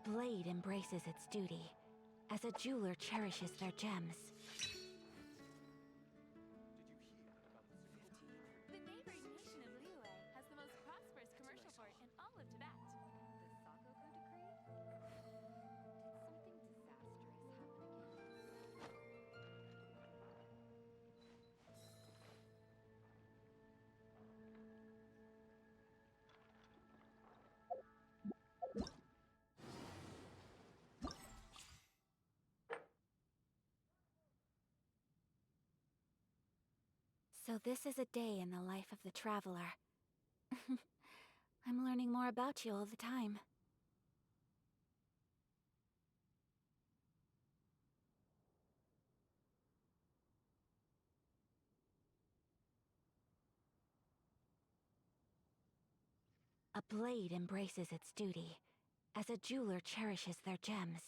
blade embraces its duty, as a jeweler cherishes their gems. The neighboring nation of Liyue has the most prosperous commercial port in all of Tibet. The Sakoku decree? Did something disastrous happen again? So this is a day in the life of the traveler. I'm learning more about you all the time. A blade embraces its duty, as a jeweler cherishes their gems.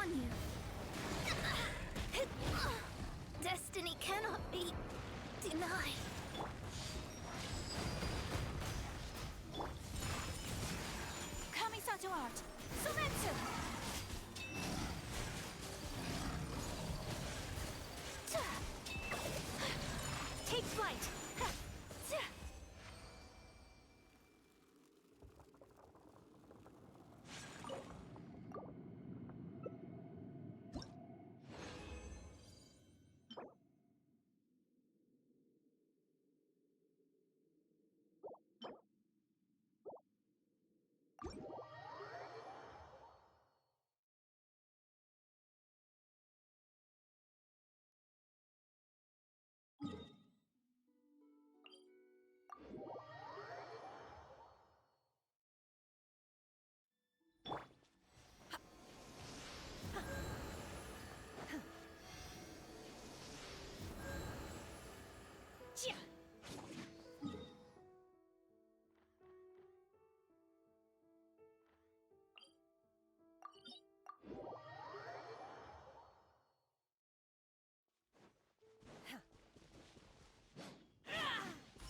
on you. Destiny cannot be denied. Kamisato art. Sumetsu. Take flight.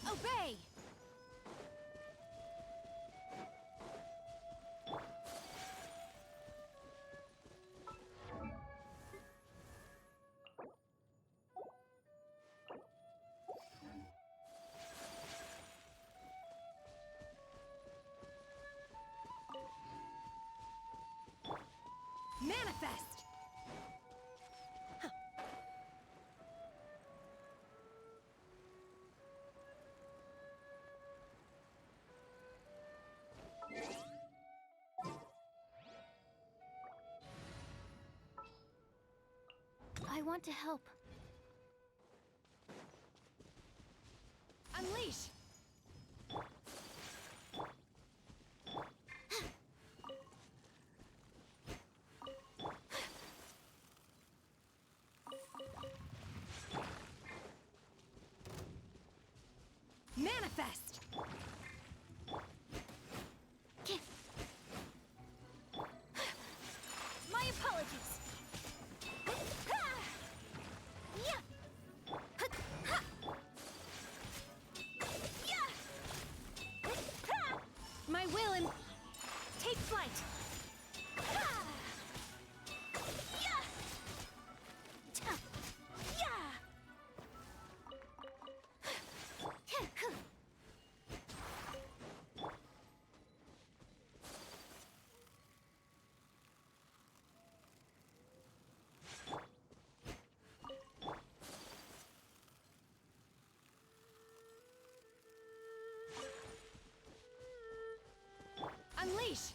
Obey. Manifest! I want to help. Unleash. Manifest! My apologies. My will and take flight. Unleash.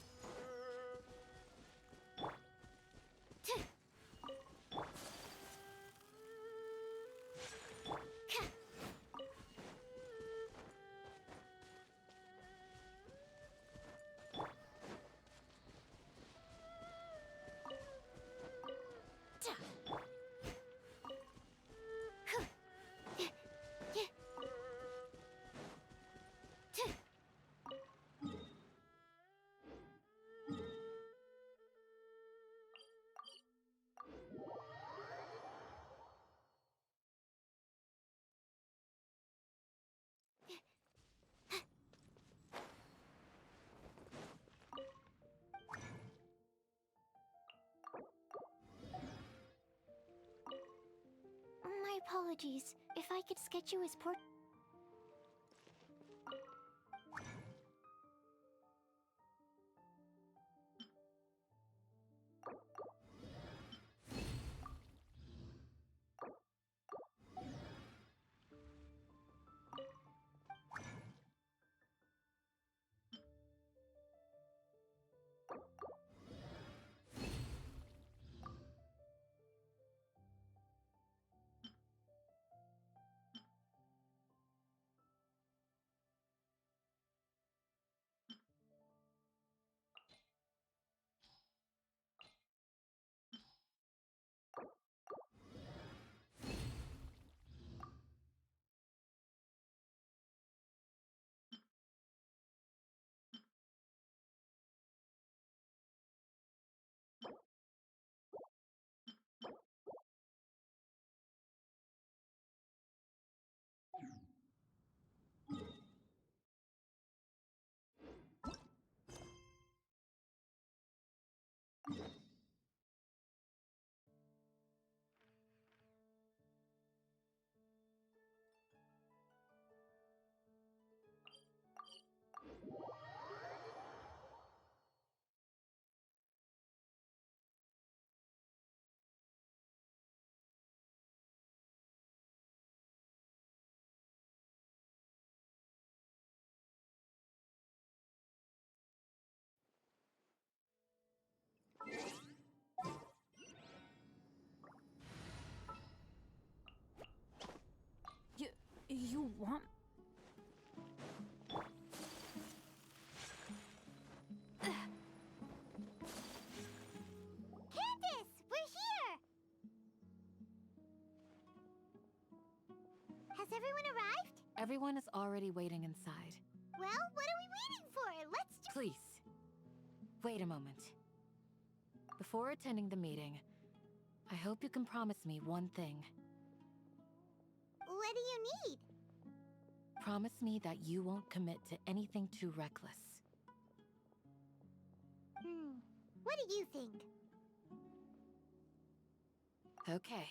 My apologies. If I could sketch you as port. want... Candace, we're here! Has everyone arrived? Everyone is already waiting inside. Well, what are we waiting for? Let's just... Please, wait a moment. Before attending the meeting, I hope you can promise me one thing. What do you need? Promise me that you won't commit to anything too reckless. What do you think? Okay.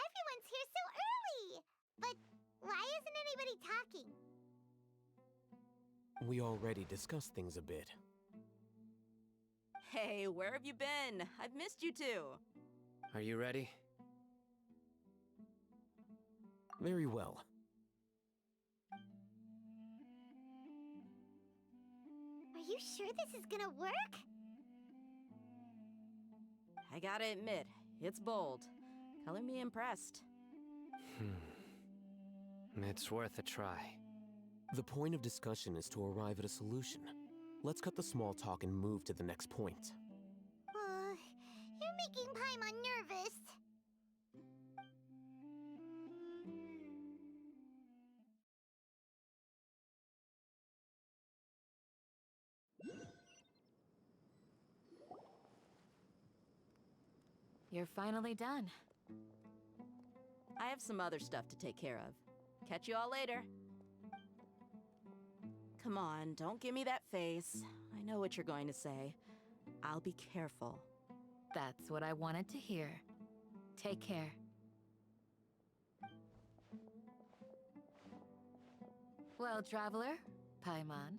Everyone's here so early! But why isn't anybody talking? We already discussed things a bit. Hey, where have you been? I've missed you too. Are you ready? Very well. Are you sure this is gonna work? I gotta admit, it's bold. Color me impressed. It's worth a try. The point of discussion is to arrive at a solution. Let's cut the small talk and move to the next point. You're making Paimon nervous. You're finally done. I have some other stuff to take care of. Catch you all later. Come on, don't give me that face. I know what you're going to say. I'll be careful. That's what I wanted to hear. Take care. Well, Traveler, Paimon,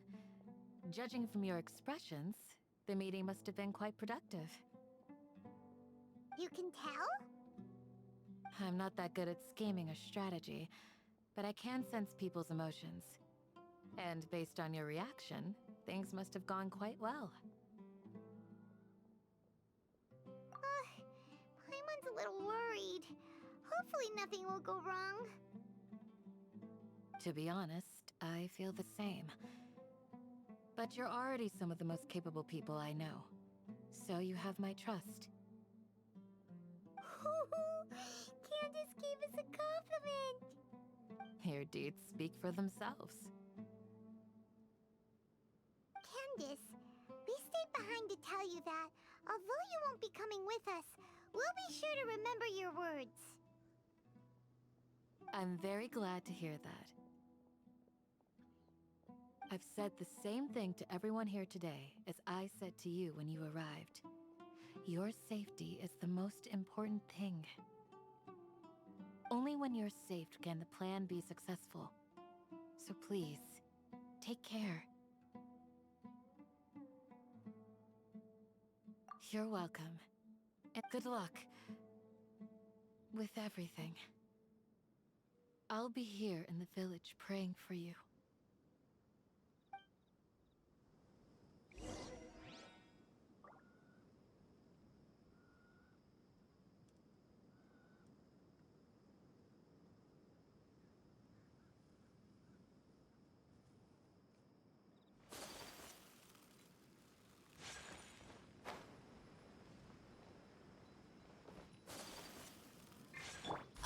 judging from your expressions, the meeting must have been quite productive. You can tell? I'm not that good at scheming or strategy, but I can sense people's emotions. And based on your reaction, things must have gone quite well. Paimon's a little worried. Hopefully nothing will go wrong. To be honest, I feel the same. But you're already some of the most capable people I know, so you have my trust. Candace gave us a compliment! Your deeds speak for themselves. Candace, we stayed behind to tell you that, although you won't be coming with us, we'll be sure to remember your words. I'm very glad to hear that. I've said the same thing to everyone here today as I said to you when you arrived. Your safety is the most important thing. Only when you're safe can the plan be successful. So please, take care. You're welcome. And good luck with everything. I'll be here in the village praying for you.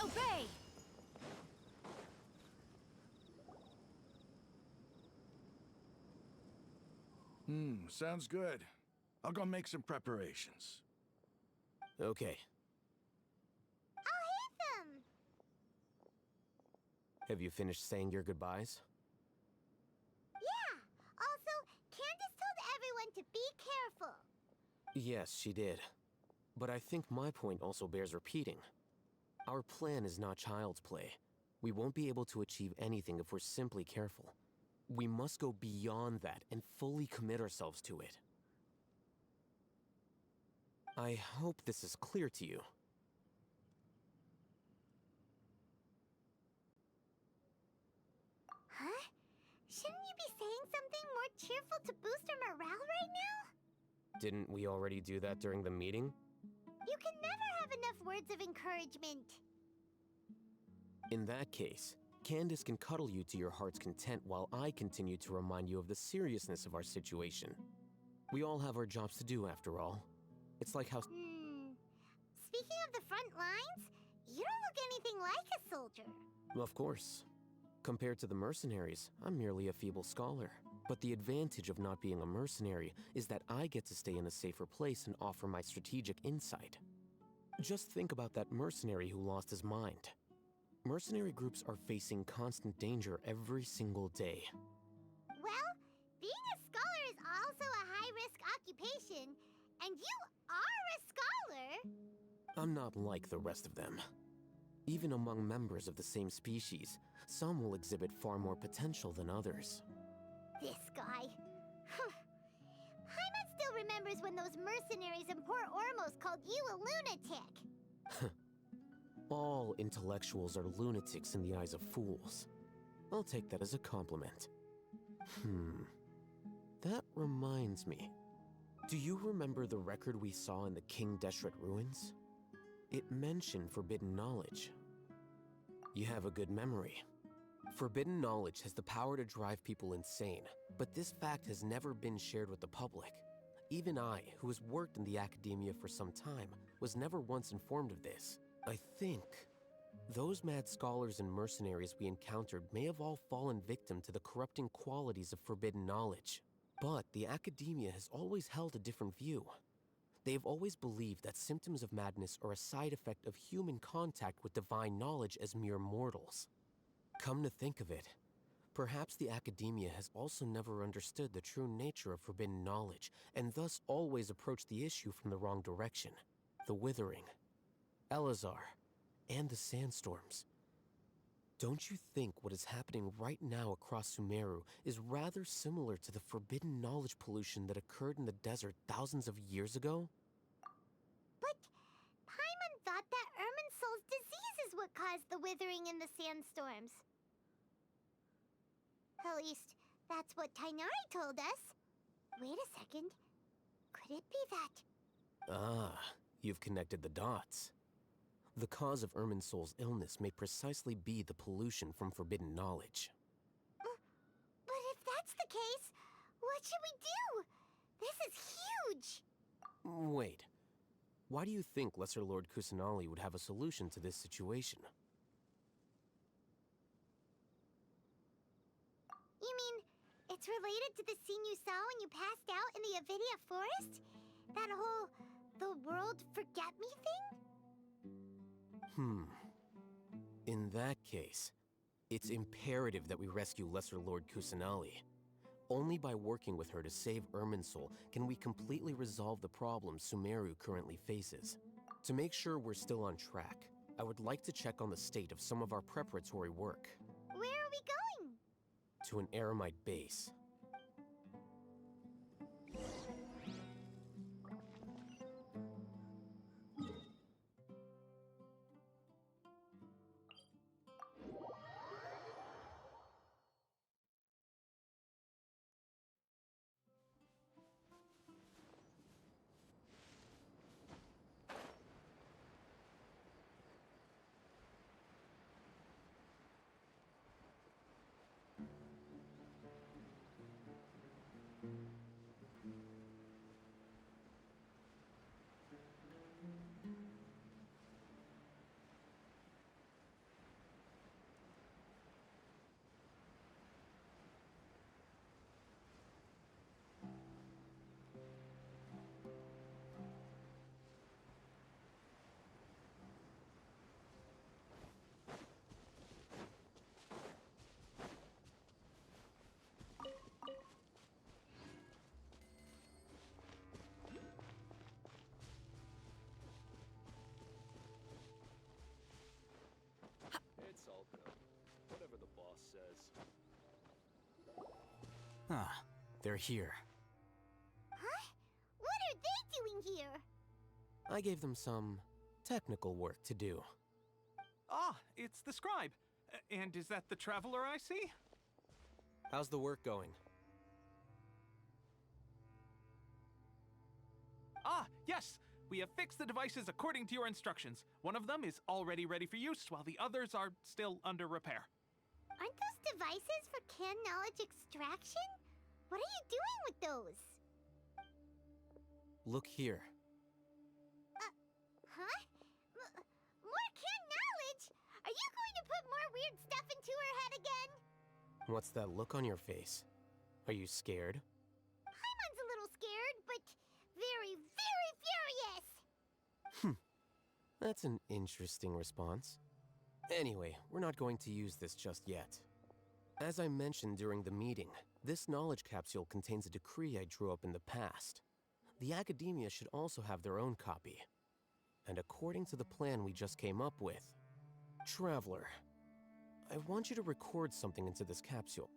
Obey! Sounds good. I'll go make some preparations. Okay. I'll hit them! Have you finished saying your goodbyes? Yeah! Also, Candace told everyone to be careful. Yes, she did. But I think my point also bears repeating. Our plan is not child's play. We won't be able to achieve anything if we're simply careful. We must go beyond that and fully commit ourselves to it. I hope this is clear to you. Huh? Shouldn't you be saying something more cheerful to boost our morale right now? Didn't we already do that during the meeting? You can never have enough words of encouragement. In that case, Candace can cuddle you to your heart's content while I continue to remind you of the seriousness of our situation. We all have our jobs to do after all. It's like how... Speaking of the front lines, you don't look anything like a soldier. Of course. Compared to the mercenaries, I'm merely a feeble scholar. But the advantage of not being a mercenary is that I get to stay in a safer place and offer my strategic insight. Just think about that mercenary who lost his mind. Mercenary groups are facing constant danger every single day. Well, being a scholar is also a high-risk occupation, and you are a scholar! I'm not like the rest of them. Even among members of the same species, some will exhibit far more potential than others. This guy. Paimon still remembers when those mercenaries in Port Ormos called you a lunatic. All intellectuals are lunatics in the eyes of fools. I'll take that as a compliment. That reminds me. Do you remember the record we saw in the King Deshret ruins? It mentioned forbidden knowledge. You have a good memory. Forbidden knowledge has the power to drive people insane, but this fact has never been shared with the public. Even I, who has worked in the academia for some time, was never once informed of this. I think those mad scholars and mercenaries we encountered may have all fallen victim to the corrupting qualities of forbidden knowledge. But the academia has always held a different view. They have always believed that symptoms of madness are a side effect of human contact with divine knowledge as mere mortals. Come to think of it, perhaps the academia has also never understood the true nature of forbidden knowledge, and thus always approached the issue from the wrong direction. The Withering, Elazar, and the Sandstorms. Don't you think what is happening right now across Sumeru is rather similar to the forbidden knowledge pollution that occurred in the desert thousands of years ago? But Paimon thought that Irminsul's disease is what caused the withering in the sandstorms. At least, that's what Tainari told us. Wait a second. Could it be that... Ah, you've connected the dots. The cause of Irminsul's illness may precisely be the pollution from forbidden knowledge. But if that's the case, what should we do? This is huge! Wait. Why do you think Lesser Lord Kusanali would have a solution to this situation? You mean, it's related to the scene you saw when you passed out in the Avidia Forest? That whole, the world forget me thing? In that case, it's imperative that we rescue Lesser Lord Kusanali. Only by working with her to save Irminsul can we completely resolve the problems Sumeru currently faces. To make sure we're still on track, I would like to check on the state of some of our preparatory work. Where are we going? To an Eremite base. Ah, they're here. Huh? What are they doing here? I gave them some technical work to do. Ah, it's the scribe. And is that the traveler I see? How's the work going? Ah, yes! We have fixed the devices according to your instructions. One of them is already ready for use, while the others are still under repair. Aren't those devices for can knowledge extraction? What are you doing with those? Look here. Huh? More can knowledge? Are you going to put more weird stuff into her head again? What's that look on your face? Are you scared? Paimon's a little scared, but very, very furious! That's an interesting response. Anyway, we're not going to use this just yet. As I mentioned during the meeting, this knowledge capsule contains a decree I drew up in the past. The academia should also have their own copy. And according to the plan we just came up with, Traveler, I want you to record something into this capsule.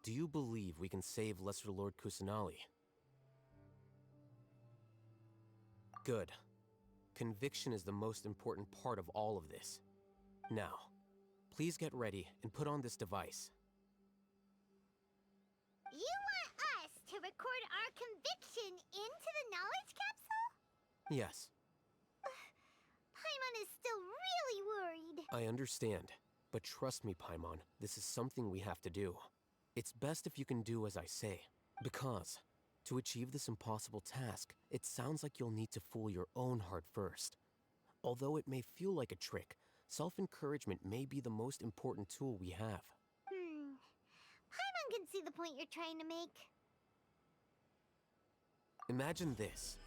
Do you believe we can save Lesser Lord Kusanali? Good. Conviction is the most important part of all of this. Now, please get ready and put on this device. You want us to record our conviction into the knowledge capsule? Yes, Paimon is still really worried. I understand. But trust me, Paimon, this is something we have to do. It's best if you can do as I say. Because, to achieve this impossible task, it sounds like you'll need to fool your own heart first. Although it may feel like a trick, self-encouragement may be the most important tool we have. Paimon can see the point you're trying to make. Imagine this.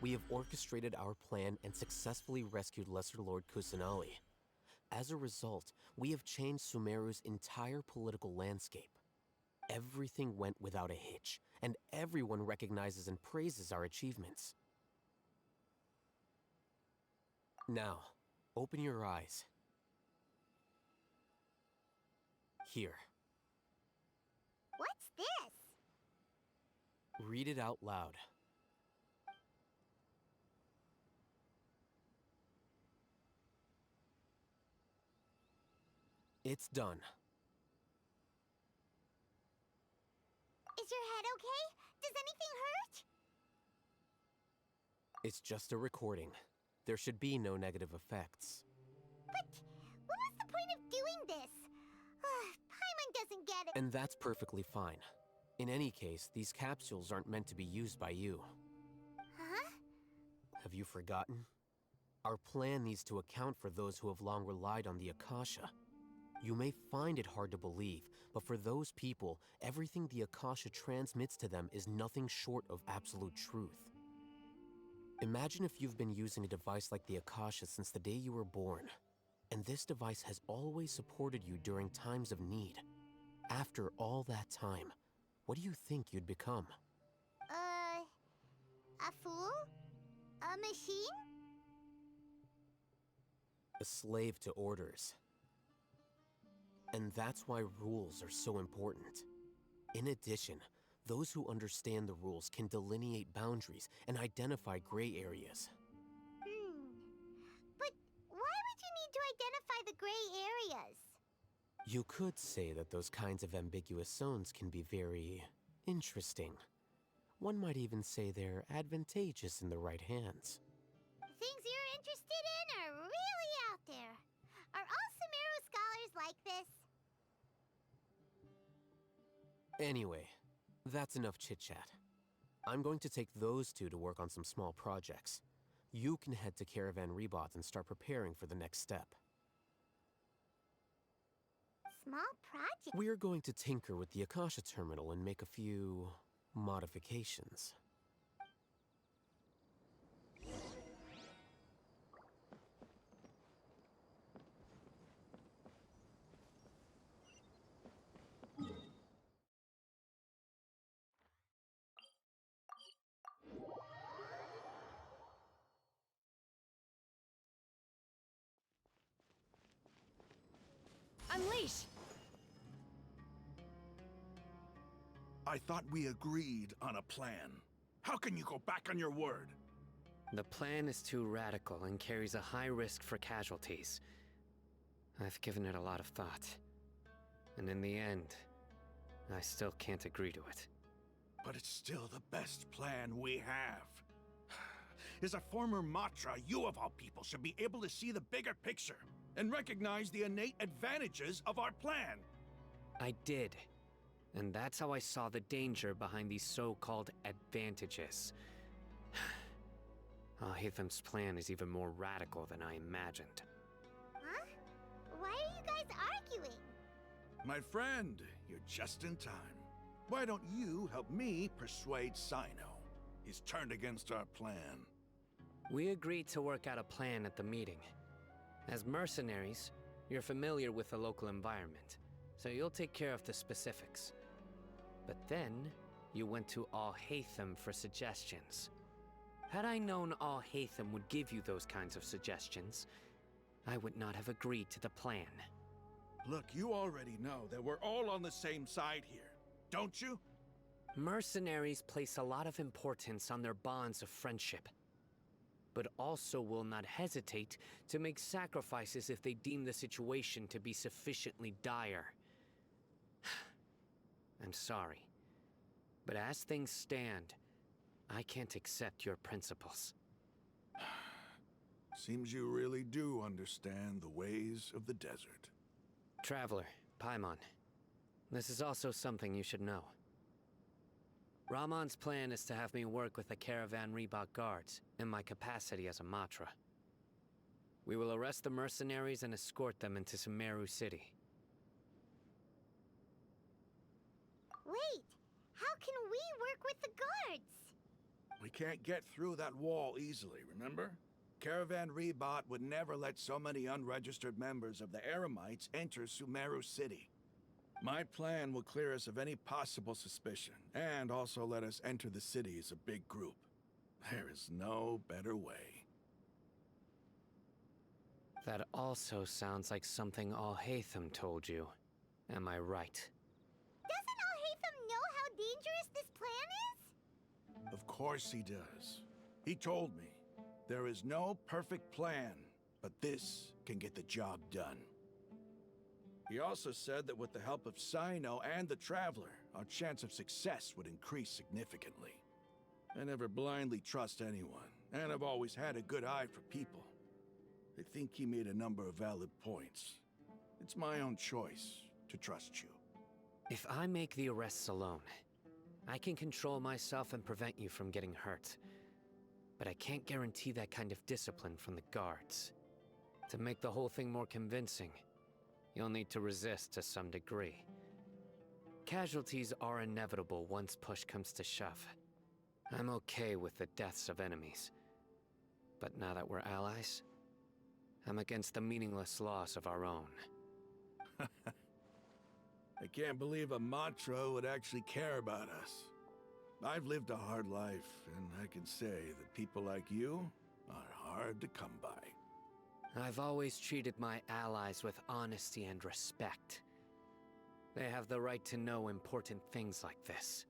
We have orchestrated our plan and successfully rescued Lesser Lord Kusanali. As a result, we have changed Sumeru's entire political landscape. Everything went without a hitch, and everyone recognizes and praises our achievements. Now, open your eyes. Here. What's this? Read it out loud. It's done. Is your head okay? Does anything hurt? It's just a recording. There should be no negative effects. But what was the point of doing this? Paimon doesn't get it. And that's perfectly fine. In any case, these capsules aren't meant to be used by you. Huh? Have you forgotten? Our plan needs to account for those who have long relied on the Akasha. You may find it hard to believe, but for those people, everything the Akasha transmits to them is nothing short of absolute truth. Imagine if you've been using a device like the Akasha since the day you were born, and this device has always supported you during times of need. After all that time, what do you think you'd become? A fool? A machine? A slave to orders. And that's why rules are so important. In addition, those who understand the rules can delineate boundaries and identify gray areas. But why would you need to identify the gray areas? You could say that those kinds of ambiguous zones can be very interesting. One might even say they're advantageous in the right hands. Things you're interested in are really out there. Are all Sumeru scholars like this? Anyway, that's enough chit-chat. I'm going to take those two to work on some small projects. You can head to Caravan Rebot and start preparing for the next step. Small project? We're going to tinker with the Akasha terminal and make a few modifications. Unleash! I thought we agreed on a plan. How can you go back on your word? The plan is too radical and carries a high risk for casualties. I've given it a lot of thought. And in the end, I still can't agree to it. But it's still the best plan we have. As a former Matra, you of all people should be able to see the bigger picture and recognize the innate advantages of our plan. I did. And that's how I saw the danger behind these so-called advantages. Alhaitham's plan is even more radical than I imagined. Huh? Why are you guys arguing? My friend, you're just in time. Why don't you help me persuade Sino? He's turned against our plan. We agreed to work out a plan at the meeting. As mercenaries, you're familiar with the local environment, so you'll take care of the specifics. But then, you went to Alhaitham for suggestions. Had I known Alhaitham would give you those kinds of suggestions, I would not have agreed to the plan. Look, you already know that we're all on the same side here, don't you? Mercenaries place a lot of importance on their bonds of friendship, but also will not hesitate to make sacrifices if they deem the situation to be sufficiently dire. I'm sorry, but as things stand, I can't accept your principles. Seems you really do understand the ways of the desert. Traveler, Paimon, this is also something you should know. Ramon's plan is to have me work with the Caravan Reebok guards in my capacity as a Matra. We will arrest the mercenaries and escort them into Sumeru City. Wait, how can we work with the guards? We can't get through that wall easily, remember? Caravan Reebok would never let so many unregistered members of the Eremites enter Sumeru City. My plan will clear us of any possible suspicion, and also let us enter the city as a big group. There is no better way. That also sounds like something Alhaitham told you. Am I right? Doesn't Alhaitham know how dangerous this plan is? Of course he does. He told me, there is no perfect plan, but this can get the job done. He also said that with the help of Sino and the Traveler, our chance of success would increase significantly. I never blindly trust anyone, and I've always had a good eye for people. I think he made a number of valid points. It's my own choice to trust you. If I make the arrests alone, I can control myself and prevent you from getting hurt. But I can't guarantee that kind of discipline from the guards. To make the whole thing more convincing, you'll need to resist to some degree. Casualties are inevitable once push comes to shove. I'm okay with the deaths of enemies. But now that we're allies, I'm against the meaningless loss of our own. I can't believe a Matra would actually care about us. I've lived a hard life, and I can say that people like you are hard to come by. I've always treated my allies with honesty and respect. They have the right to know important things like this.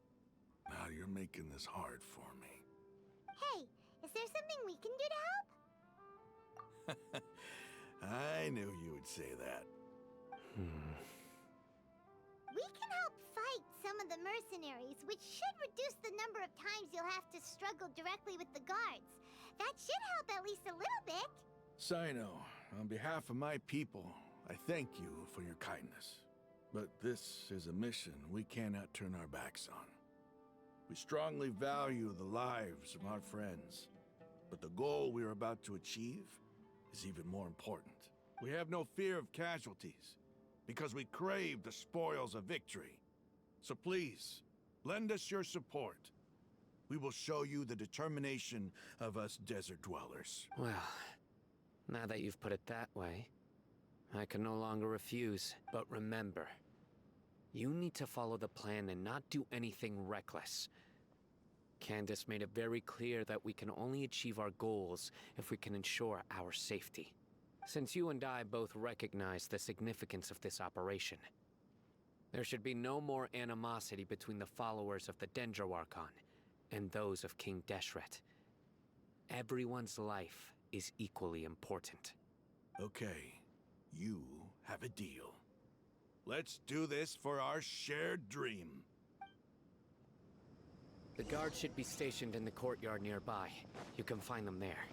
Now you're making this hard for me. Hey, is there something we can do to help? I knew you would say that. We can help fight some of the mercenaries, which should reduce the number of times you'll have to struggle directly with the guards. That should help at least a little bit. Sino, on behalf of my people, I thank you for your kindness. But this is a mission we cannot turn our backs on. We strongly value the lives of our friends, but the goal we are about to achieve is even more important. We have no fear of casualties, because we crave the spoils of victory. So please, lend us your support. We will show you the determination of us desert dwellers. Well, now that you've put it that way, I can no longer refuse. But remember, you need to follow the plan and not do anything reckless. Candace made it very clear that we can only achieve our goals if we can ensure our safety. Since you and I both recognize the significance of this operation, There should be no more animosity between the followers of the Sumeru Archon and those of King Deshret. Everyone's life is equally important. Okay, you have a deal. Let's do this for our shared dream. The guards should be stationed in the courtyard nearby. You can find them there.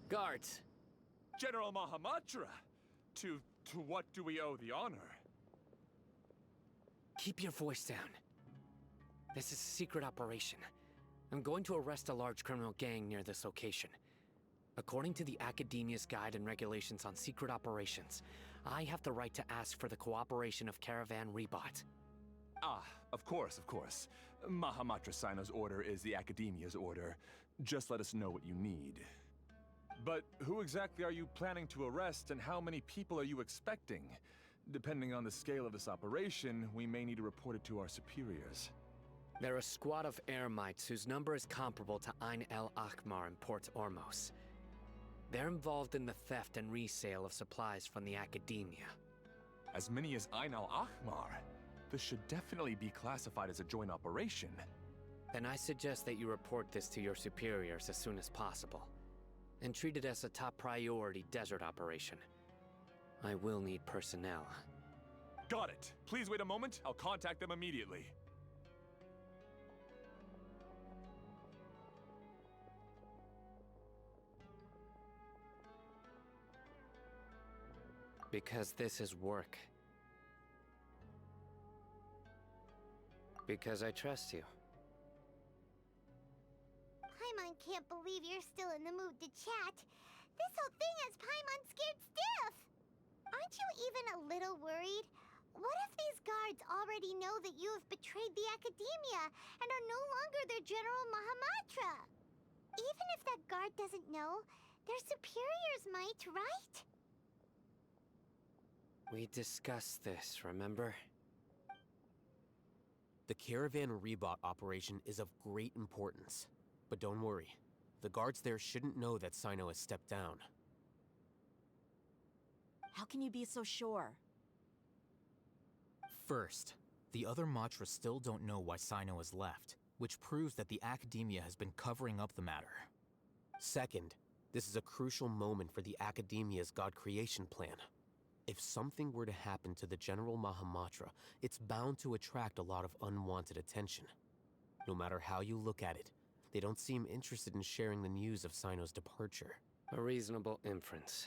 Guards! General Mahamatra! To what do we owe the honor? Keep your voice down. This is a secret operation. I'm going to arrest a large criminal gang near this location. According to the Academia's Guide and Regulations on Secret Operations, I have the right to ask for the cooperation of Caravan Rebot. Ah, of course, of course. Mahamatra Sino's order is the Academia's order. Just let us know what you need. But who exactly are you planning to arrest, and how many people are you expecting? Depending on the scale of this operation, we may need to report it to our superiors. They're a squad of Eremites whose number is comparable to Ain el Akhmar in Port Ormos. They're involved in the theft and resale of supplies from the Academia. As many as Ain el Akhmar? This should definitely be classified as a joint operation. Then I suggest that you report this to your superiors as soon as possible, and treat it as a top priority desert operation. I will need personnel. Got it. Please wait a moment. I'll contact them immediately. Because this is work. Because I trust you. Paimon can't believe you're still in the mood to chat. This whole thing has Paimon scared stiff. Aren't you even a little worried? What if these guards already know that you have betrayed the Academia and are no longer their General Mahamatra? Even if that guard doesn't know, their superiors might, right? We discussed this, remember? The Caravan Rebot operation is of great importance. But don't worry, the guards there shouldn't know that Sino has stepped down. How can you be so sure? First, the other Matra still don't know why Sino has left, which proves that the Academia has been covering up the matter. Second, this is a crucial moment for the Academia's God creation plan. If something were to happen to the General Mahamatra, it's bound to attract a lot of unwanted attention. No matter how you look at it, they don't seem interested in sharing the news of Sino's departure. A reasonable inference.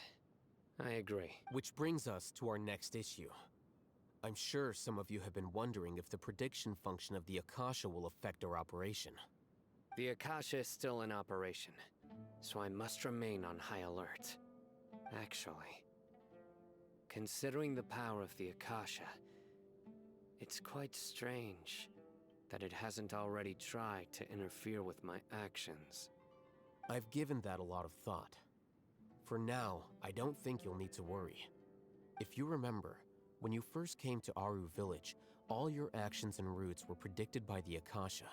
I agree. Which brings us to our next issue. I'm sure some of you have been wondering if the prediction function of the Akasha will affect our operation. The Akasha is still in operation, so I must remain on high alert. Actually, considering the power of the Akasha, it's quite strange that it hasn't already tried to interfere with my actions. I've given that a lot of thought. For now, I don't think you'll need to worry. If you remember, when you first came to Aru Village, all your actions and routes were predicted by the Akasha.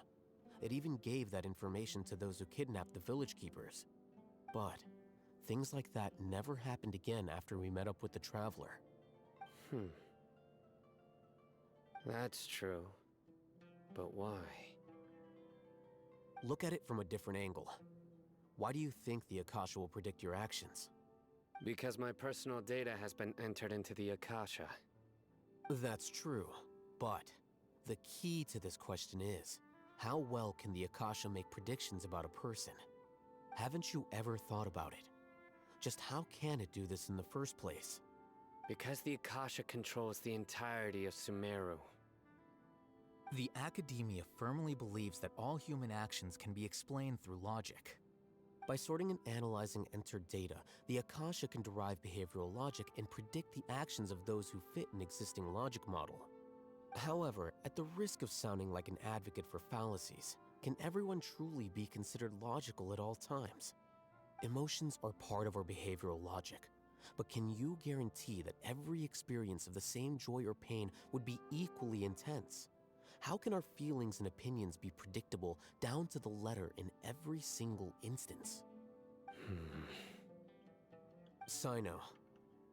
It even gave that information to those who kidnapped the village keepers. But things like that never happened again after we met up with the Traveler. That's true. But why? Look at it from a different angle. Why do you think the Akasha will predict your actions? Because my personal data has been entered into the Akasha. That's true, but the key to this question is, how well can the Akasha make predictions about a person? Haven't you ever thought about it? Just how can it do this in the first place? Because the Akasha controls the entirety of Sumeru. The Academia firmly believes that all human actions can be explained through logic. By sorting and analyzing entered data, the Akasha can derive behavioral logic and predict the actions of those who fit an existing logic model. However, at the risk of sounding like an advocate for fallacies, can everyone truly be considered logical at all times? Emotions are part of our behavioral logic, but can you guarantee that every experience of the same joy or pain would be equally intense? How can our feelings and opinions be predictable down to the letter in every single instance? Sino,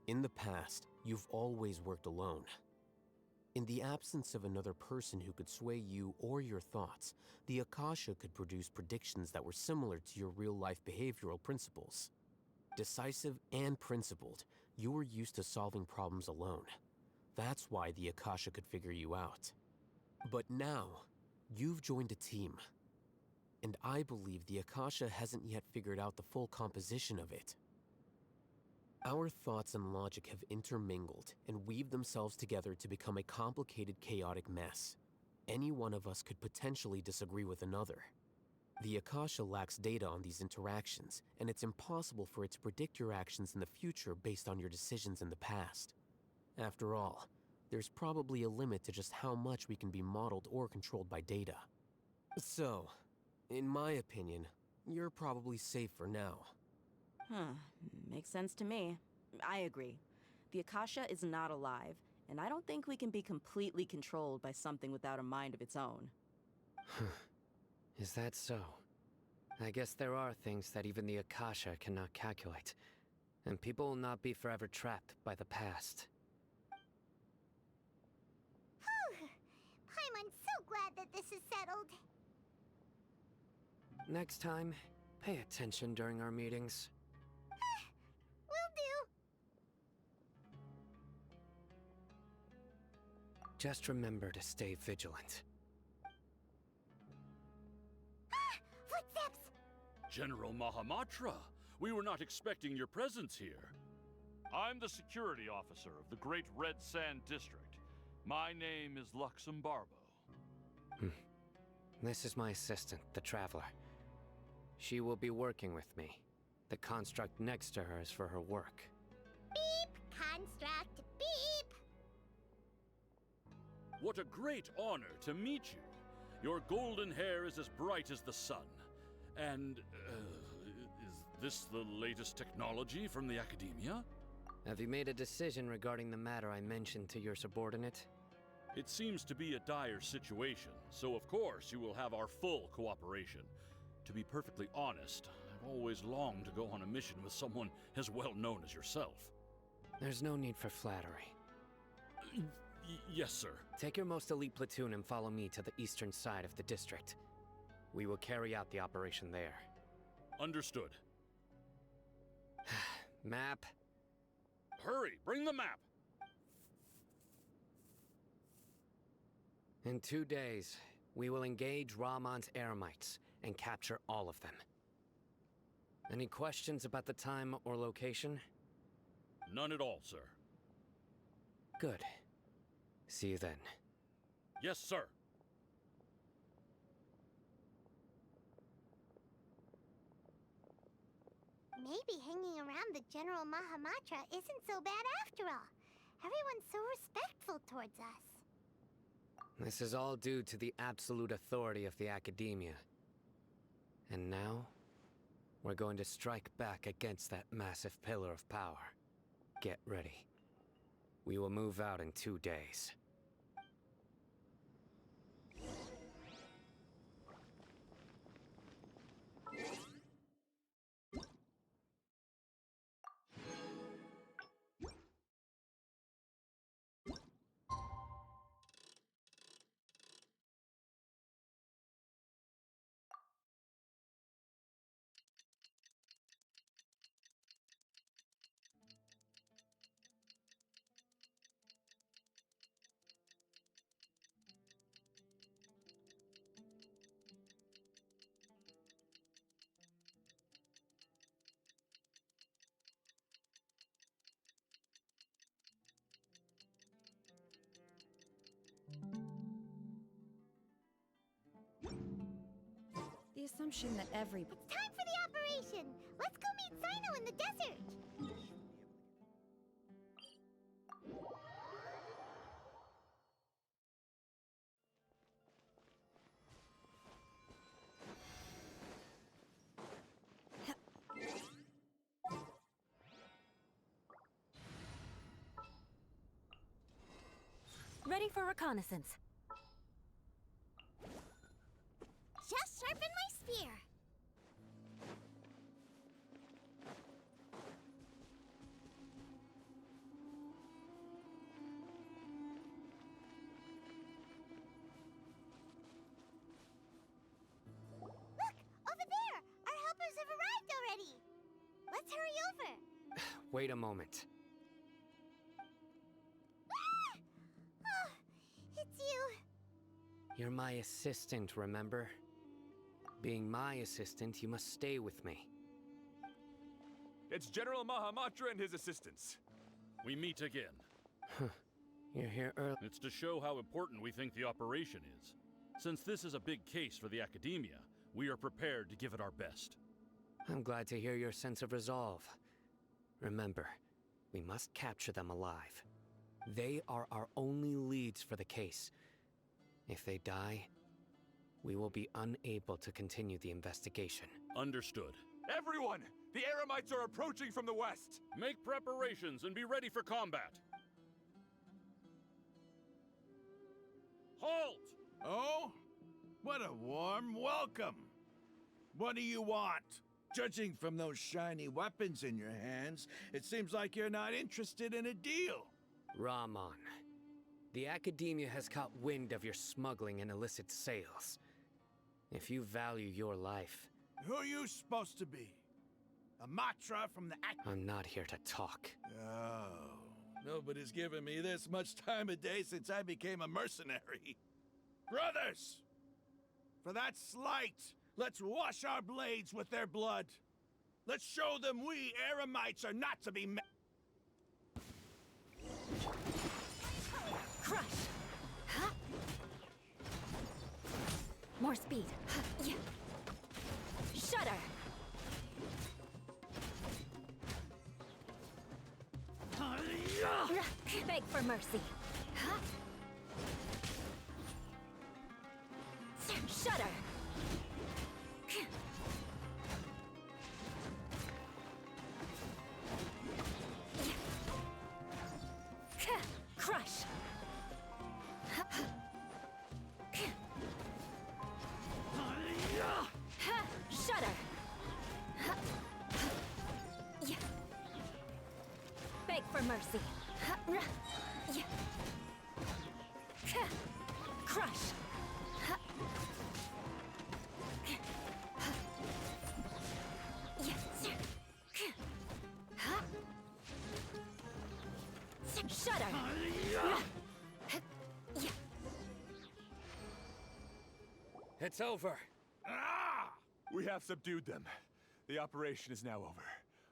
in the past, you've always worked alone. In the absence of another person who could sway you or your thoughts, the Akasha could produce predictions that were similar to your real-life behavioral principles. Decisive and principled, you were used to solving problems alone. That's why the Akasha could figure you out. But now, you've joined a team. And I believe the Akasha hasn't yet figured out the full composition of it. Our thoughts and logic have intermingled and weaved themselves together to become a complicated, chaotic mess. Any one of us could potentially disagree with another. The Akasha lacks data on these interactions, and it's impossible for it to predict your actions in the future based on your decisions in the past. After all, there's probably a limit to just how much we can be modeled or controlled by data. So, in my opinion, you're probably safe for now. Makes sense to me. I agree. The Akasha is not alive, and I don't think we can be completely controlled by something without a mind of its own. Is that so? I guess there are things that even the Akasha cannot calculate, and people will not be forever trapped by the past. Paimon's so glad that this is settled. Next time, pay attention during our meetings. Will do. Just remember to stay vigilant. Footsteps! General Mahamatra, we were not expecting your presence here. I'm the security officer of the Great Red Sand District. My name is Luxembarbo. This is my assistant, the Traveler. She will be working with me. The construct next to her is for her work. Beep! Construct, beep! What a great honor to meet you. Your golden hair is as bright as the sun. And, is this the latest technology from the Academia? Have you made a decision regarding the matter I mentioned to your subordinate? It seems to be a dire situation, so of course you will have our full cooperation. To be perfectly honest, I've always longed to go on a mission with someone as well known as yourself. There's no need for flattery. Yes, sir. Take your most elite platoon and follow me to the eastern side of the district. We will carry out the operation there. Understood. Map. Hurry, bring the map! In 2 days, we will engage Rahman's Eremites and capture all of them. Any questions about the time or location? None at all, sir. Good. See you then. Yes, sir. Maybe hanging around the General Mahamatra isn't so bad after all. Everyone's so respectful towards us. This is all due to the absolute authority of the Academia. And now, we're going to strike back against that massive pillar of power. Get ready. We will move out in 2 days. The assumption that every... It's time for the operation! Let's go meet Sino in the desert! ready for reconnaissance. Just sharpen my spear. Look, over there! Our helpers have arrived already. Let's hurry over. Wait a moment. Ah! Oh, it's you. You're my assistant, remember? Being my assistant, you must stay with me. It's General Mahamatra and his assistants. We meet again. You're here early. It's to show how important we think the operation is. Since this is a big case for the Academia, we are prepared to give it our best. I'm glad to hear your sense of resolve. Remember, we must capture them alive. They are our only leads for the case. If they die, we will be unable to continue the investigation. Understood. Everyone! The Eremites are approaching from the west! Make preparations and be ready for combat. Halt! Oh? What a warm welcome! What do you want? Judging from those shiny weapons in your hands, it seems like you're not interested in a deal. Rahman, the Academia has caught wind of your smuggling and illicit sales. If you value your life... Who are you supposed to be? A Matra from the I'm not here to talk. Oh, nobody's given me this much time of day since I became a mercenary. Brothers! For that slight, let's wash our blades with their blood. Let's show them we Eremites are not to be Crush! Huh? More speed. Huh. Yeah. Shudder! Beg for mercy. Huh? Shudder! Crush! Shudder! Beg for mercy. Crush! Shudder! It's over. Ah! We have subdued them. The operation is now over.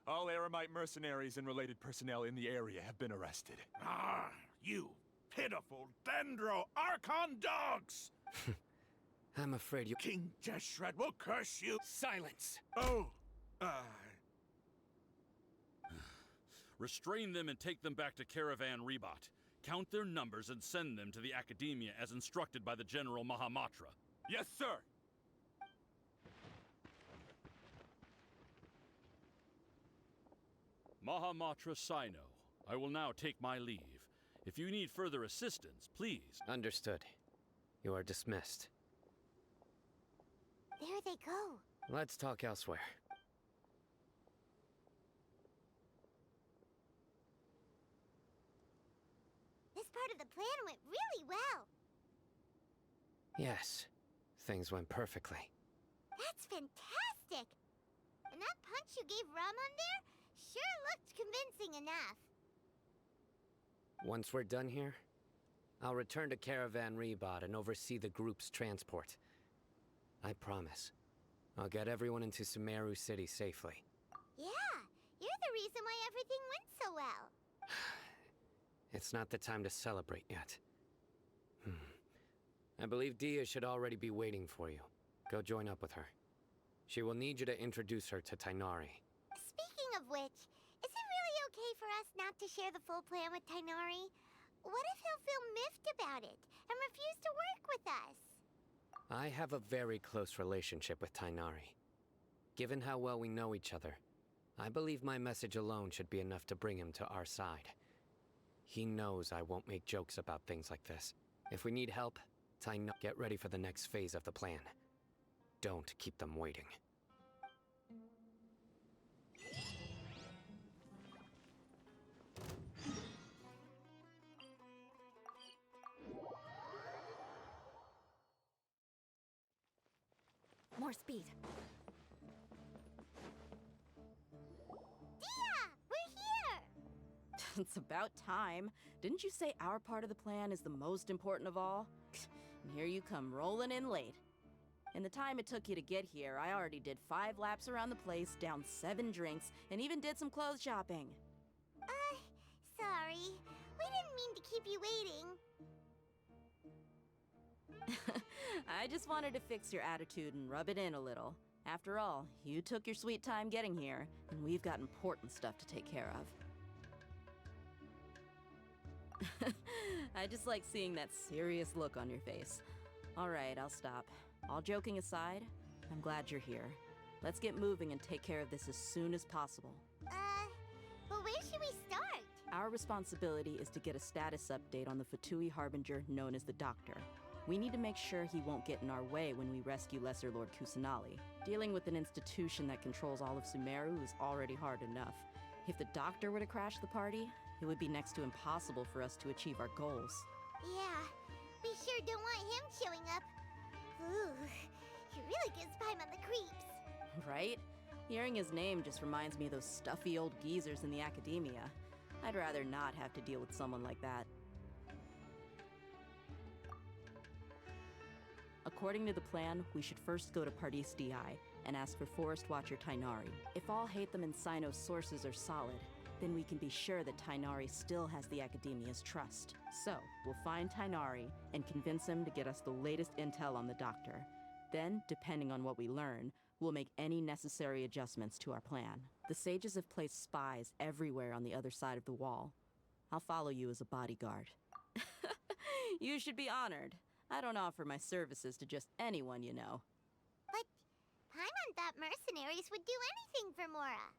All Eremite mercenaries and related personnel in the area have been arrested. Ah, you pitiful Dendro Archon dogs! I'm afraid you... King Deshret will curse you! Silence! Oh, Restrain them and take them back to Caravan Rebot. Count their numbers and send them to the Academia as instructed by the General Mahamatra. Yes, sir! Mahamatra Sino, I will now take my leave. If you need further assistance, please. Understood. You are dismissed. There they go. Let's talk elsewhere. This part of the plan went really well. Yes, things went perfectly. That's fantastic! And that punch you gave Rahman there sure looked convincing enough. Once we're done here, I'll return to Caravan Rebot and oversee the group's transport. I promise. I'll get everyone into Sumeru City safely. Yeah, you're the reason why everything went so well. It's not the time to celebrate yet. I believe Dia should already be waiting for you. Go join up with her. She will need you to introduce her to Tainari. Speaking of which, is it really okay for us not to share the full plan with Tainari? What if he'll feel miffed about it and refuse to work with us? I have a very close relationship with Tainari. Given how well we know each other, I believe my message alone should be enough to bring him to our side. He knows I won't make jokes about things like this. If we need help, get ready for the next phase of the plan. Don't keep them waiting. More speed. Dia! We're here! It's about time. Didn't you say our part of the plan is the most important of all? And here you come rolling in late. In the time it took you to get here, I already did 5 laps around the place, downed 7 drinks, and even did some clothes shopping. Sorry. We didn't mean to keep you waiting. I just wanted to fix your attitude and rub it in a little. After all, you took your sweet time getting here, and we've got important stuff to take care of. I just like seeing that serious look on your face. All right, I'll stop. All joking aside, I'm glad you're here. Let's get moving and take care of this as soon as possible. But where should we start? Our responsibility is to get a status update on the Fatui Harbinger known as the Doctor. We need to make sure he won't get in our way when we rescue Lesser Lord Kusanali. Dealing with an institution that controls all of Sumeru is already hard enough. If the Doctor were to crash the party, it would be next to impossible for us to achieve our goals. Yeah, we sure don't want him showing up. Ooh, he really gives Paimon the creeps. Right? Hearing his name just reminds me of those stuffy old geezers in the academia. I'd rather not have to deal with someone like that. According to the plan, we should first go to Pardis Di and ask for Forest Watcher Tainari. If all Hatham and Sino's sources are solid, then we can be sure that Tainari still has the Academia's trust. So, we'll find Tainari and convince him to get us the latest intel on the Doctor. Then, depending on what we learn, we'll make any necessary adjustments to our plan. The sages have placed spies everywhere on the other side of the wall. I'll follow you as a bodyguard. You should be honored. I don't offer my services to just anyone you know. But Paimon thought mercenaries would do anything for Mora.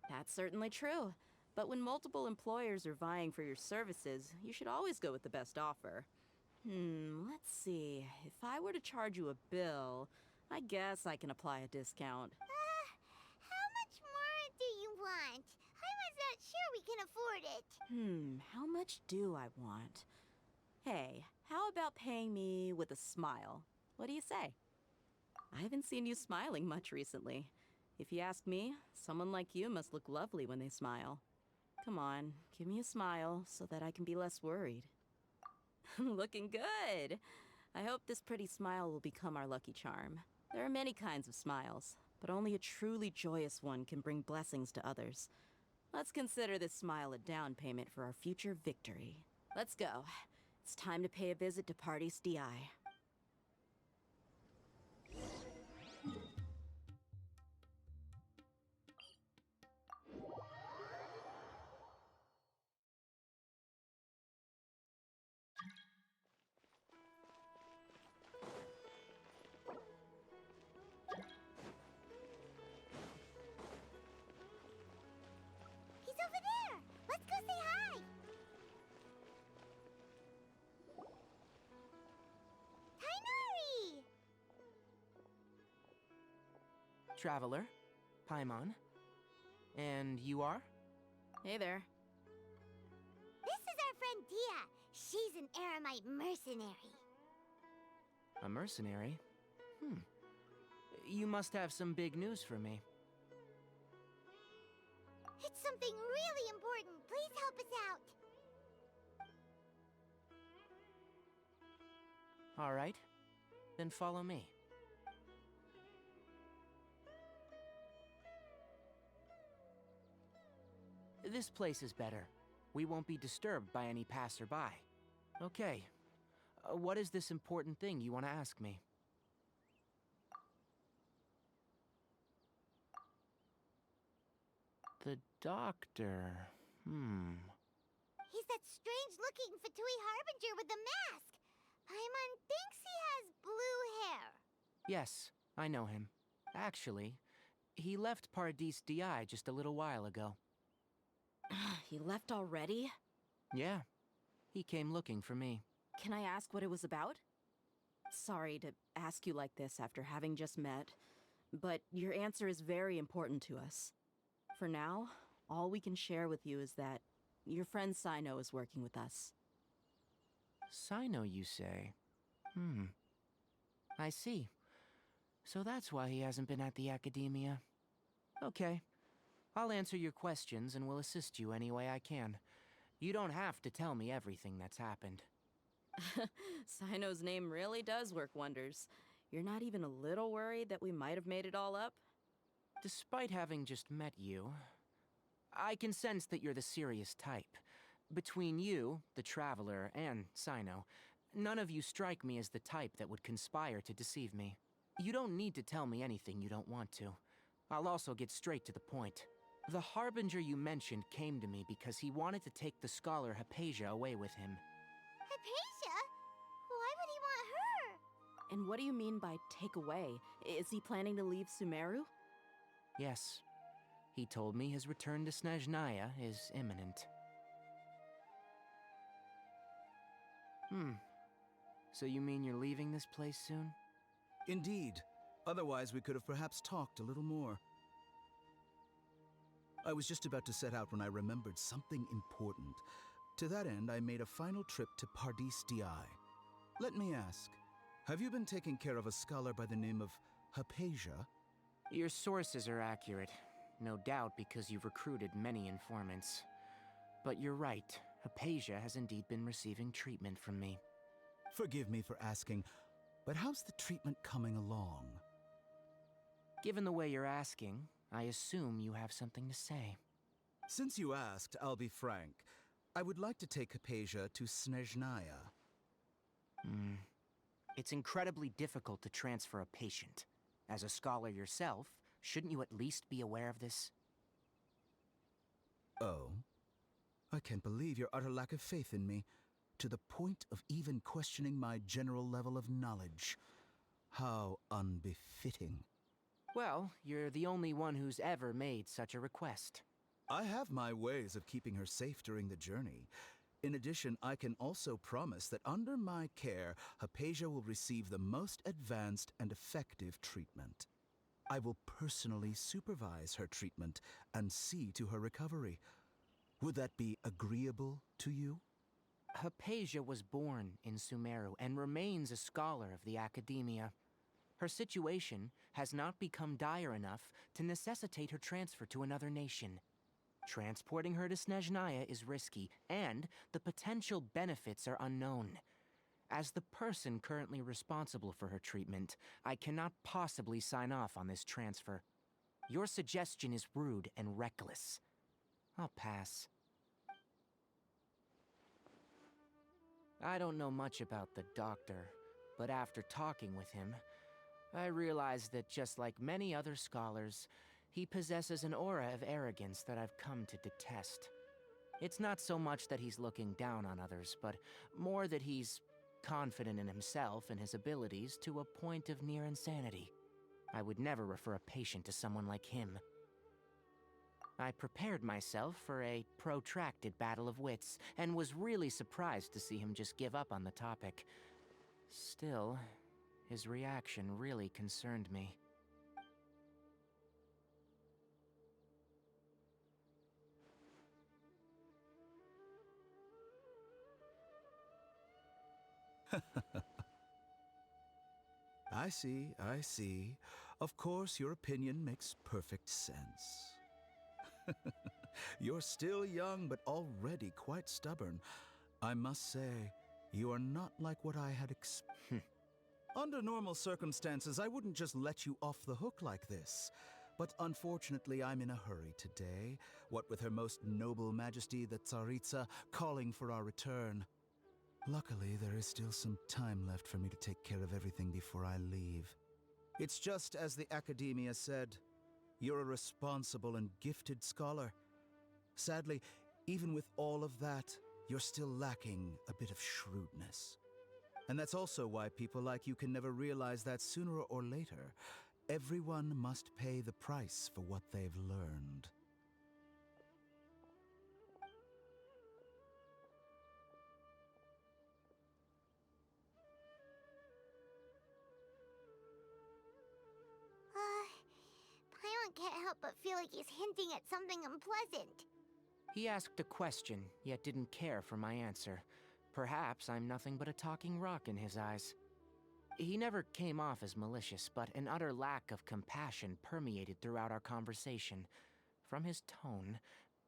That's certainly true. But when multiple employers are vying for your services, you should always go with the best offer. Let's see. If I were to charge you a bill, I guess I can apply a discount. How much more do you want? Paimon's not sure we can afford it. How much do I want? Hey, how about paying me with a smile? What do you say? I haven't seen you smiling much recently. If you ask me, someone like you must look lovely when they smile. Come on, give me a smile so that I can be less worried. Looking good! I hope this pretty smile will become our lucky charm. There are many kinds of smiles, but only a truly joyous one can bring blessings to others. Let's consider this smile a down payment for our future victory. Let's go. It's time to pay a visit to Pardis Di. He's over there! Let's go say hi! Tainari! Traveler, Paimon. And you are? Hey there. This is our friend Dia. She's an Aramite mercenary. A mercenary? You must have some big news for me. It's something really important. Please help us out. All right. Then follow me. This place is better. We won't be disturbed by any passerby. Okay. What is this important thing you want to ask me? The Doctor. He's that strange-looking Fatui Harbinger with the mask. Paimon thinks he has blue hair. Yes, I know him. Actually, he left Pardis Di just a little while ago. He left already? Yeah, he came looking for me. Can I ask what it was about? Sorry to ask you like this after having just met, but your answer is very important to us. For now, all we can share with you is that your friend Sino is working with us. Sino, you say? I see. So that's why he hasn't been at the Academia. Okay. I'll answer your questions and will assist you any way I can. You don't have to tell me everything that's happened. Sino's name really does work wonders. You're not even a little worried that we might have made it all up? Despite having just met you, I can sense that you're the serious type. Between you, the Traveler, and Sino, none of you strike me as the type that would conspire to deceive me. You don't need to tell me anything you don't want to. I'll also get straight to the point. The Harbinger you mentioned came to me because he wanted to take the scholar Hypatia away with him. Hypatia? Why would he want her? And what do you mean by take away? Is he planning to leave Sumeru? Yes. He told me his return to Snezhnaya is imminent. So you mean you're leaving this place soon? Indeed. Otherwise, we could have perhaps talked a little more. I was just about to set out when I remembered something important. To that end, I made a final trip to Pardis Di. Let me ask, have you been taking care of a scholar by the name of Hypatia? Your sources are accurate. No doubt because you've recruited many informants. But you're right. Hypatia has indeed been receiving treatment from me. Forgive me for asking, but how's the treatment coming along? Given the way you're asking, I assume you have something to say. Since you asked, I'll be frank. I would like to take Hypatia to Snezhnaya. It's incredibly difficult to transfer a patient. As a scholar yourself, shouldn't you at least be aware of this? Oh? I can't believe your utter lack of faith in me, to the point of even questioning my general level of knowledge. How unbefitting. Well, you're the only one who's ever made such a request. I have my ways of keeping her safe during the journey. In addition, I can also promise that under my care, Hypatia will receive the most advanced and effective treatment. I will personally supervise her treatment and see to her recovery. Would that be agreeable to you? Hypatia was born in Sumeru and remains a scholar of the Academia. Her situation has not become dire enough to necessitate her transfer to another nation. Transporting her to Snezhnaya is risky, and the potential benefits are unknown. As the person currently responsible for her treatment, I cannot possibly sign off on this transfer. Your suggestion is rude and reckless. I'll pass. I don't know much about the doctor, but after talking with him, I realized that just like many other scholars, he possesses an aura of arrogance that I've come to detest. It's not so much that he's looking down on others, but more that he's confident in himself and his abilities to a point of near insanity. I would never refer a patient to someone like him. I prepared myself for a protracted battle of wits, and was really surprised to see him just give up on the topic. Still, his reaction really concerned me. I see. Of course, your opinion makes perfect sense. You're still young, but already quite stubborn. I must say, you are not like what I had expected. Under normal circumstances, I wouldn't just let you off the hook like this. But unfortunately, I'm in a hurry today, what with Her Most Noble Majesty the Tsaritsa calling for our return. Luckily, there is still some time left for me to take care of everything before I leave. It's just as the Academia said, you're a responsible and gifted scholar. Sadly, even with all of that, you're still lacking a bit of shrewdness. And that's also why people like you can never realize that sooner or later, everyone must pay the price for what they've learned. help but feel like he's hinting at something unpleasant. He asked a question, yet didn't care for my answer. Perhaps I'm nothing but a talking rock in his eyes. He never came off as malicious, but an utter lack of compassion permeated throughout our conversation. From his tone,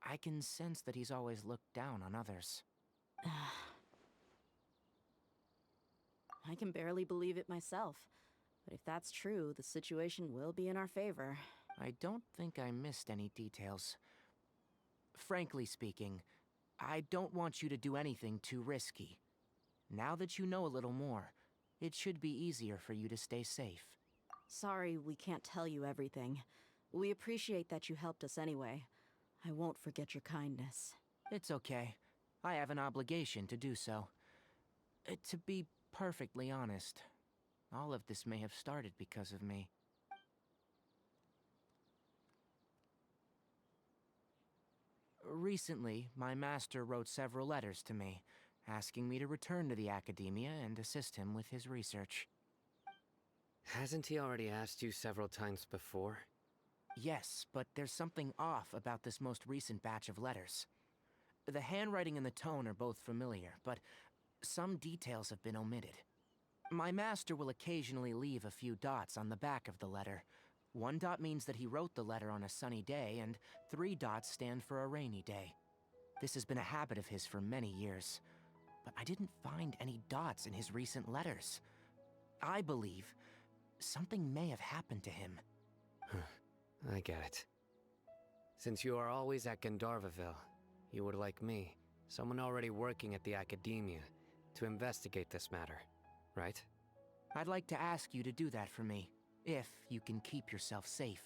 I can sense that he's always looked down on others. I can barely believe it myself. But if that's true, the situation will be in our favor. I don't think I missed any details. Frankly speaking, I don't want you to do anything too risky. Now that you know a little more, it should be easier for you to stay safe. Sorry we can't tell you everything. We appreciate that you helped us anyway. I won't forget your kindness. It's okay. I have an obligation to do so. To be perfectly honest, all of this may have started because of me. Recently, my master wrote several letters to me, asking me to return to the Academia and assist him with his research. Hasn't he already asked you several times before? Yes, but there's something off about this most recent batch of letters. The handwriting and the tone are both familiar, but some details have been omitted. My master will occasionally leave a few dots on the back of the letter. 1 dot means that he wrote the letter on a sunny day, and 3 dots stand for a rainy day. This has been a habit of his for many years, but I didn't find any dots in his recent letters. I believe something may have happened to him. I get it. Since you are always at Gandharvaville, you would like me, someone already working at the Academia, to investigate this matter, right? I'd like to ask you to do that for me, if you can keep yourself safe.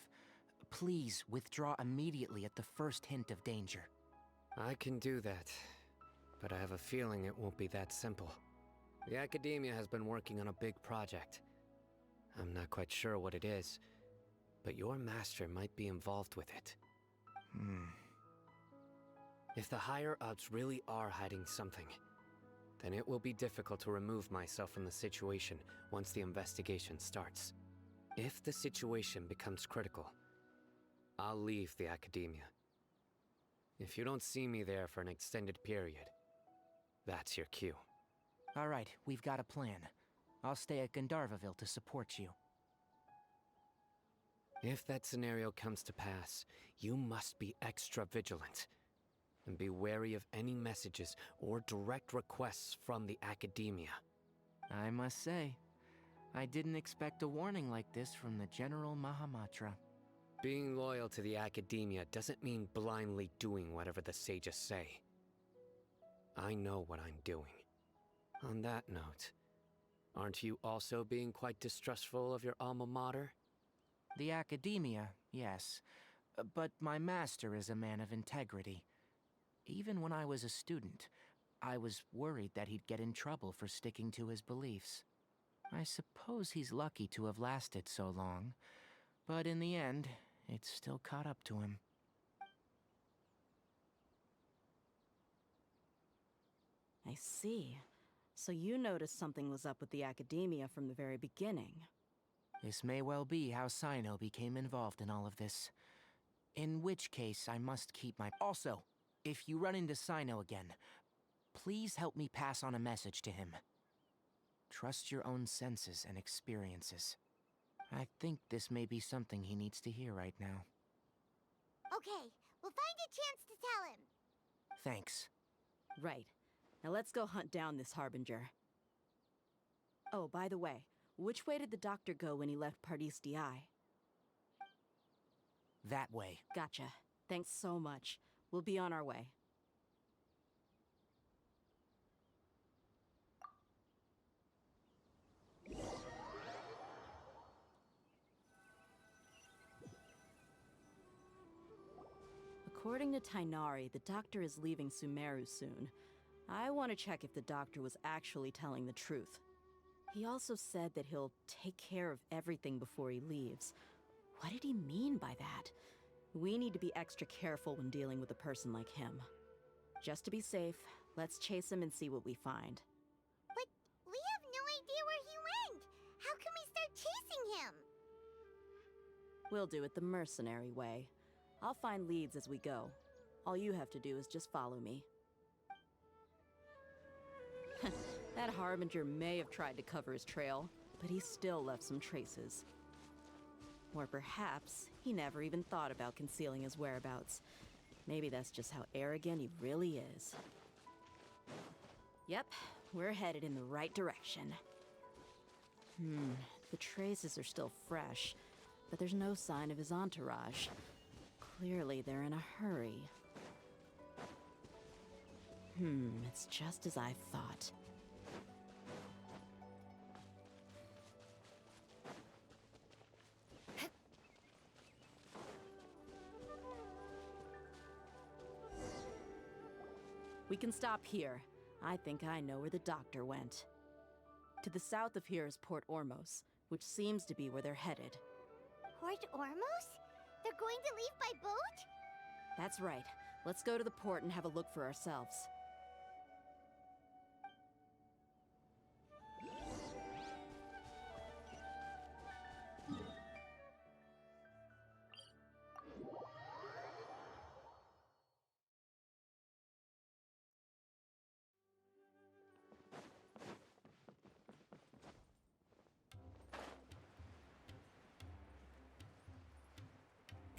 Please withdraw immediately at the first hint of danger. I can do that, but I have a feeling it won't be that simple. The Academia has been working on a big project. I'm not quite sure what it is, but your master might be involved with it. If the higher-ups really are hiding something, then it will be difficult to remove myself from the situation once the investigation starts. If the situation becomes critical, I'll leave the Academia. If you don't see me there for an extended period, that's your cue. All right, we've got a plan. I'll stay at Gandharvaville to support you. If that scenario comes to pass, you must be extra vigilant. And be wary of any messages or direct requests from the Academia. I must say, I didn't expect a warning like this from the General Mahamatra. Being loyal to the Academia doesn't mean blindly doing whatever the sages say. I know what I'm doing. On that note, aren't you also being quite distrustful of your alma mater? The Academia, yes. But my master is a man of integrity. Even when I was a student, I was worried that he'd get in trouble for sticking to his beliefs. I suppose he's lucky to have lasted so long, but in the end, it's still caught up to him. I see. So you noticed something was up with the Academia from the very beginning. This may well be how Sino became involved in all of this. In which case, I must keep my... Also, if you run into Sino again, please help me pass on a message to him. Trust your own senses and experiences. I think this may be something he needs to hear right now. Okay, we'll find a chance to tell him. Thanks. Right. Now let's go hunt down this Harbinger. Oh, by the way, which way did the doctor go when he left Pardis Di? That way. Gotcha. Thanks so much. We'll be on our way. According to Tainari, the doctor is leaving Sumeru soon. I want to check if the doctor was actually telling the truth. He also said that he'll take care of everything before he leaves. What did he mean by that? We need to be extra careful when dealing with a person like him. Just to be safe, let's chase him and see what we find. But we have no idea where he went! How can we start chasing him? We'll do it the mercenary way. I'll find leads as we go. All you have to do is just follow me. That Harbinger may have tried to cover his trail, but he still left some traces. Or perhaps he never even thought about concealing his whereabouts. Maybe that's just how arrogant he really is. Yep, we're headed in the right direction. The traces are still fresh, but there's no sign of his entourage. Clearly they're in a hurry. It's just as I thought. We can stop here. I think I know where the doctor went. To the south of here is Port Ormos, which seems to be where they're headed. Port Ormos? They're going to leave by boat? That's right. Let's go to the port and have a look for ourselves.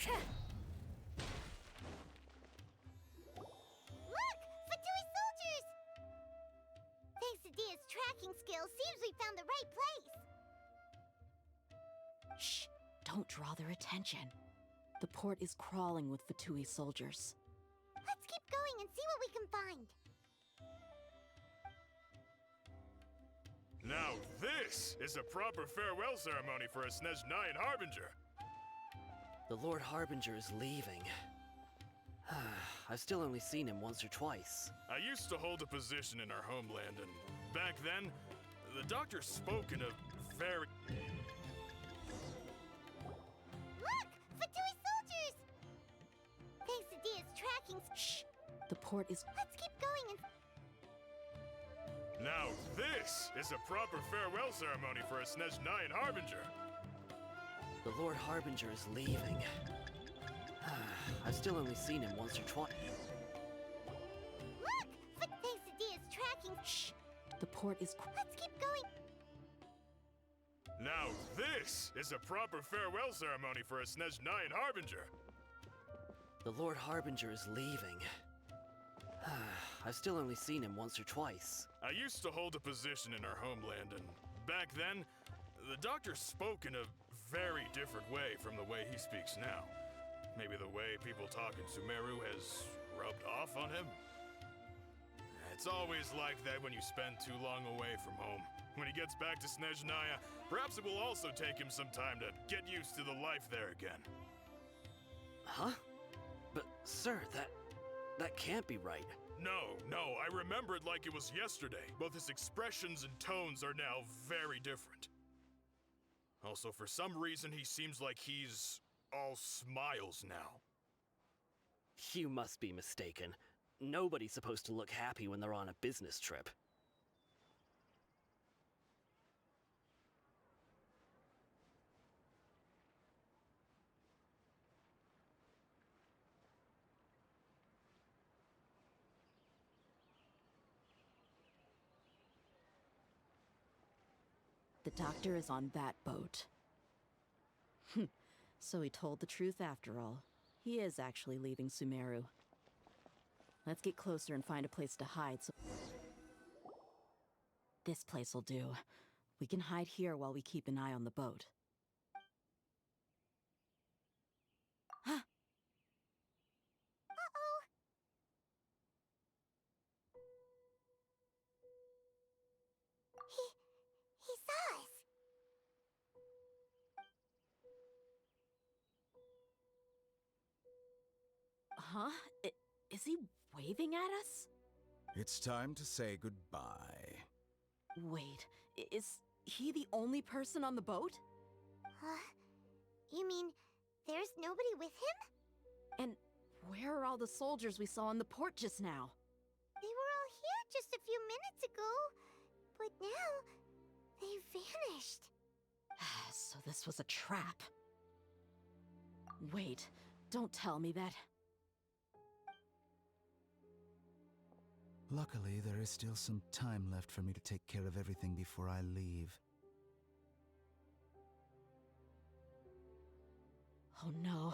Look! Fatui soldiers! Thanks to Dia's tracking skills, seems we found the right place. Shh! Don't draw their attention. The port is crawling with Fatui soldiers. Let's keep going and see what we can find. Now this is a proper farewell ceremony for a Snezhnayan Harbinger. The Lord Harbinger is leaving. I've still only seen him once or twice. I used to hold a position in our homeland, and back then, the doctor spoke in a very... Look! Fatui soldiers! Thanks to Dia's tracking... Shh! The port is... Let's keep going and... Now this is a proper farewell ceremony for a Snezhnayan Harbinger. The Lord Harbinger is leaving. I've still only seen him once or twice. Look! Thanks to Dia's tracking... Shh! The port is... Let's keep going... Now this is a proper farewell ceremony for a Snezhnayan Harbinger. The Lord Harbinger is leaving. I've still only seen him once or twice. I used to hold a position in our homeland, and back then, the doctor spoke in a very different way from the way he speaks now. Maybe the way people talk in Sumeru has rubbed off on him? It's always like that when you spend too long away from home. When he gets back to Snezhnaya, perhaps it will also take him some time to get used to the life there again. Huh? But, sir, that can't be right. No, I remember it like it was yesterday. Both his expressions and tones are now very different. Also, for some reason, he seems like he's all smiles now. You must be mistaken. Nobody's supposed to look happy when they're on a business trip. The doctor is on that boat. So he told the truth after all. He is actually leaving Sumeru. Let's get closer and find a place to hide so... This place will do. We can hide here while we keep an eye on the boat. Huh? Uh-oh! He saw us! Huh? Is he waving at us? It's time to say goodbye. Wait, is he the only person on the boat? You mean there's nobody with him? And where are all the soldiers we saw in the port just now? They were all here just a few minutes ago, but now they vanished. So this was a trap. wait. Don't tell me that. Luckily, there is still some time left for me to take care of everything before I leave. Oh no.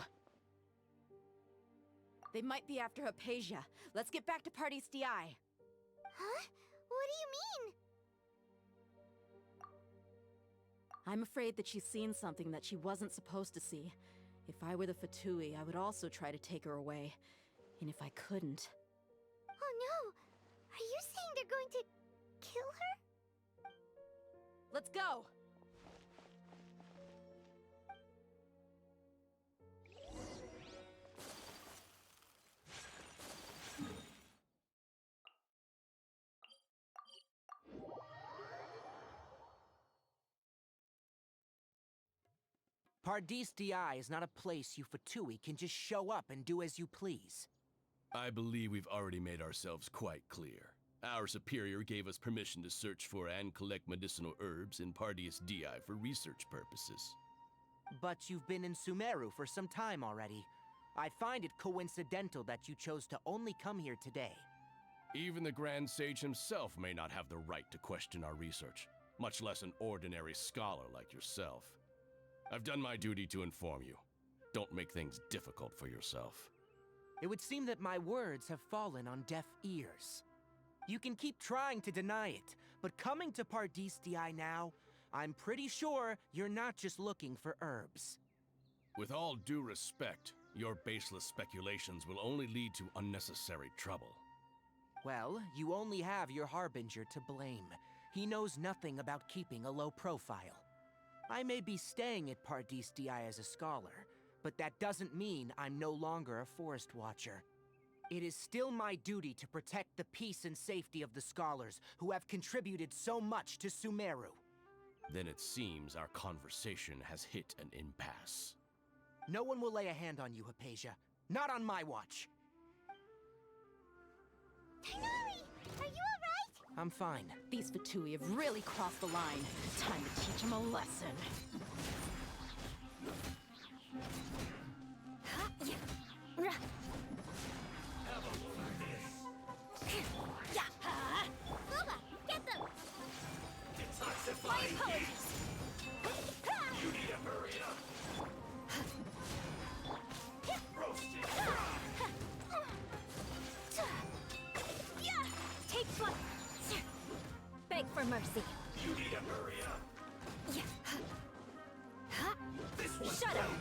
They might be after Hypatia. Let's get back to Party's DI. Huh? What do you mean? I'm afraid that she's seen something that she wasn't supposed to see. If I were the Fatui, I would also try to take her away. And if I couldn't... Oh no! Are you saying they're going to kill her? Let's go! Pardis DI is not a place you Fatui can just show up and do as you please. I believe we've already made ourselves quite clear. Our superior gave us permission to search for and collect medicinal herbs in Pardis DI for research purposes. But you've been in Sumeru for some time already. I find it coincidental that you chose to only come here today. Even the Grand Sage himself may not have the right to question our research, much less an ordinary scholar like yourself. I've done my duty to inform you. Don't make things difficult for yourself. It would seem that my words have fallen on deaf ears. You can keep trying to deny it, but coming to Pardis DI now, I'm pretty sure you're not just looking for herbs. With all due respect, your baseless speculations will only lead to unnecessary trouble. Well, you only have your Harbinger to blame. He knows nothing about keeping a low profile. I may be staying at Pardis DI as a scholar, but that doesn't mean I'm no longer a Forest Watcher. It is still my duty to protect the peace and safety of the scholars who have contributed so much to Sumeru. Then it seems our conversation has hit an impasse. No one will lay a hand on you, Hypatia. Not on my watch. Tighnari! Are you alright? I'm fine. These Fatui have really crossed the line. Time to teach them a lesson. Luba, get them! My apologies. You need to hurry up! Take flight. Beg for mercy. You need to hurry up. Shut up.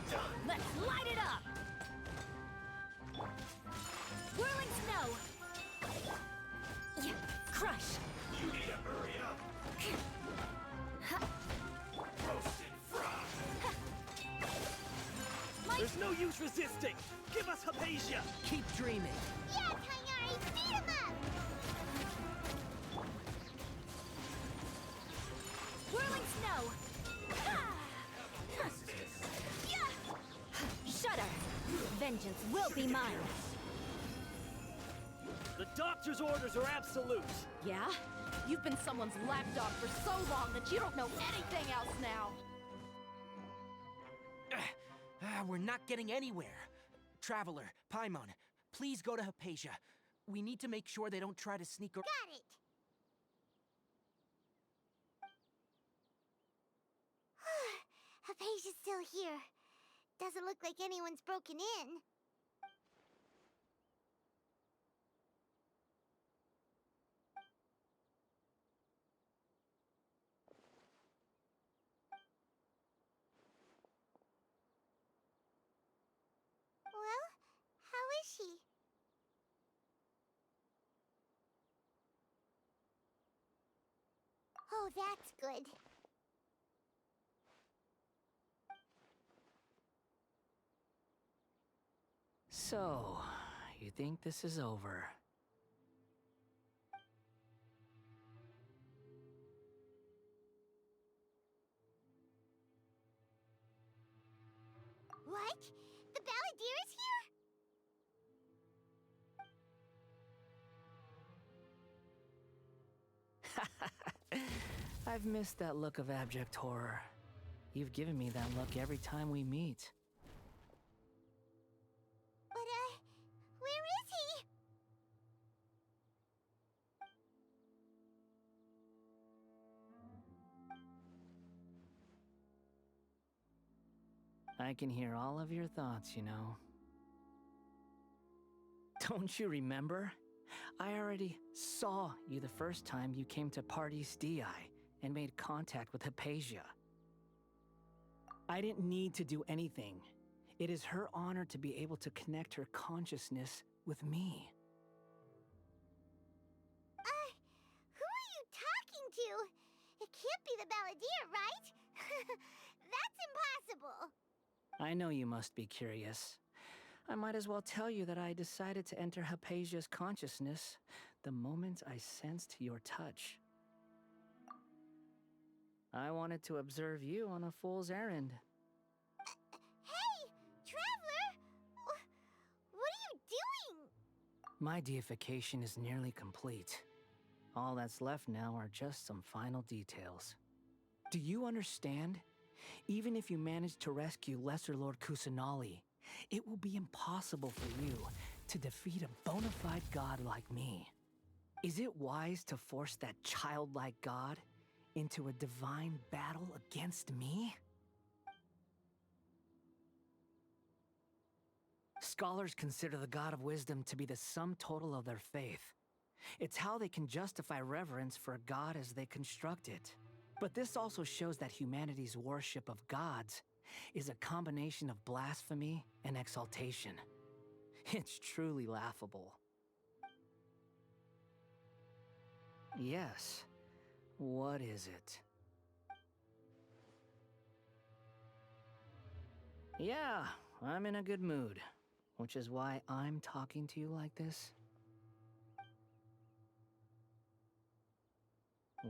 Let's light it up. Whirling snow. Crush. You need to hurry up. Roasted frog. There's no use resisting! Give us Hypatia! Keep dreaming. Yeah, Tighnari, speed him up! Whirling snow. Shudder. Vengeance will be mine. The doctor's orders are absolute! Yeah? You've been someone's lapdog for so long that you don't know anything else now! We're not getting anywhere. Traveler, Paimon, please go to Hypatia. We need to make sure they don't try to sneak around. Got it! Hypatia's still here. Doesn't look like anyone's broken in. Well, how is she? Oh, that's good. So, you think this is over? What? The Balladeer is here? I've missed that look of abject horror. You've given me that look every time we meet. I can hear all of your thoughts, you know. Don't you remember? I already saw you the first time you came to Parties DI and made contact with Hypatia. I didn't need to do anything. It is her honor to be able to connect her consciousness with me. Who are you talking to? It can't be the Balladeer, right? That's impossible. I know you must be curious. I might as well tell you that I decided to enter Hypatia's consciousness the moment I sensed your touch. I wanted to observe you on a fool's errand. Hey, Traveler! What are you doing? My deification is nearly complete. All that's left now are just some final details. Do you understand? Even if you manage to rescue Lesser Lord Kusanali, it will be impossible for you to defeat a bona fide god like me. Is it wise to force that childlike god into a divine battle against me? Scholars consider the god of wisdom to be the sum total of their faith. It's how they can justify reverence for a god as they construct it. But this also shows that humanity's worship of gods is a combination of blasphemy and exaltation. It's truly laughable. Yes. What is it? Yeah, I'm in a good mood, which is why I'm talking to you like this.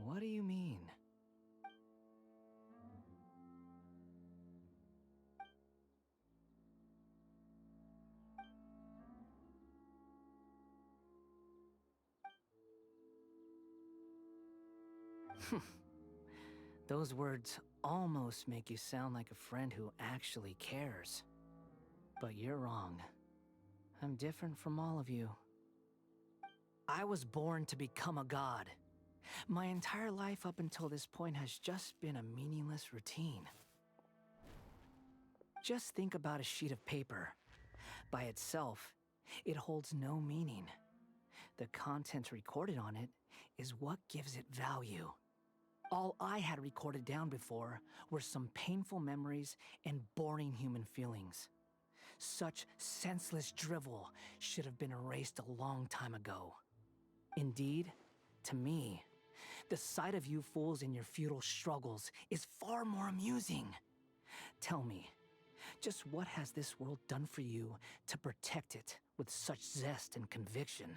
What do you mean? Those words almost make you sound like a friend who actually cares. But you're wrong. I'm different from all of you. I was born to become a god. My entire life up until this point has just been a meaningless routine. Just think about a sheet of paper. By itself, it holds no meaning. The content recorded on it is what gives it value. All I had recorded down before were some painful memories and boring human feelings. Such senseless drivel should have been erased a long time ago. Indeed, to me, the sight of you fools in your futile struggles is far more amusing. Tell me, just what has this world done for you to protect it with such zest and conviction?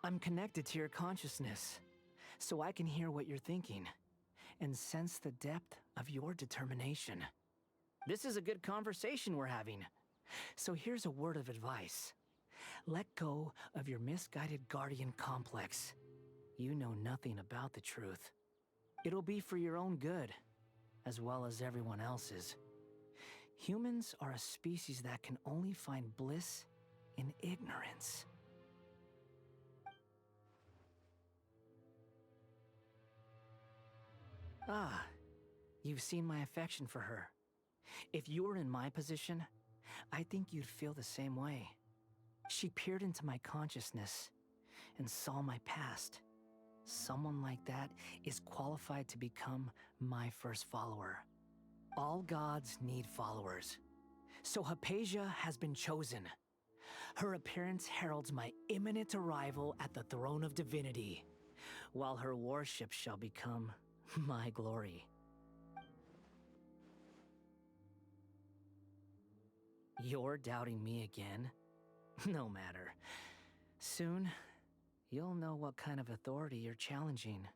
I'm connected to your consciousness, so I can hear what you're thinking, and sense the depth of your determination. This is a good conversation we're having, so here's a word of advice. Let go of your misguided guardian complex. You know nothing about the truth. It'll be for your own good, as well as everyone else's. Humans are a species that can only find bliss in ignorance. Ah, you've seen my affection for her. If you were in my position, I think you'd feel the same way. She peered into my consciousness and saw my past. Someone like that is qualified to become my first follower. All gods need followers. So Hypatia has been chosen. Her appearance heralds my imminent arrival at the throne of divinity, while her worship shall become my glory. You're doubting me again? No matter. Soon, you'll know what kind of authority you're challenging.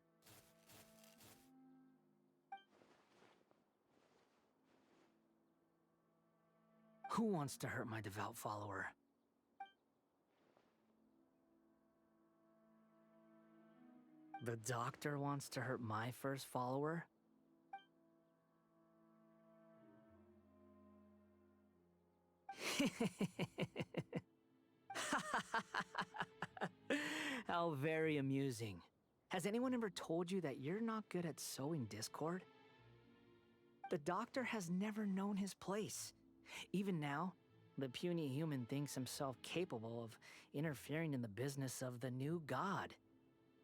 Who wants to hurt my devout follower? The doctor wants to hurt my first follower? How very amusing. Has anyone ever told you that you're not good at sowing discord? The Doctor has never known his place. Even now, the puny human thinks himself capable of interfering in the business of the new god.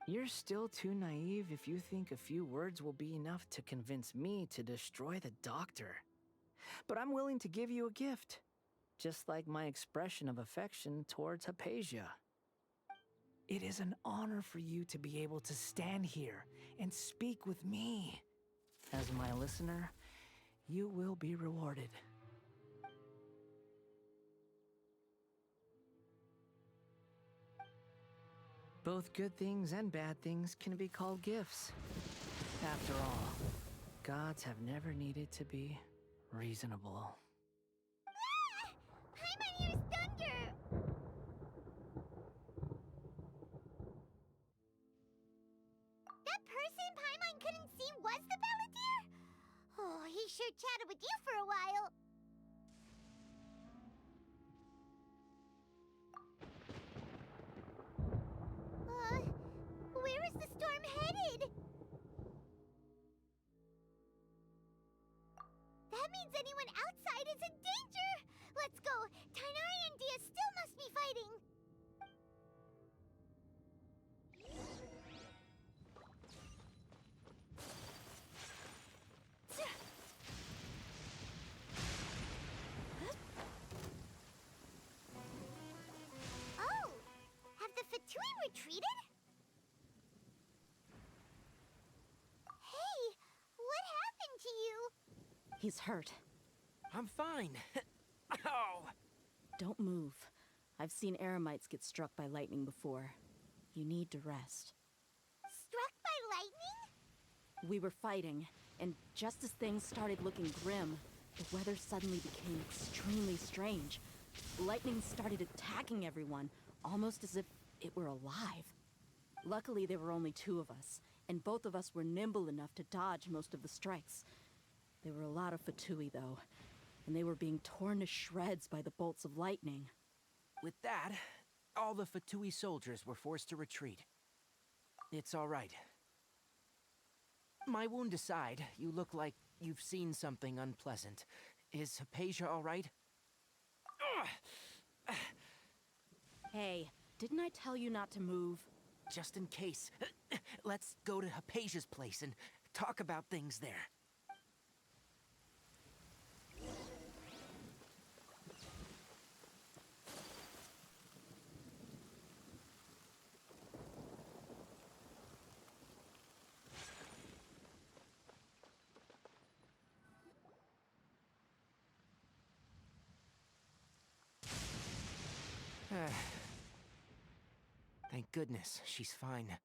You're still too naive if you think a few words will be enough to convince me to destroy the Doctor. But I'm willing to give you a gift, just like my expression of affection towards Hypatia. It is an honor for you to be able to stand here and speak with me. As my listener, you will be rewarded. Both good things and bad things can be called gifts. After all, gods have never needed to be reasonable. Paimon hears thunder! That person Paimon couldn't see was the Balladeer? Oh, he sure chatted with you for a while. Where is the storm headed? That means anyone outside is in danger! Let's go! Tighnari and Dia still must be fighting! Oh! Have the Fatui retreated? Hey! What happened to you? He's hurt. I'm fine. Ow! Don't move. I've seen eremites get struck by lightning before. You need to rest. Struck by lightning? We were fighting, and just as things started looking grim, the weather suddenly became extremely strange. Lightning started attacking everyone, almost as if it were alive. Luckily, there were only two of us, and both of us were nimble enough to dodge most of the strikes. There were a lot of Fatui, though, and they were being torn to shreds by the bolts of lightning. With that, all the Fatui soldiers were forced to retreat. It's all right. My wound aside, you look like you've seen something unpleasant. Is Hypatia all right? Hey, didn't I tell you not to move? Just in case, let's go to Hypatia's place and talk about things there. Thank goodness, she's fine. Hey,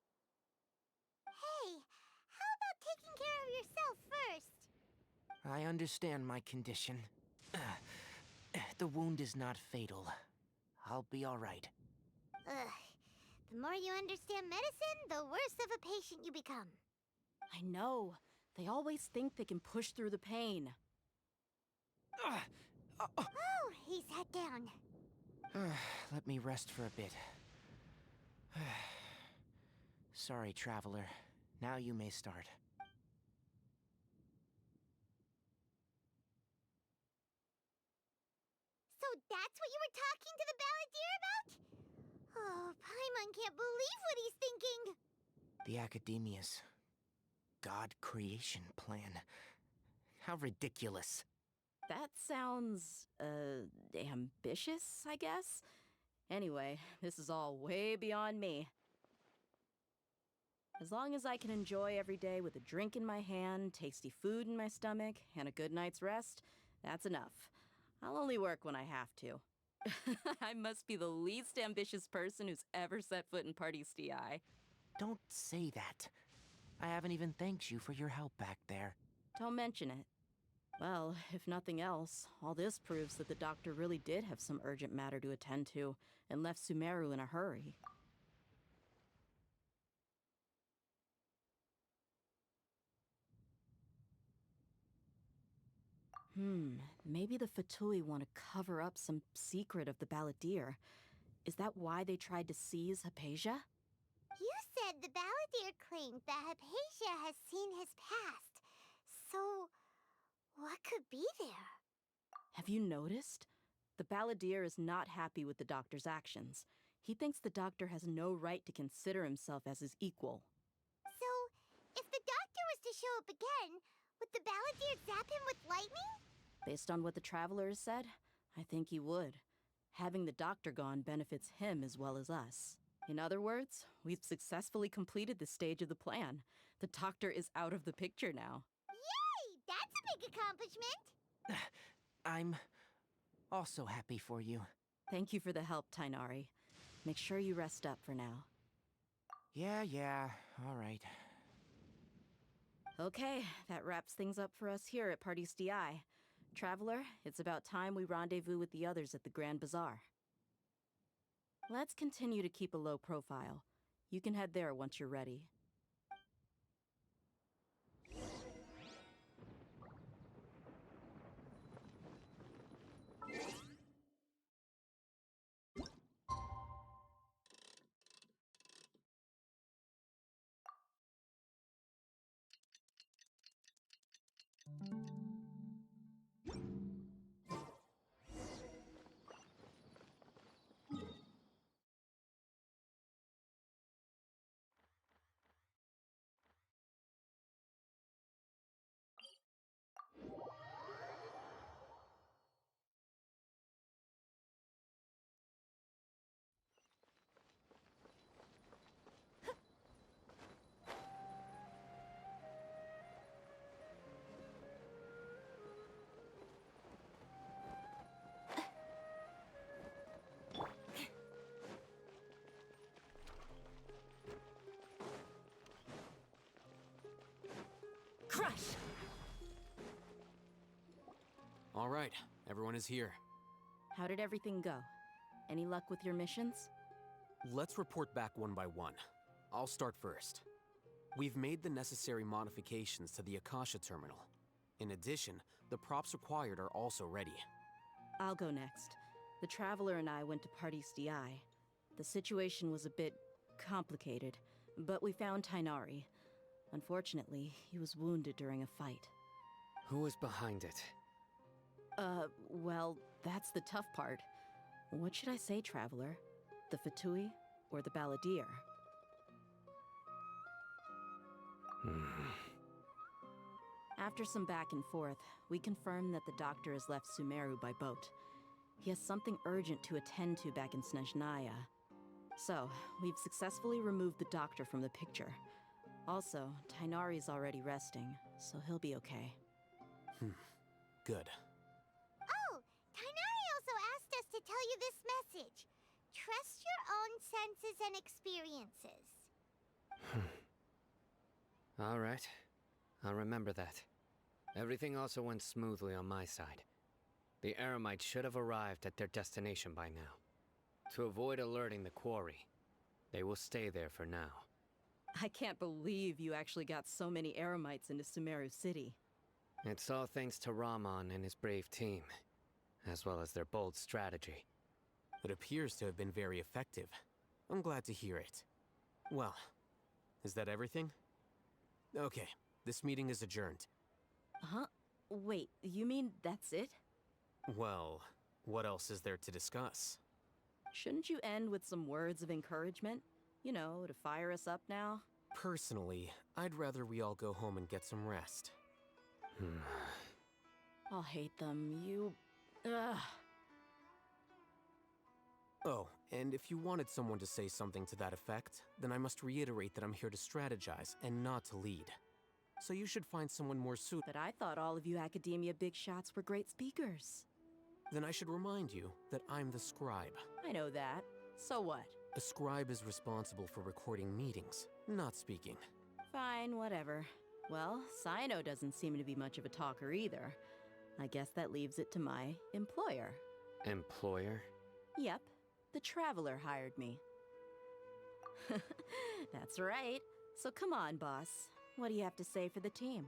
how about taking care of yourself first? I understand my condition. The wound is not fatal. I'll be all right. Ugh. The more you understand medicine, the worse of a patient you become. I know. They always think they can push through the pain. Oh, he sat down. Let me rest for a bit. Sorry, traveler. Now you may start. So that's what you were talking to the Balladeer about? Oh, Paimon can't believe what he's thinking. The Academia's God creation plan. How ridiculous. That sounds, ambitious, I guess? Anyway, this is all way beyond me. As long as I can enjoy every day with a drink in my hand, tasty food in my stomach, and a good night's rest, that's enough. I'll only work when I have to. I must be the least ambitious person who's ever set foot in Party STI. Don't say that. I haven't even thanked you for your help back there. Don't mention it. Well, if nothing else, all this proves that the doctor really did have some urgent matter to attend to, and left Sumeru in a hurry. Maybe the Fatui want to cover up some secret of the Balladeer. Is that why they tried to seize Hypatia? You said the balladeer claimed that Hypatia has seen his past. So, what could be there? Have you noticed? The balladeer is not happy with the doctor's actions. He thinks the doctor has no right to consider himself as his equal. So, if the doctor was to show up again, would the balladeer zap him with lightning? Based on what the traveler has said, I think he would. Having the doctor gone benefits him as well as us. In other words, we've successfully completed this stage of the plan. The doctor is out of the picture now. Yay! That's a big accomplishment! I'm also happy for you. Thank you for the help, Tainari. Make sure you rest up for now. Yeah, all right. Okay, that wraps things up for us here at Party's DI. Traveler, it's about time we rendezvous with the others at the Grand Bazaar. Let's continue to keep a low profile. You can head there once you're ready. Crush! All right, everyone is here. How did everything go? Any luck with your missions? Let's report back one by one. I'll start first. We've made the necessary modifications to the Akasha terminal. In addition, the props required are also ready. I'll go next. The Traveler and I went to Party's DI. The situation was a bit complicated, but we found Tainari. Unfortunately, he was wounded during a fight. Who was behind it? Well, that's the tough part. What should I say, Traveler? The Fatui or the Balladeer? After some back and forth, we confirmed that the doctor has left Sumeru by boat. He has something urgent to attend to back in Snezhnaya. So, we've successfully removed the doctor from the picture. Also, Tainari's already resting, so he'll be okay. Good. Oh, Tainari also asked us to tell you this message. Trust your own senses and experiences. All right. I'll remember that. Everything also went smoothly on my side. The Eremites should have arrived at their destination by now. To avoid alerting the quarry, they will stay there for now. I can't believe you actually got so many Eremites into Sumeru City. It's all thanks to Rahman and his brave team, as well as their bold strategy. It appears to have been very effective. I'm glad to hear it. Well, is that everything? Okay, this meeting is adjourned. Huh? Wait, you mean that's it? Well, what else is there to discuss? Shouldn't you end with some words of encouragement? You know, to fire us up now? Personally, I'd rather we all go home and get some rest. I'll hate them, Ugh. Oh, and if you wanted someone to say something to that effect, then I must reiterate that I'm here to strategize and not to lead. So you should find someone more suitable. But I thought all of you Academia big shots were great speakers. Then I should remind you that I'm the scribe. I know that. So what? A scribe is responsible for recording meetings, not speaking. Fine, whatever. Well, Sino doesn't seem to be much of a talker either. I guess that leaves it to my employer. Employer? Yep. The Traveler hired me. That's right. So come on, boss. What do you have to say for the team?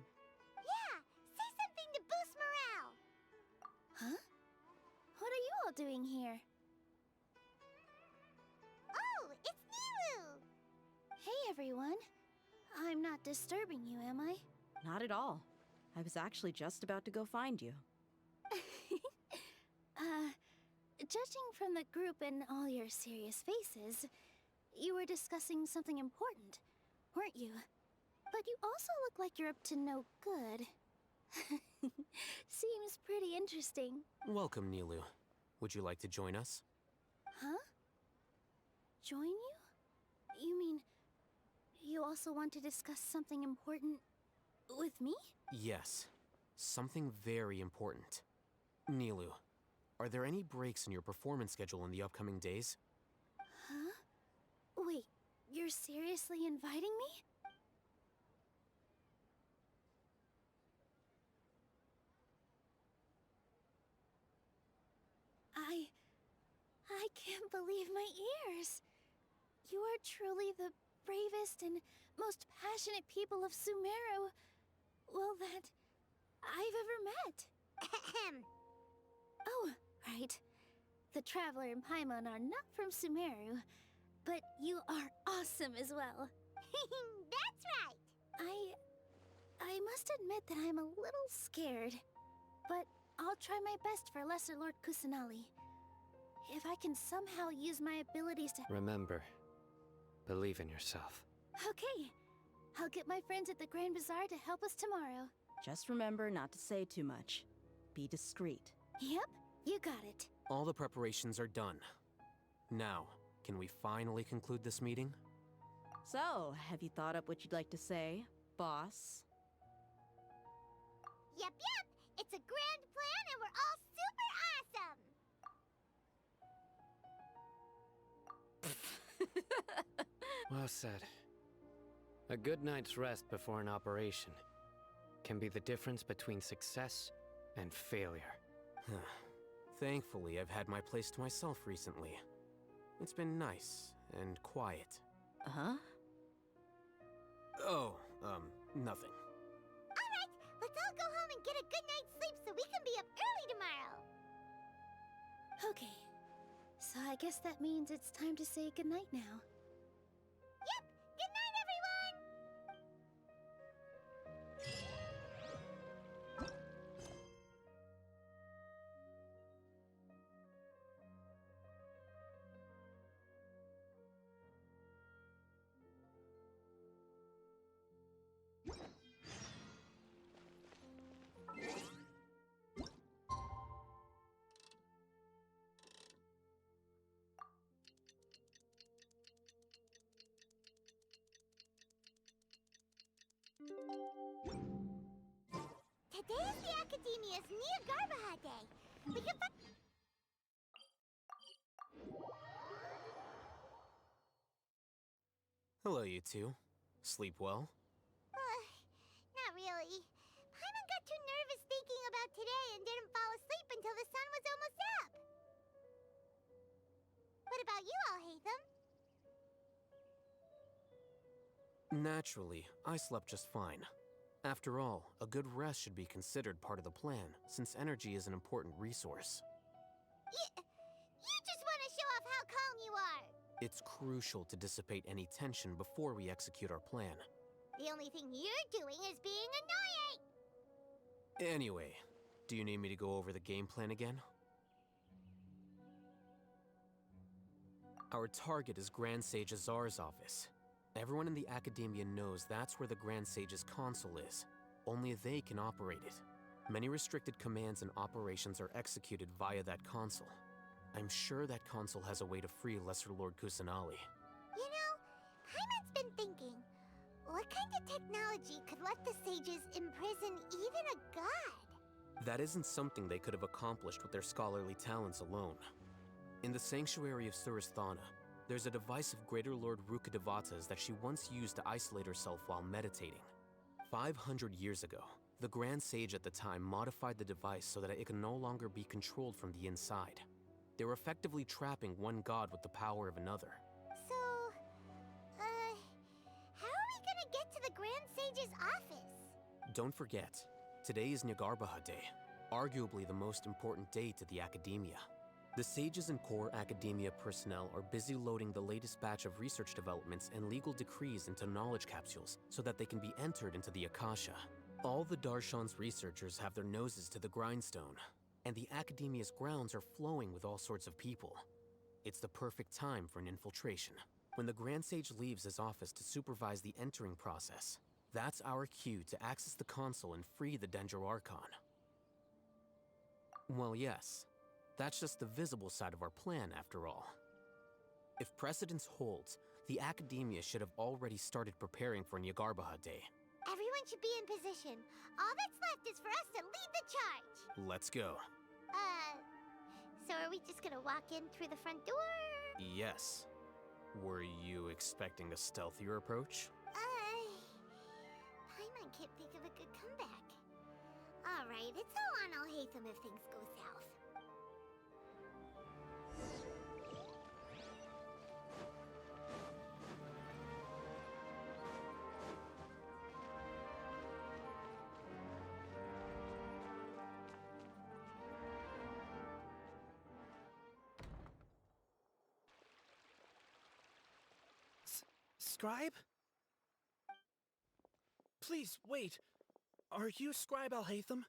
Yeah, say something to boost morale. Huh? What are you all doing here? Oh, it's Nilu! Hey, not disturbing you, am I? Not at all. I was actually just about to go find you. Judging from the group and all your serious faces, you were discussing something important, weren't you? But you also look like you're up to no good. Seems pretty interesting. Welcome, Nilu. Would you like to join us? Huh? Join you? You mean, you also want to discuss something important with me? Yes. Something very important. Nilu, are there any breaks in your performance schedule in the upcoming days? Huh? Wait, you're seriously inviting me? I can't believe my ears. You are truly the bravest and most passionate people of Sumeru, well, that I've ever met. Oh, right. The Traveler and Paimon are not from Sumeru, but you are awesome as well. That's right! I must admit that I'm a little scared, but I'll try my best for Lesser Lord Kusanali. If I can somehow use my abilities to— Remember, believe in yourself. Okay, I'll get my friends at the Grand Bazaar to help us tomorrow. Just remember not to say too much. Be discreet. Yep, you got it. All the preparations are done. Now, can we finally conclude this meeting? So, have you thought up what you'd like to say, boss? Yep. It's a grand plan and we're all super awesome! Well said. A good night's rest before an operation can be the difference between success and failure. Thankfully, I've had my place to myself recently. It's been nice and quiet. Uh-huh? Oh, nothing. Alright, let's all go home and get a good night's sleep so we can be up early tomorrow! Okay, so I guess that means it's time to say goodnight now. Yep! Good night, everyone! Today is the Academia's Niagarbaha Day. We can Hello, you two. Sleep well? Not really. Paimon got too nervous thinking about today and didn't fall asleep until the sun was almost up. What about you all, Hatham? Naturally, I slept just fine. After all, a good rest should be considered part of the plan, since energy is an important resource. You just want to show off how calm you are! It's crucial to dissipate any tension before we execute our plan. The only thing you're doing is being annoying! Anyway, do you need me to go over the game plan again? Our target is Grand Sage Azar's office. Everyone in the Academia knows that's where the Grand Sage's console is. Only they can operate it. Many restricted commands and operations are executed via that console. I'm sure that console has a way to free Lesser Lord Kusanali. You know, Paimon's been thinking, what kind of technology could let the sages imprison even a god? That isn't something they could have accomplished with their scholarly talents alone. In the Sanctuary of Suristhana, there's a device of Greater Lord Rukkhadevata's that she once used to isolate herself while meditating. 500 years ago, the Grand Sage at the time modified the device so that it could no longer be controlled from the inside. They were effectively trapping one god with the power of another. So, how are we gonna get to the Grand Sage's office? Don't forget, today is Niagarbaha Day, arguably the most important day to the Academia. The sages and core academia personnel are busy loading the latest batch of research developments and legal decrees into knowledge capsules so that they can be entered into the Akasha. All the Darshan's researchers have their noses to the grindstone, and the academia's grounds are flowing with all sorts of people. It's the perfect time for an infiltration. When the Grand Sage leaves his office to supervise the entering process, that's our cue to access the console and free the Sumeru Archon. Well, yes. That's just the visible side of our plan, after all. If precedence holds, the academia should have already started preparing for Nyagarbaha Day. Everyone should be in position. All that's left is for us to lead the charge. Let's go. So are we just gonna walk in through the front door? Yes. Were you expecting a stealthier approach? Paimon can't think of a good comeback. Alright, it's all on Alhaitham if things go south. Scribe? Please, wait. Are you Scribe Alhaitham?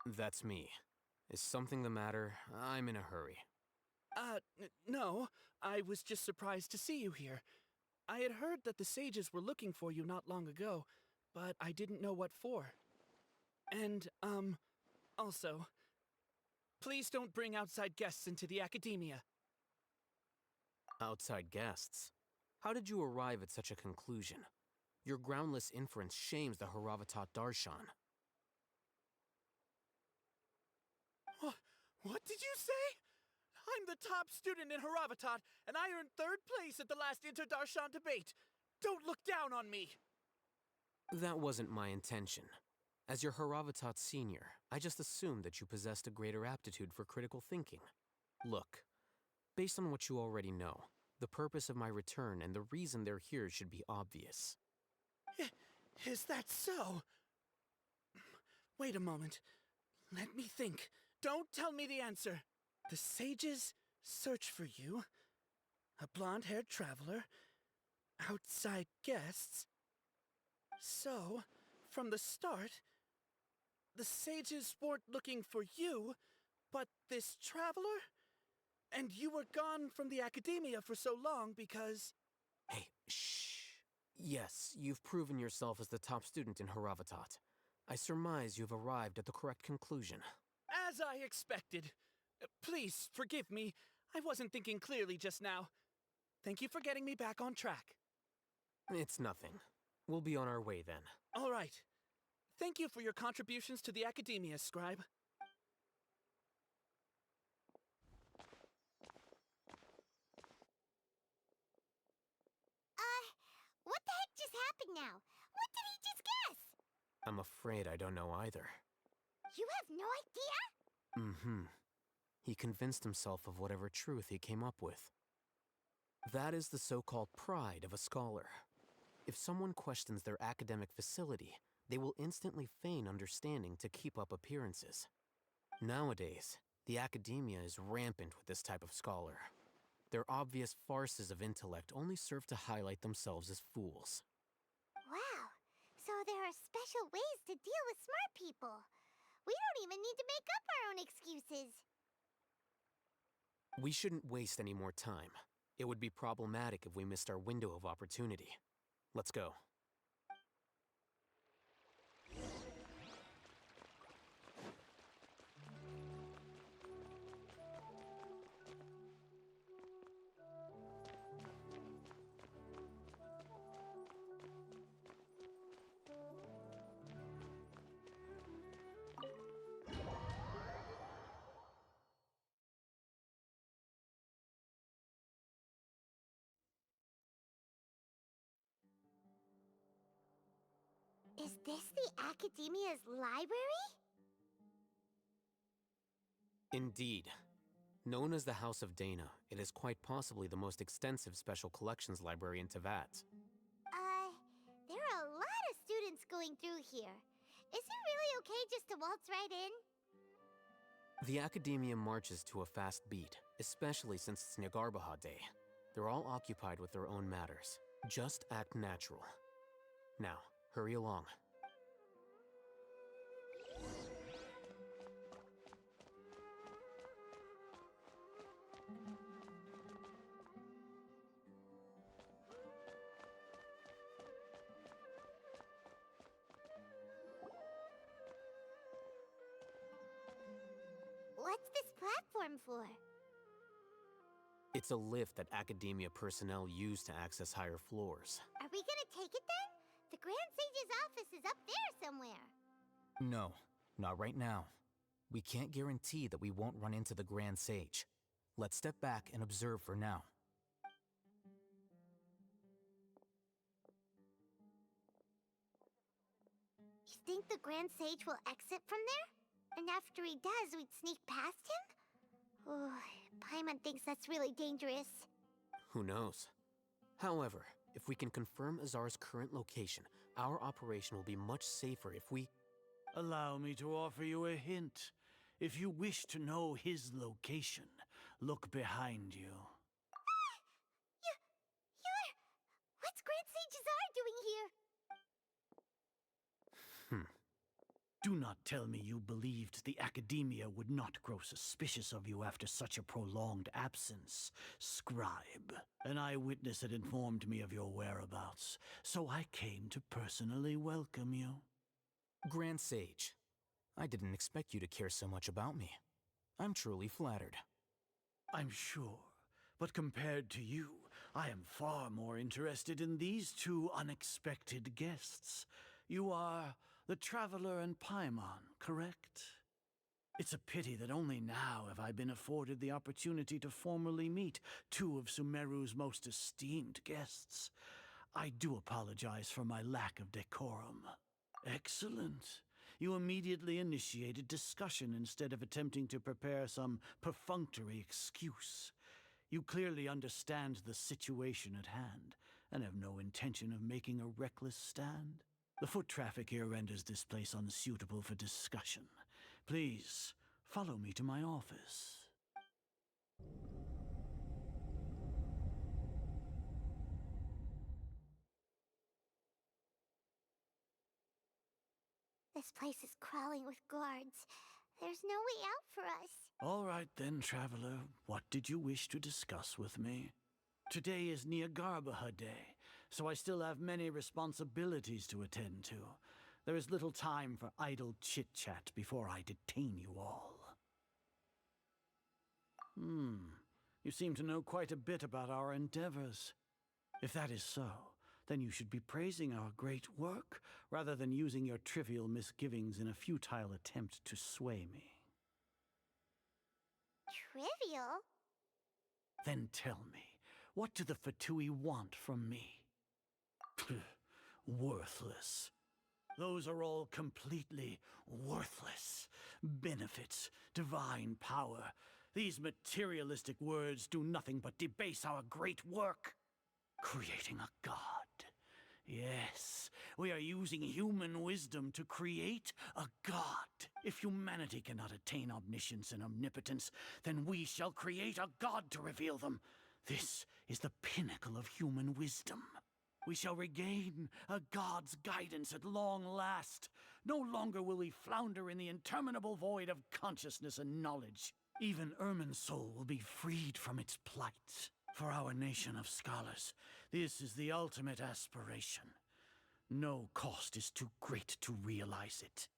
That's me. Is something the matter? I'm in a hurry. No. I was just surprised to see you here. I had heard that the sages were looking for you not long ago, but I didn't know what for. And, also, please don't bring outside guests into the academia. Outside guests? How did you arrive at such a conclusion? Your groundless inference shames the Haravatat Darshan. What did you say? I'm the top student in Haravatat, and I earned 3rd place at the last Inter-Darshan debate. Don't look down on me! That wasn't my intention. As your Haravatat senior, I just assumed that you possessed a greater aptitude for critical thinking. Look, based on what you already know, the purpose of my return and the reason they're here should be obvious. Is that so? Wait a moment. Let me think. Don't tell me the answer. The sages search for you. A blonde-haired traveler. Outside guests. So, from the start, the sages weren't looking for you, but this traveler? And you were gone from the academia for so long because... Hey, shh. Yes, you've proven yourself as the top student in Haravatat. I surmise you've arrived at the correct conclusion. As I expected. Please, forgive me. I wasn't thinking clearly just now. Thank you for getting me back on track. It's nothing. We'll be on our way then. All right. Thank you for your contributions to the academia, Scribe. What the heck just happened now? What did he just guess? I'm afraid I don't know either. You have no idea? Mm-hmm. He convinced himself of whatever truth he came up with. That is the so-called pride of a scholar. If someone questions their academic facility, they will instantly feign understanding to keep up appearances. Nowadays, the academia is rampant with this type of scholar. Their obvious farces of intellect only serve to highlight themselves as fools. Wow, so there are special ways to deal with smart people. We don't even need to make up our own excuses. We shouldn't waste any more time. It would be problematic if we missed our window of opportunity. Let's go. Is this the Academia's library? Indeed. Known as the House of Dana, it is quite possibly the most extensive special collections library in Teyvat. There are a lot of students going through here. Is it really okay just to waltz right in? The Academia marches to a fast beat, especially since it's Nyargarbaha Day. They're all occupied with their own matters. Just act natural. Now, hurry along. What's this platform for? It's a lift that Academia personnel use to access higher floors. Are we gonna take it then? The Grand Sage's office is up there somewhere. No, not right now. We can't guarantee that we won't run into the Grand Sage. Let's step back and observe for now. You think the Grand Sage will exit from there? And after he does, we'd sneak past him? Oh, Paimon thinks that's really dangerous. Who knows? However, if we can confirm Azar's current location, our operation will be much safer if we... Allow me to offer you a hint. If you wish to know his location, look behind you. What's Grand Sage Azar doing here? Do not tell me you believed the Academia would not grow suspicious of you after such a prolonged absence, Scribe. An eyewitness had informed me of your whereabouts, so I came to personally welcome you. Grand Sage, I didn't expect you to care so much about me. I'm truly flattered. I'm sure, but compared to you, I am far more interested in these two unexpected guests. You are the Traveler and Paimon, correct? It's a pity that only now have I been afforded the opportunity to formally meet two of Sumeru's most esteemed guests. I do apologize for my lack of decorum. Excellent. You immediately initiated discussion instead of attempting to prepare some perfunctory excuse. You clearly understand the situation at hand, and have no intention of making a reckless stand. The foot traffic here renders this place unsuitable for discussion. Please, follow me to my office. This place is crawling with guards. There's no way out for us. All right then, Traveler. What did you wish to discuss with me? Today is Nyargarbaha Day, so I still have many responsibilities to attend to. There is little time for idle chit-chat before I detain you all. You seem to know quite a bit about our endeavors. If that is so, then you should be praising our great work, rather than using your trivial misgivings in a futile attempt to sway me. Trivial? Then tell me, what do the Fatui want from me? Worthless. Those are all completely worthless. Benefits, divine power. These materialistic words do nothing but debase our great work. Creating a god. Yes, we are using human wisdom to create a god. If humanity cannot attain omniscience and omnipotence, then we shall create a god to reveal them. This is the pinnacle of human wisdom. We shall regain a god's guidance at long last. No longer will we flounder in the interminable void of consciousness and knowledge. Even Ermin's soul will be freed from its plight. For our nation of scholars, this is the ultimate aspiration. No cost is too great to realize it.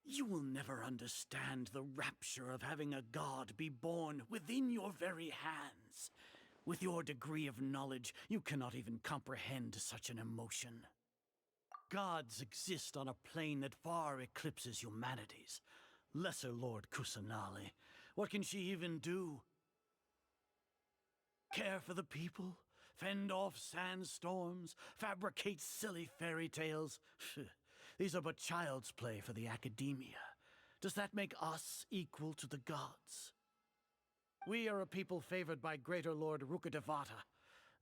You will never understand the rapture of having a god be born within your very hands. With your degree of knowledge, you cannot even comprehend such an emotion. Gods exist on a plane that far eclipses humanity's. Lesser Lord Kusanali, what can she even do? Care for the people? Fend off sandstorms? Fabricate silly fairy tales? These are but child's play for the Academia. Does that make us equal to the gods? We are a people favored by Greater Lord Rukkhadevata.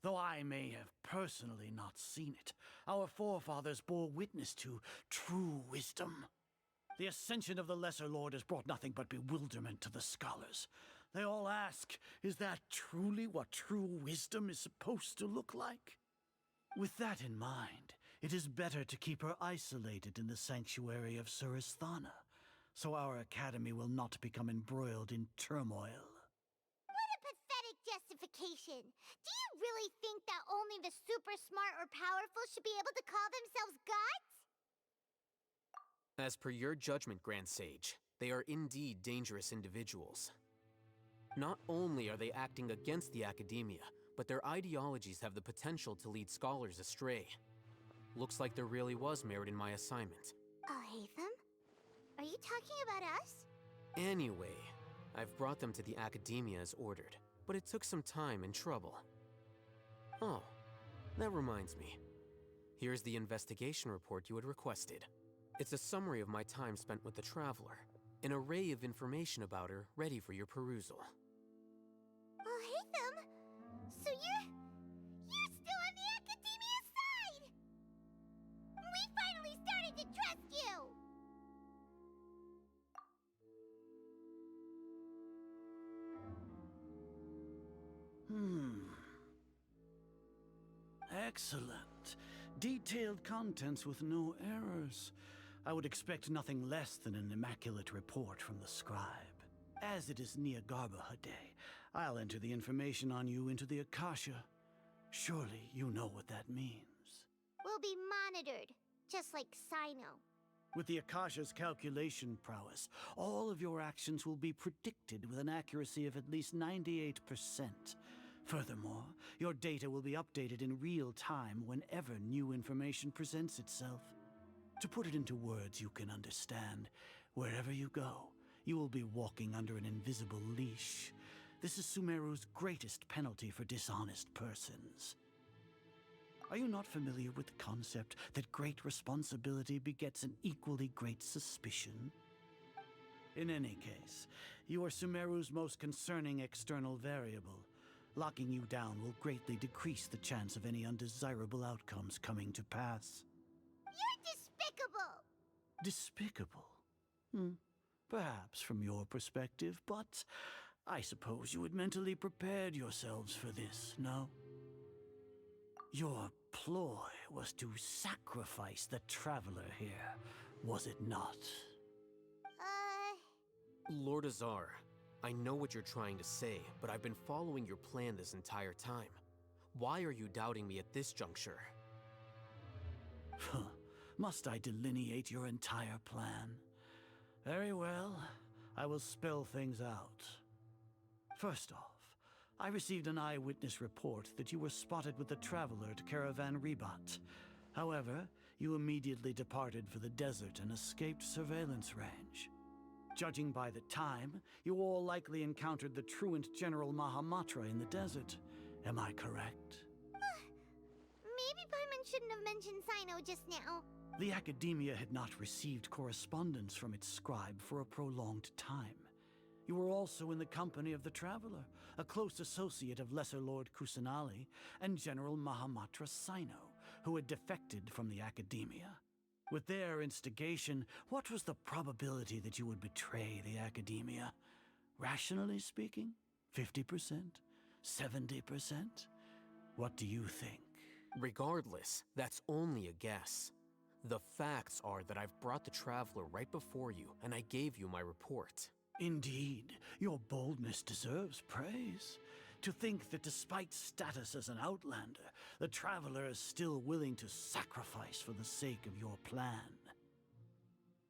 Though I may have personally not seen it, our forefathers bore witness to true wisdom. The ascension of the Lesser Lord has brought nothing but bewilderment to the scholars. They all ask, is that truly what true wisdom is supposed to look like? With that in mind, it is better to keep her isolated in the sanctuary of Suristhana, so our academy will not become embroiled in turmoil. What a pathetic justification! Do you really think that only the super smart or powerful should be able to call themselves gods? As per your judgment, Grand Sage, they are indeed dangerous individuals. Not only are they acting against the academia, but their ideologies have the potential to lead scholars astray. Looks like there really was merit in my assignment. Alhaitham? Are you talking about us? Anyway, I've brought them to the academia as ordered, but it took some time and trouble. Oh, that reminds me. Here's the investigation report you had requested. It's a summary of my time spent with the Traveler, an array of information about her ready for your perusal. Alhaitham? So you're still on the academia's side! We finally started to trust you! Excellent. Detailed contents with no errors. I would expect nothing less than an immaculate report from the scribe. As it is Niagarbaha Day, I'll enter the information on you into the Akasha. Surely you know what that means. We'll be monitored, just like Sino. With the Akasha's calculation prowess, all of your actions will be predicted with an accuracy of at least 98%. Furthermore, your data will be updated in real time whenever new information presents itself. To put it into words you can understand, wherever you go, you will be walking under an invisible leash. This is Sumeru's greatest penalty for dishonest persons. Are you not familiar with the concept that great responsibility begets an equally great suspicion? In any case, you are Sumeru's most concerning external variable. Locking you down will greatly decrease the chance of any undesirable outcomes coming to pass. You're despicable! Despicable? Perhaps from your perspective, but I suppose you had mentally prepared yourselves for this, no? Your ploy was to sacrifice the Traveler here, was it not? Lord Azar, I know what you're trying to say, but I've been following your plan this entire time. Why are you doubting me at this juncture? Must I delineate your entire plan? Very well, I will spell things out. First off, I received an eyewitness report that you were spotted with the Traveler at Caravan Ribat. However, you immediately departed for the desert and escaped surveillance range. Judging by the time, you all likely encountered the truant General Mahamatra in the desert. Am I correct? Maybe Paimon shouldn't have mentioned Sino just now. The Academia had not received correspondence from its scribe for a prolonged time. You were also in the company of the Traveler, a close associate of Lesser Lord Kusanali and General Mahamatra Sino, who had defected from the Academia. With their instigation, what was the probability that you would betray the Academia? Rationally speaking, 50%? 70%? What do you think? Regardless, that's only a guess. The facts are that I've brought the Traveler right before you, and I gave you my report. Indeed, your boldness deserves praise. To think that despite status as an outlander, the Traveler is still willing to sacrifice for the sake of your plan.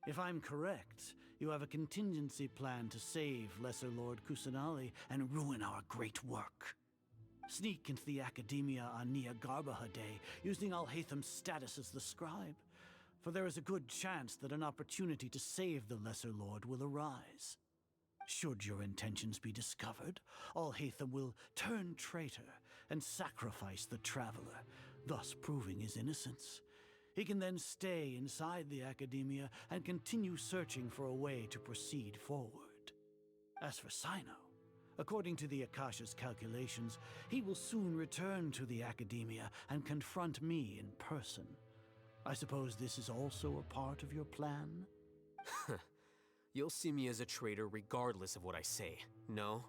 If I'm correct, you have a contingency plan to save Lesser Lord Kusanali and ruin our great work. Sneak into the Academia on Niagarbaha Day, using Alhaitham's status as the scribe. For there is a good chance that an opportunity to save the Lesser Lord will arise. Should your intentions be discovered, Alhaitham will turn traitor and sacrifice the Traveler, thus proving his innocence. He can then stay inside the Academia and continue searching for a way to proceed forward. As for Sino, According to the Akasha's calculations, he will soon return to the Academia and confront me in person. I suppose this is also a part of your plan? You'll see me as a traitor regardless of what I say, no?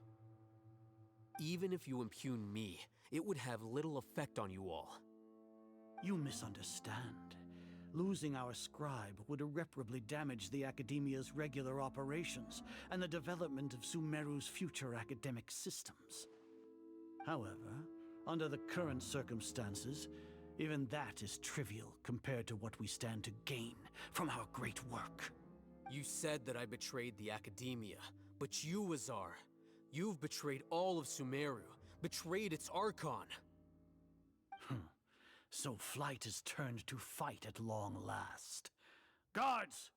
Even if you impugn me, it would have little effect on you all. You misunderstand. Losing our scribe would irreparably damage the Academia's regular operations and the development of Sumeru's future academic systems. However, under the current circumstances, even that is trivial compared to what we stand to gain from our great work. You said that I betrayed the Academia, but you, Azar, you've betrayed all of Sumeru, betrayed its Archon. So flight is turned to fight at long last. Guards!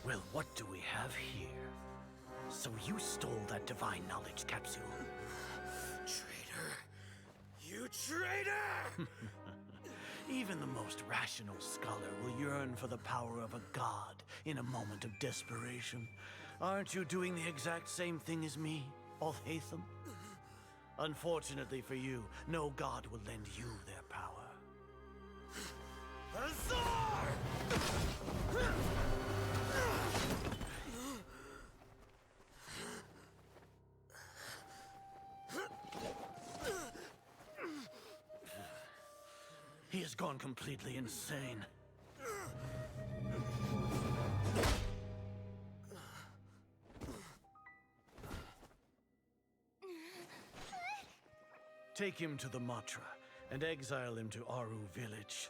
Well, what do we have here? So you stole that divine knowledge capsule. Traitor! You traitor! Even the most rational scholar will yearn for the power of a god in a moment of desperation. Aren't you doing the exact same thing as me, Alhaitham? Unfortunately for you, no god will lend you their power. Azar! He has gone completely insane. Take him to the Matra and exile him to Aru village.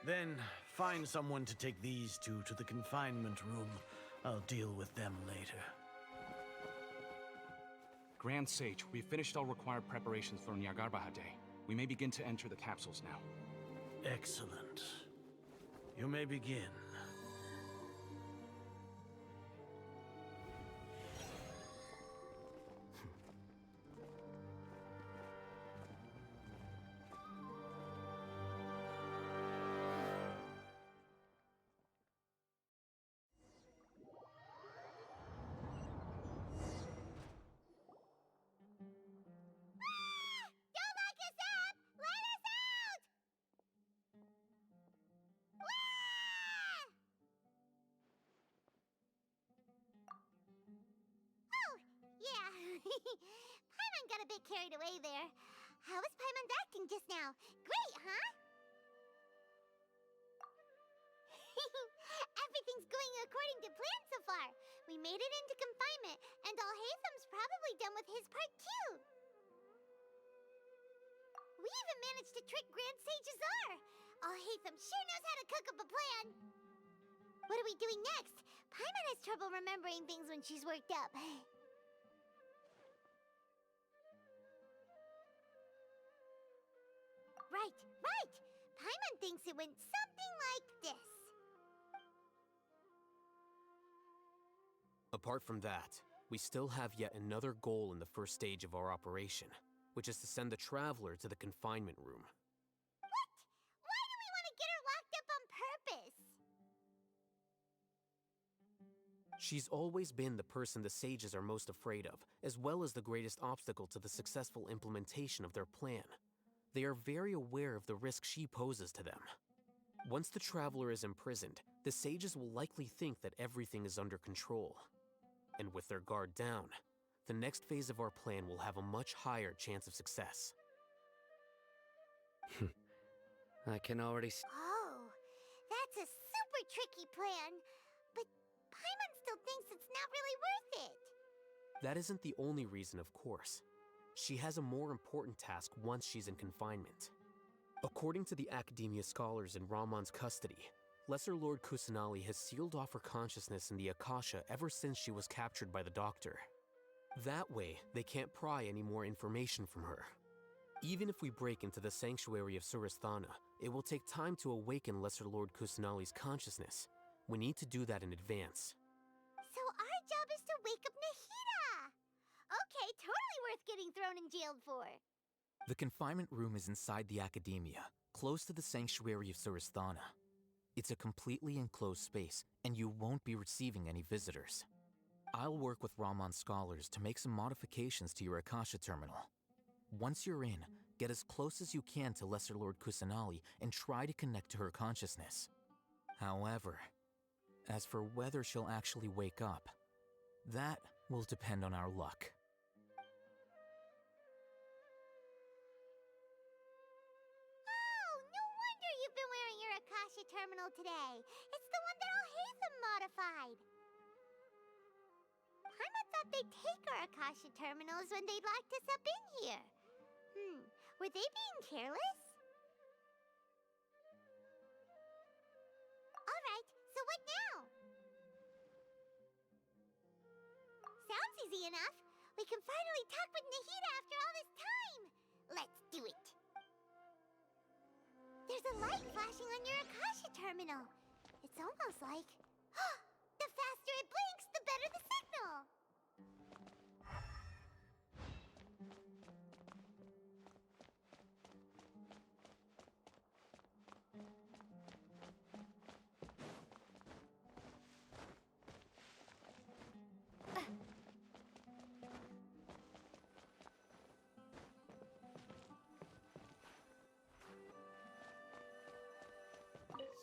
Then find someone to take these two to the confinement room. I'll deal with them later. Grand Sage, we've finished all required preparations for Nyagarbahade. We may begin to enter the capsules now. Excellent. You may begin. Paimon got a bit carried away there. How was Paimon acting just now? Great, huh? Everything's going according to plan so far. We made it into confinement, and Alhaitham's probably done with his part too. We even managed to trick Grand Sage Azar. Alhaitham sure knows how to cook up a plan. What are we doing next? Paimon has trouble remembering things when she's worked up. Right! Paimon thinks it went something like this. Apart from that, we still have yet another goal in the first stage of our operation, which is to send the Traveler to the confinement room. What? Why do we want to get her locked up on purpose? She's always been the person the sages are most afraid of, as well as the greatest obstacle to the successful implementation of their plan. They are very aware of the risk she poses to them. Once the Traveler is imprisoned, the sages will likely think that everything is under control. And with their guard down, the next phase of our plan will have a much higher chance of success. I can already Oh, that's a super tricky plan. But Paimon still thinks it's not really worth it. That isn't the only reason, of course. She has a more important task once she's in confinement. According to the Academia scholars in Ramon's custody, Lesser Lord Kusanali has sealed off her consciousness in the Akasha ever since she was captured by the Doctor. That way, they can't pry any more information from her. Even if we break into the sanctuary of Surasthana, it will take time to awaken Lesser Lord Kusanali's consciousness. We need to do that in advance. So our job is to wake up Nahida! Okay, totally worth getting thrown in jail for. The confinement room is inside the academia, close to the sanctuary of Surasthana. It's a completely enclosed space, and you won't be receiving any visitors. I'll work with Raman scholars to make some modifications to your Akasha terminal. Once you're in, get as close as you can to Lesser Lord Kusanali and try to connect to her consciousness. However, as for whether she'll actually wake up, that will depend on our luck. Oh, no wonder you've been wearing your Akasha terminal today. It's the one that Al-Haytham modified. Paimon thought they'd take our Akasha terminals when they locked us up in here. Were they being careless? Alright, so what now? Sounds easy enough. We can finally talk with Nahida after all this time. Let's do it. There's a light flashing on your Akasha terminal. It's almost like... the faster it blinks, the better the signal.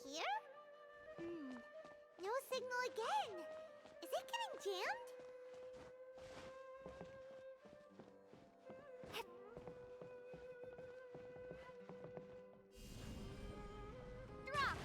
Here? No signal again. Is it getting jammed? Drop!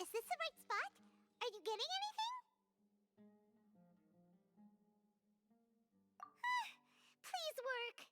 Is this the right spot? Are you getting anything? Please work.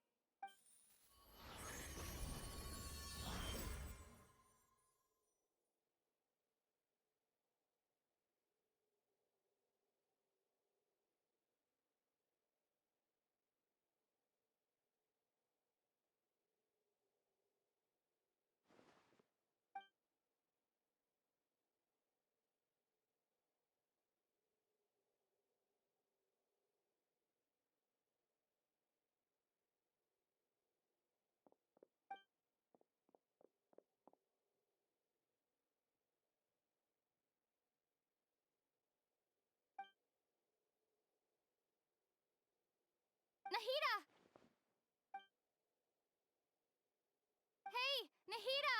Nahida! Hey, Nahida!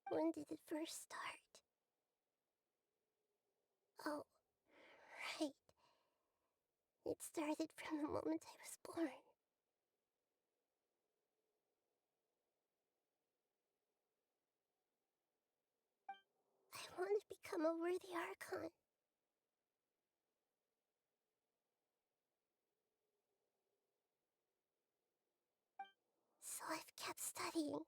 When did it first start? Oh, right. It started from the moment I was born. I want to become a worthy Archon. So I've kept studying.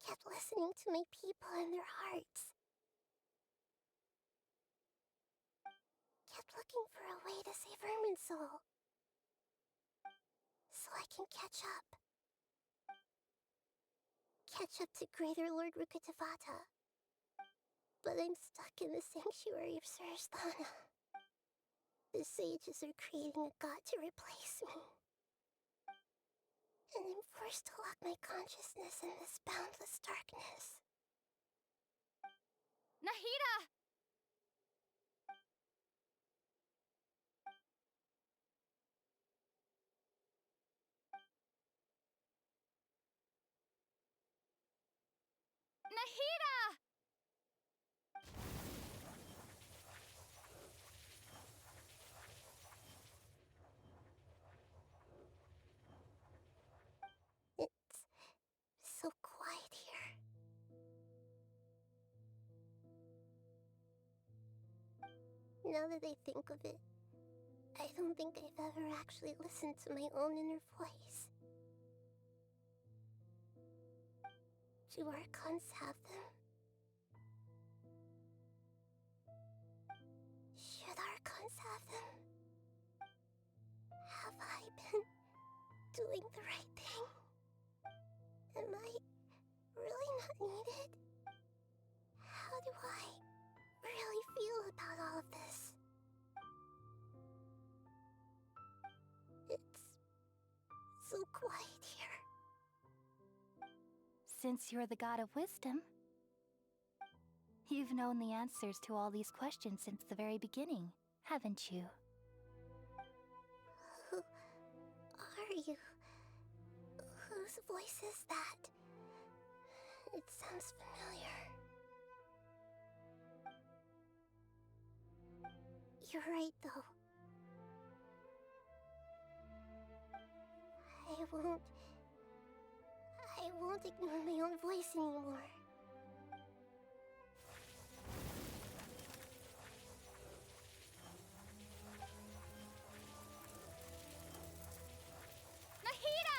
Kept listening to my people and their hearts. Kept looking for a way to save Irminsul. So I can catch up. Catch up to Greater Lord Rukkhadevata. But I'm stuck in the sanctuary of Surasthana. The sages are creating a god to replace me. and I'm forced to lock my consciousness in this boundless darkness. Nahida! Nahida! It's so quiet here. Now that I think of it, I don't think I've ever actually listened to my own inner voice. Do Archons have them? Should Archons have them? Have I been doing the right thing? Am I really not needed? How do I really feel about all of this? It's so quiet here. Since you're the god of wisdom, you've known the answers to all these questions since the very beginning, haven't you? Who are you? Whose voice is that? It sounds familiar. You're right, though. I won't ignore my own voice anymore. Nahida!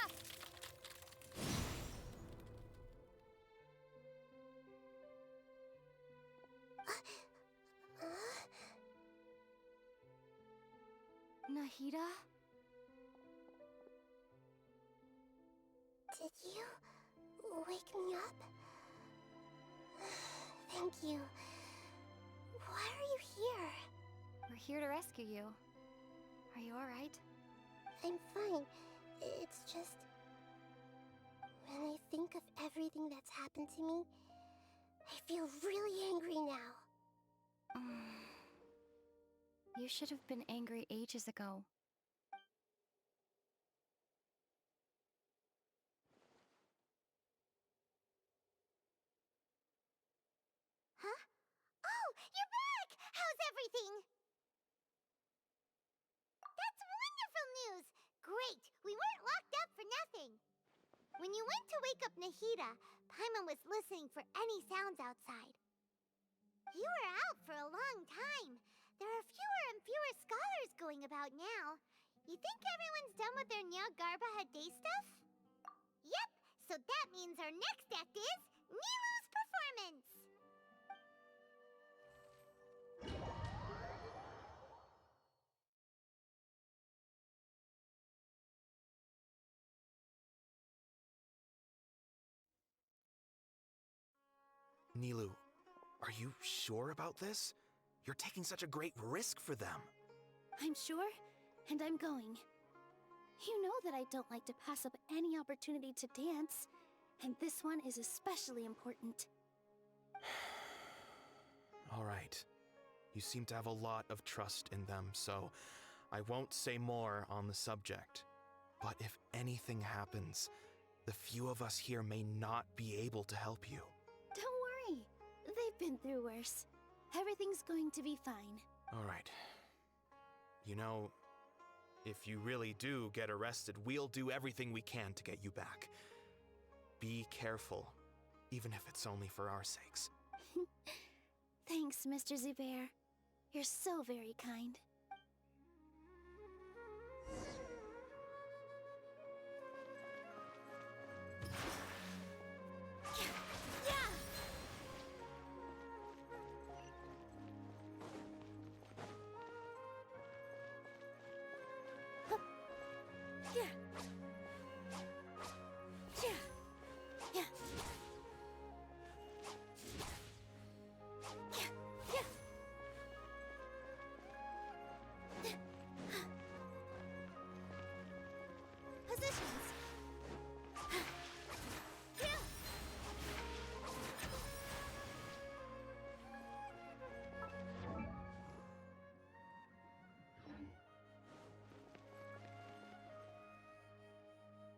Nahida? Did you wake me up? Thank you. Why are you here? We're here to rescue you. Are you alright? I'm fine. It's just... when I think of everything that's happened to me, I feel really angry now. You should have been angry ages ago. Huh? Oh, you're back! How's everything? That's wonderful news! Great! We weren't locked up for nothing! When you went to wake up Nahida, Paimon was listening for any sounds outside. You were out for a long time. There are fewer and fewer scholars going about now. You think everyone's done with their Nyagarbaha Day stuff? Yep, so that means our next act is Nilu's performance! Nilu, are you sure about this? You're taking such a great risk for them. I'm sure, and I'm going. You know that I don't like to pass up any opportunity to dance, and this one is especially important. All right. You seem to have a lot of trust in them, so I won't say more on the subject. But if anything happens, the few of us here may not be able to help you. Don't worry. They've been through worse. Everything's going to be fine. All right. You know, if you really do get arrested, we'll do everything we can to get you back. Be careful, even if it's only for our sakes. Thanks, Mr. Zubair. You're so very kind.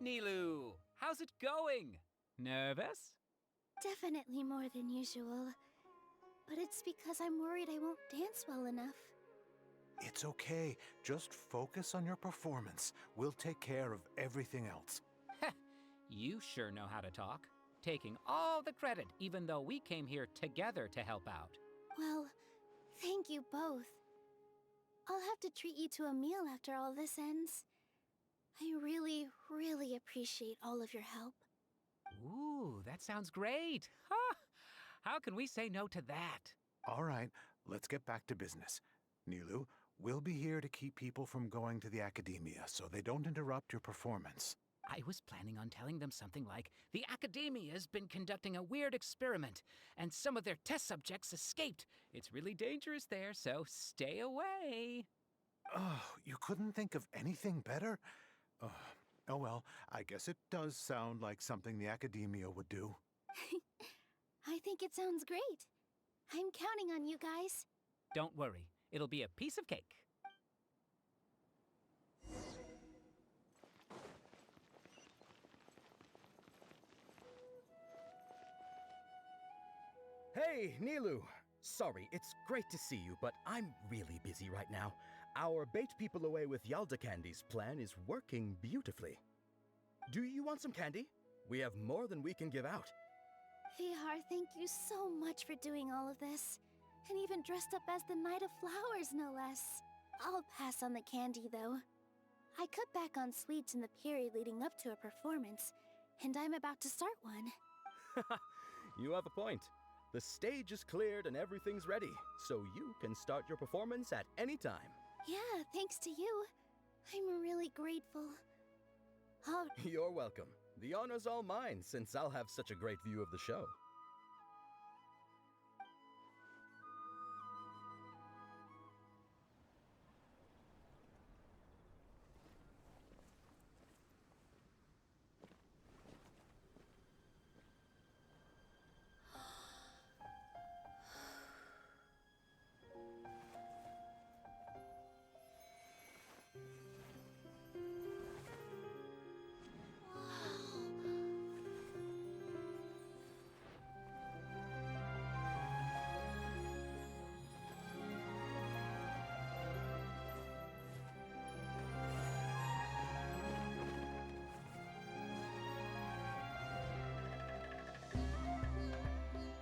Nilu, how's it going? Nervous? Definitely more than usual. But it's because I'm worried I won't dance well enough. It's okay. Just focus on your performance. We'll take care of everything else. You sure know how to talk. Taking all the credit, even though we came here together to help out. Well, thank you both. I'll have to treat you to a meal after all this ends. I really, really appreciate all of your help. Ooh, that sounds great. Ha! How can we say no to that? All right, let's get back to business. Nilu, we'll be here to keep people from going to the academia so they don't interrupt your performance. I was planning on telling them something like, the Academia's been conducting a weird experiment, and some of their test subjects escaped. It's really dangerous there, so stay away. Oh, you couldn't think of anything better? Oh well, I guess it does sound like something the Academia would do. I think it sounds great. I'm counting on you guys. Don't worry, it'll be a piece of cake. Hey, Nilu! Sorry, it's great to see you, but I'm really busy right now. Our bait people away with Yalda Candy's plan is working beautifully. Do you want some candy? We have more than we can give out. Vihar, thank you so much for doing all of this. And even dressed up as the Knight of Flowers, no less. I'll pass on the candy, though. I cut back on sweets in the period leading up to a performance, and I'm about to start one. You have a point. The stage is cleared and everything's ready, so you can start your performance at any time. Yeah, thanks to you. I'm really grateful. You're welcome. The honor's all mine, since I'll have such a great view of the show.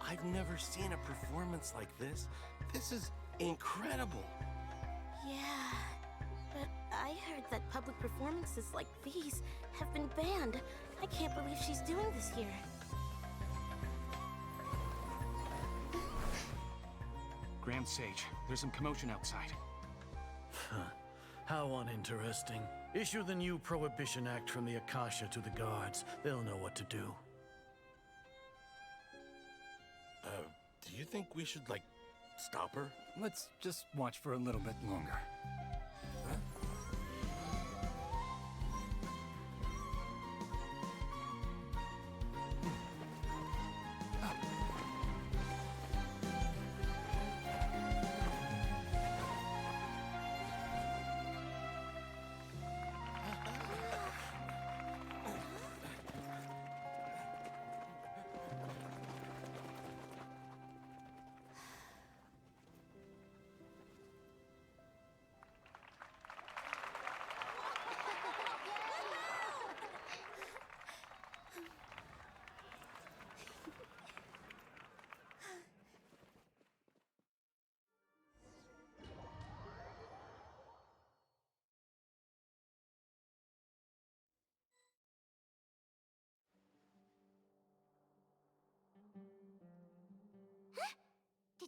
I've never seen a performance like this. This is incredible. Yeah, but I heard that public performances like these have been banned. I can't believe she's doing this here. Grand Sage, there's some commotion outside. How uninteresting. Issue the new Prohibition Act from the Akasha to the guards. They'll know what to do. Do you think we should, like, stop her? Let's just watch for a little bit longer.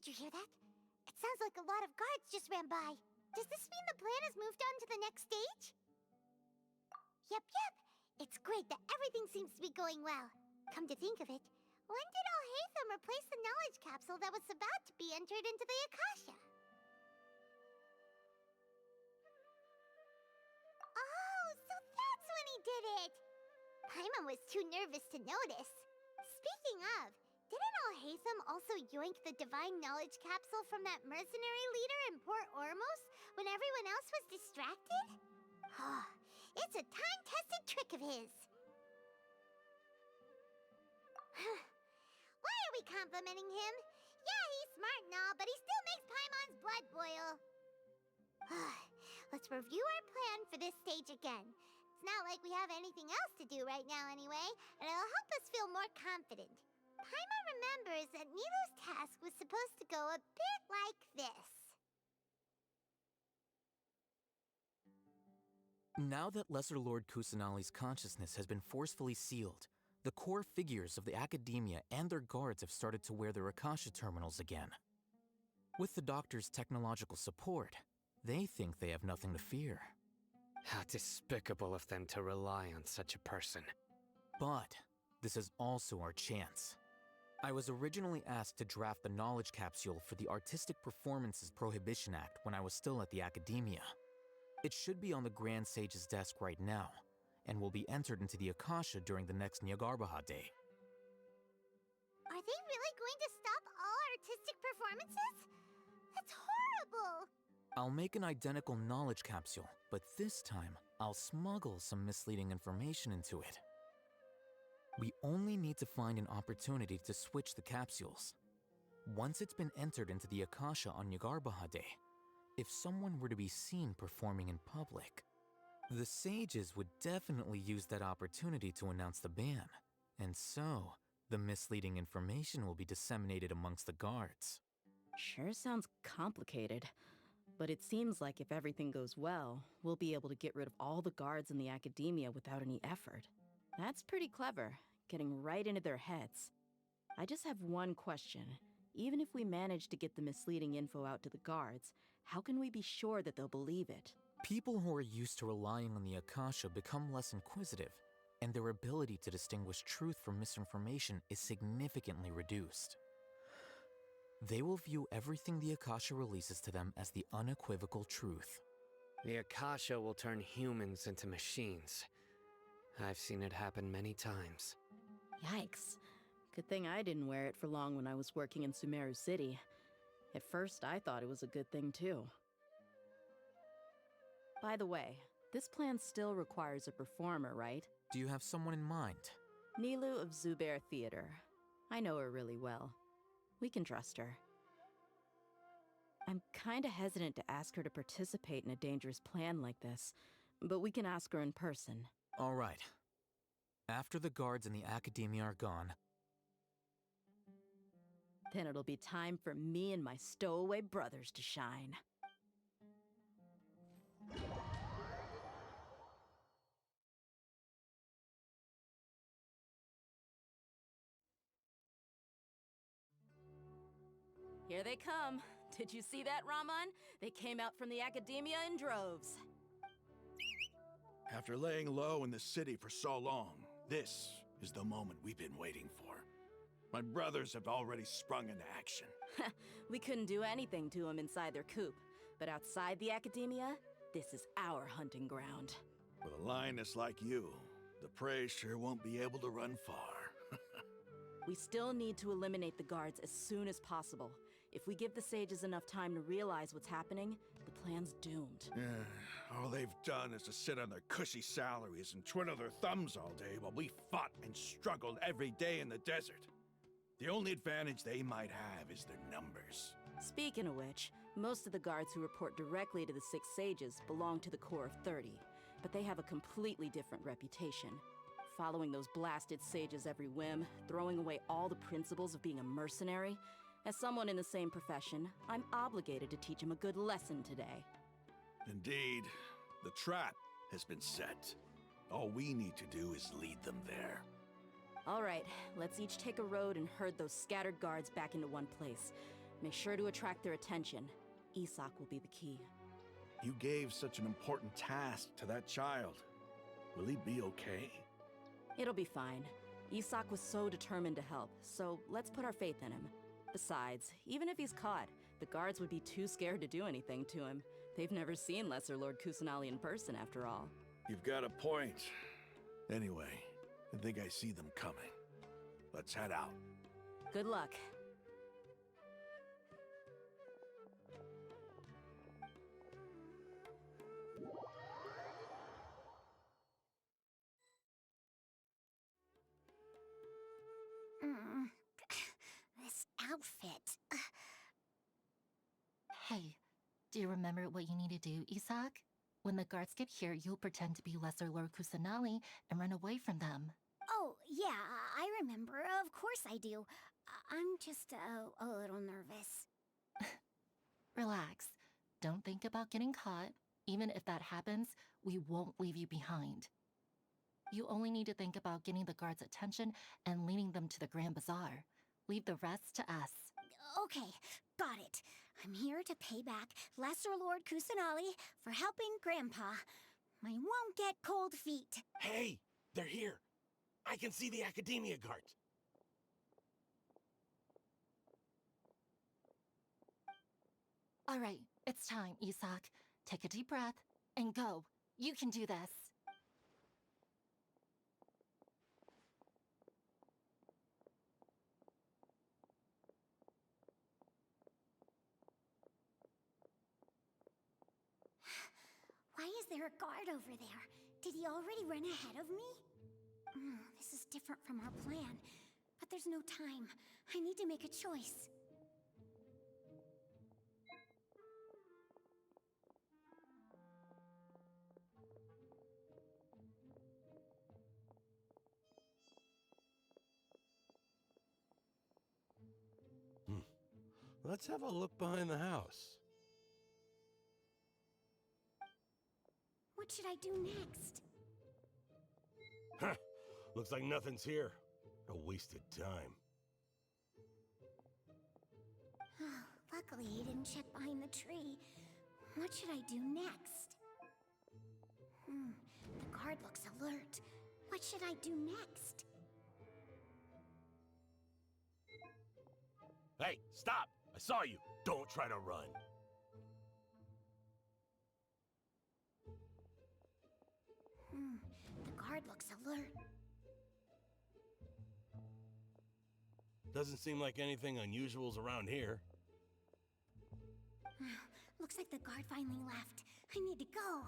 Did you hear that? It sounds like a lot of guards just ran by. Does this mean the plan has moved on to the next stage? Yep. It's great that everything seems to be going well. Come to think of it, when did Alhaitham replace the knowledge capsule that was about to be entered into the Akasha? Oh, so that's when he did it! Paimon was too nervous to notice. Speaking of, didn't Alhaitham also yoink the divine knowledge capsule from that mercenary leader in Port Ormos when everyone else was distracted? It's a time-tested trick of his. Why are we complimenting him? Yeah, he's smart and all, but he still makes Paimon's blood boil. Let's review our plan for this stage again. It's not like we have anything else to do right now anyway, and it'll help us feel more confident. Paimon remembers that Nilu's task was supposed to go a bit like this. Now that Lesser Lord Kusanali's consciousness has been forcefully sealed, the core figures of the Academia and their guards have started to wear their Akasha terminals again. With the Doctor's technological support, they think they have nothing to fear. How despicable of them to rely on such a person. But this is also our chance. I was originally asked to draft the knowledge capsule for the Artistic Performances Prohibition Act when I was still at the Academia. It should be on the Grand Sage's desk right now, and will be entered into the Akasha during the next Nyagarbha Day. Are they really going to stop all artistic performances? That's horrible! I'll make an identical knowledge capsule, but this time, I'll smuggle some misleading information into it. We only need to find an opportunity to switch the capsules. Once it's been entered into the Akasha on Nyagarbha Day, if someone were to be seen performing in public, the sages would definitely use that opportunity to announce the ban, and so the misleading information will be disseminated amongst the guards. Sure sounds complicated, but it seems like if everything goes well, we'll be able to get rid of all the guards in the Academia without any effort. That's pretty clever, getting right into their heads. I just have one question. Even if we manage to get the misleading info out to the guards, how can we be sure that they'll believe it? People who are used to relying on the Akasha become less inquisitive, and their ability to distinguish truth from misinformation is significantly reduced. They will view everything the Akasha releases to them as the unequivocal truth. The Akasha will turn humans into machines. I've seen it happen many times. Yikes. Good thing I didn't wear it for long when I was working in Sumeru City. At first, I thought it was a good thing too. By the way, this plan still requires a performer, right? Do you have someone in mind? Nilu of Zubair Theater. I know her really well. We can trust her. I'm kinda hesitant to ask her to participate in a dangerous plan like this, but we can ask her in person. All right. After the guards in the Academia are gone, then it'll be time for me and my stowaway brothers to shine. Here they come. Did you see that, Raman? They came out from the Academia in droves. After laying low in the city for so long, this is the moment we've been waiting for. My brothers have already sprung into action. We couldn't do anything to them inside their coop, but outside the Academia, this is our hunting ground. With a lioness like you, the prey sure won't be able to run far. We still need to eliminate the guards as soon as possible. If we give the sages enough time to realize what's happening, the plan's doomed. All they've done is to sit on their cushy salaries and twiddle their thumbs all day while we fought and struggled every day in the desert. The only advantage they might have is their numbers. Speaking of which, most of the guards who report directly to the 6 sages belong to the Corps of 30, but they have a completely different reputation. Following those blasted sages every whim, throwing away all the principles of being a mercenary. As someone in the same profession, I'm obligated to teach them a good lesson today. Indeed, the trap has been set. All we need to do is lead them there. All right, let's each take a road and herd those scattered guards back into one place. Make sure to attract their attention. Isak will be the key. You gave such an important task to that child. Will he be okay? It'll be fine. Isak was so determined to help, so let's put our faith in him. Besides, even if he's caught, the guards would be too scared to do anything to him. They've never seen Lesser Lord Kusanali in person, after all. You've got a point. Anyway, I think I see them coming. Let's head out. Good luck. Hey, do you remember what you need to do, Isak? When the guards get here, you'll pretend to be Lesser Lord Kusanali and run away from them. Oh, yeah, I remember. Of course I do. I'm just a little nervous. Relax. Don't think about getting caught. Even if that happens, we won't leave you behind. You only need to think about getting the guards' attention and leading them to the Grand Bazaar. Leave the rest to us. Okay, got it. I'm here to pay back Lesser Lord Kusanali for helping Grandpa. I won't get cold feet. Hey, they're here. I can see the Academia guards. All right, it's time, Isak. Take a deep breath and go. You can do this. Why is there a guard over there? Did he already run ahead of me? This is different from our plan. But there's no time. I need to make a choice. Let's have a look behind the house. What should I do next? Huh. Looks like nothing's here. A wasted time. Luckily, he didn't check behind the tree. What should I do next? The guard looks alert. What should I do next? Hey, stop! I saw you! Don't try to run. The guard looks alert. Doesn't seem like anything unusual's around here. Looks like the guard finally left. I need to go.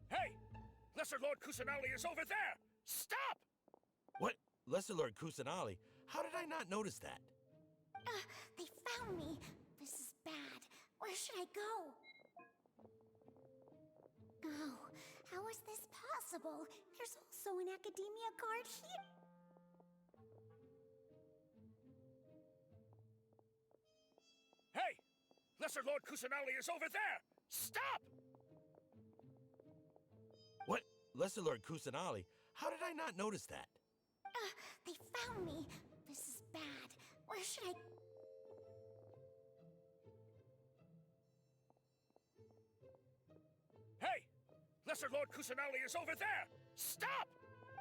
Hey! Lesser Lord Kusanali is over there! Stop! What? Lesser Lord Kusanali? How did I not notice that? They found me. This is bad. Where should I go? Oh, how is this possible? There's also an Academia guard here. Hey! Lesser Lord Kusanali is over there! Stop! What? Lesser Lord Kusanali? How did I not notice that? They found me. This is bad. Where should I... Hey! Lesser Lord Kusanali is over there! Stop!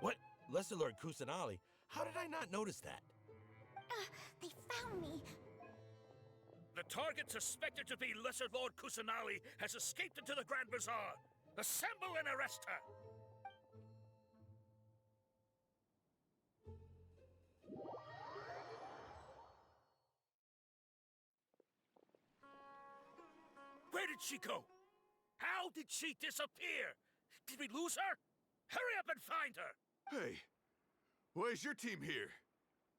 What? Lesser Lord Kusanali? How did I not notice that? They found me. The target suspected to be Lesser Lord Kusanali has escaped into the Grand Bazaar. Assemble and arrest her! Where did she go? How did she disappear? Did we lose her? Hurry up and find her! Hey, why is your team here?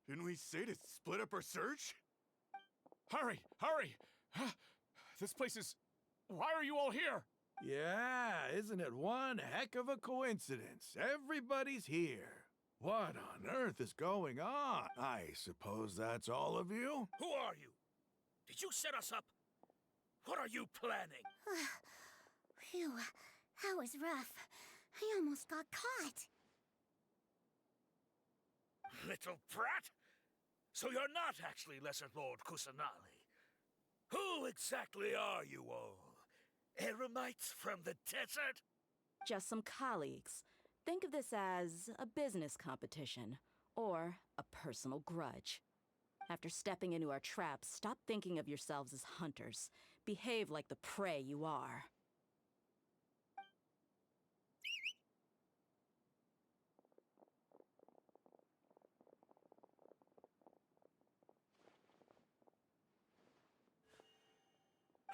Didn't we say to split up our search? Hurry! Hurry! This place is... Why are you all here? Yeah, isn't it one heck of a coincidence? Everybody's here. What on earth is going on? I suppose that's all of you? Who are you? Did you set us up? What are you planning? Phew, that was rough. I almost got caught. Little brat! So you're not actually Lesser Lord Kusanali. Who exactly are you all? Eremites from the desert? Just some colleagues. Think of this as a business competition, or a personal grudge. After stepping into our traps, stop thinking of yourselves as hunters. Behave like the prey you are.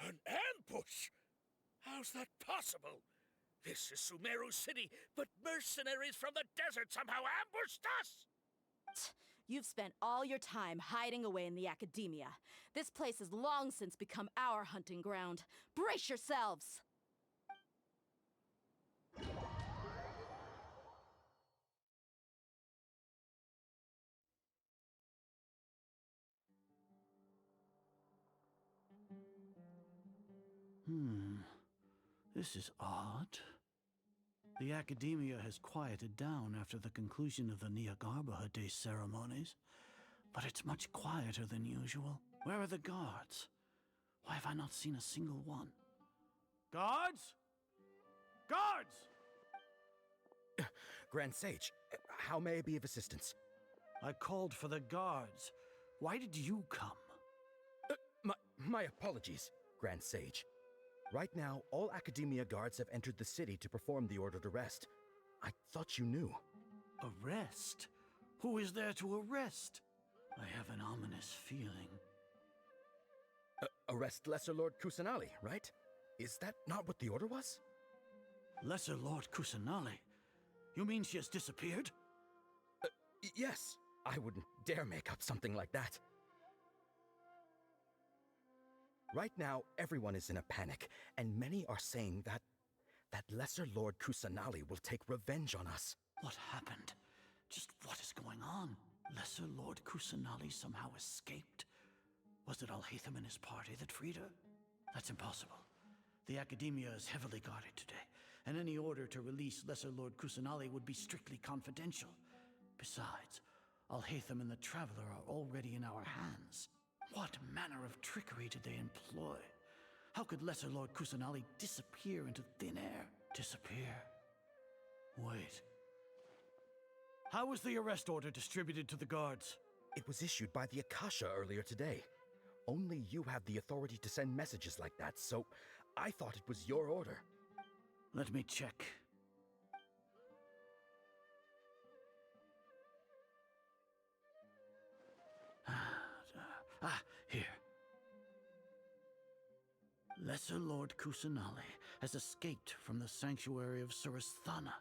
An ambush? How's that possible? This is Sumeru City, but mercenaries from the desert somehow ambushed us! You've spent all your time hiding away in the academia. This place has long since become our hunting ground. Brace yourselves! This is odd. The academia has quieted down after the conclusion of the Niagarbaha Day ceremonies, but it's much quieter than usual. Where are the guards? Why have I not seen a single one? Guards? Guards! Grand Sage, how may I be of assistance? I called for the guards. Why did you come? My apologies, Grand Sage. Right now, all Academia guards have entered the city to perform the ordered arrest. I thought you knew. Arrest? Who is there to arrest? I have an ominous feeling. Arrest Lesser Lord Kusanali, right? Is that not what the order was? Lesser Lord Kusanali? You mean she has disappeared? Yes. I wouldn't dare make up something like that. Right now, everyone is in a panic, and many are saying that Lesser Lord Kusanali will take revenge on us. What happened? Just what is going on? Lesser Lord Kusanali somehow escaped? Was it Alhaitham and his party that freed her? That's impossible. The Academia is heavily guarded today, and any order to release Lesser Lord Kusanali would be strictly confidential. Besides, Alhaitham and the Traveler are already in our hands. What manner of trickery did they employ? How could Lesser Lord Kusanali disappear into thin air? Disappear? Wait. How was the arrest order distributed to the guards? It was issued by the Akasha earlier today. Only you have the authority to send messages like that, so I thought it was your order. Let me check. Here. Lesser Lord Kusanali has escaped from the sanctuary of Suristhana.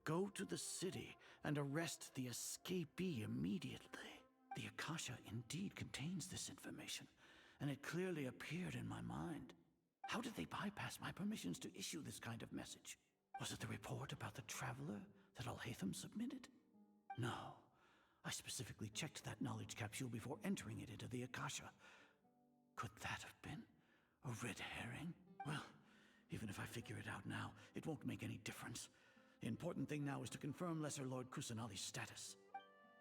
Go to the city and arrest the escapee immediately. The Akasha indeed contains this information, and it clearly appeared in my mind. How did they bypass my permissions to issue this kind of message? Was it the report about the Traveler that Alhaitham submitted? No. I specifically checked that knowledge capsule before entering it into the Akasha. Could that have been a red herring? Well, even if I figure it out now, it won't make any difference. The important thing now is to confirm Lesser Lord Kusanali's status.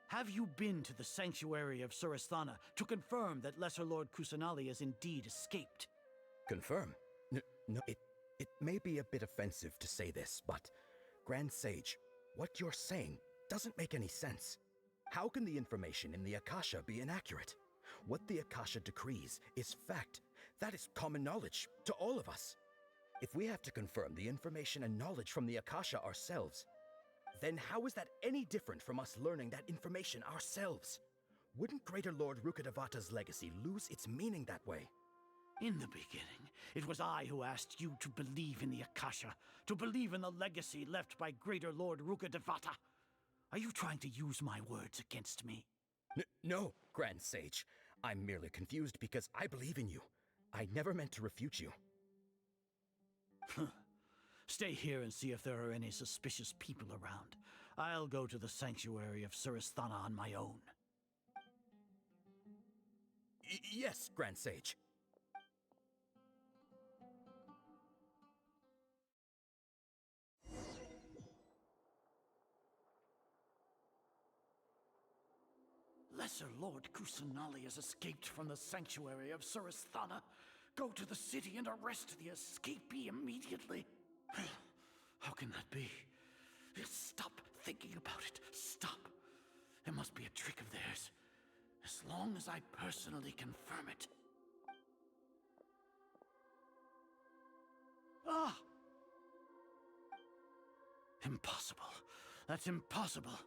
Have you been to the sanctuary of Suristhana to confirm that Lesser Lord Kusanali has indeed escaped? Confirm? No, it may be a bit offensive to say this, but Grand Sage, what you're saying doesn't make any sense. How can the information in the Akasha be inaccurate? What the Akasha decrees is fact. That is common knowledge to all of us. If we have to confirm the information and knowledge from the Akasha ourselves, then how is that any different from us learning that information ourselves? Wouldn't Greater Lord Rukkhadevata's legacy lose its meaning that way? In the beginning, it was I who asked you to believe in the Akasha, to believe in the legacy left by Greater Lord Rukkhadevata. Are you trying to use my words against me? No, Grand Sage. I'm merely confused because I believe in you. I never meant to refute you. Stay here and see if there are any suspicious people around. I'll go to the sanctuary of Suristhana on my own. Yes, Grand Sage. Lesser Lord Kusanali has escaped from the sanctuary of Suristhana. Go to the city and arrest the escapee immediately. How can that be? Stop thinking about it. Stop. It must be a trick of theirs. As long as I personally confirm it. Ah! Impossible. That's impossible.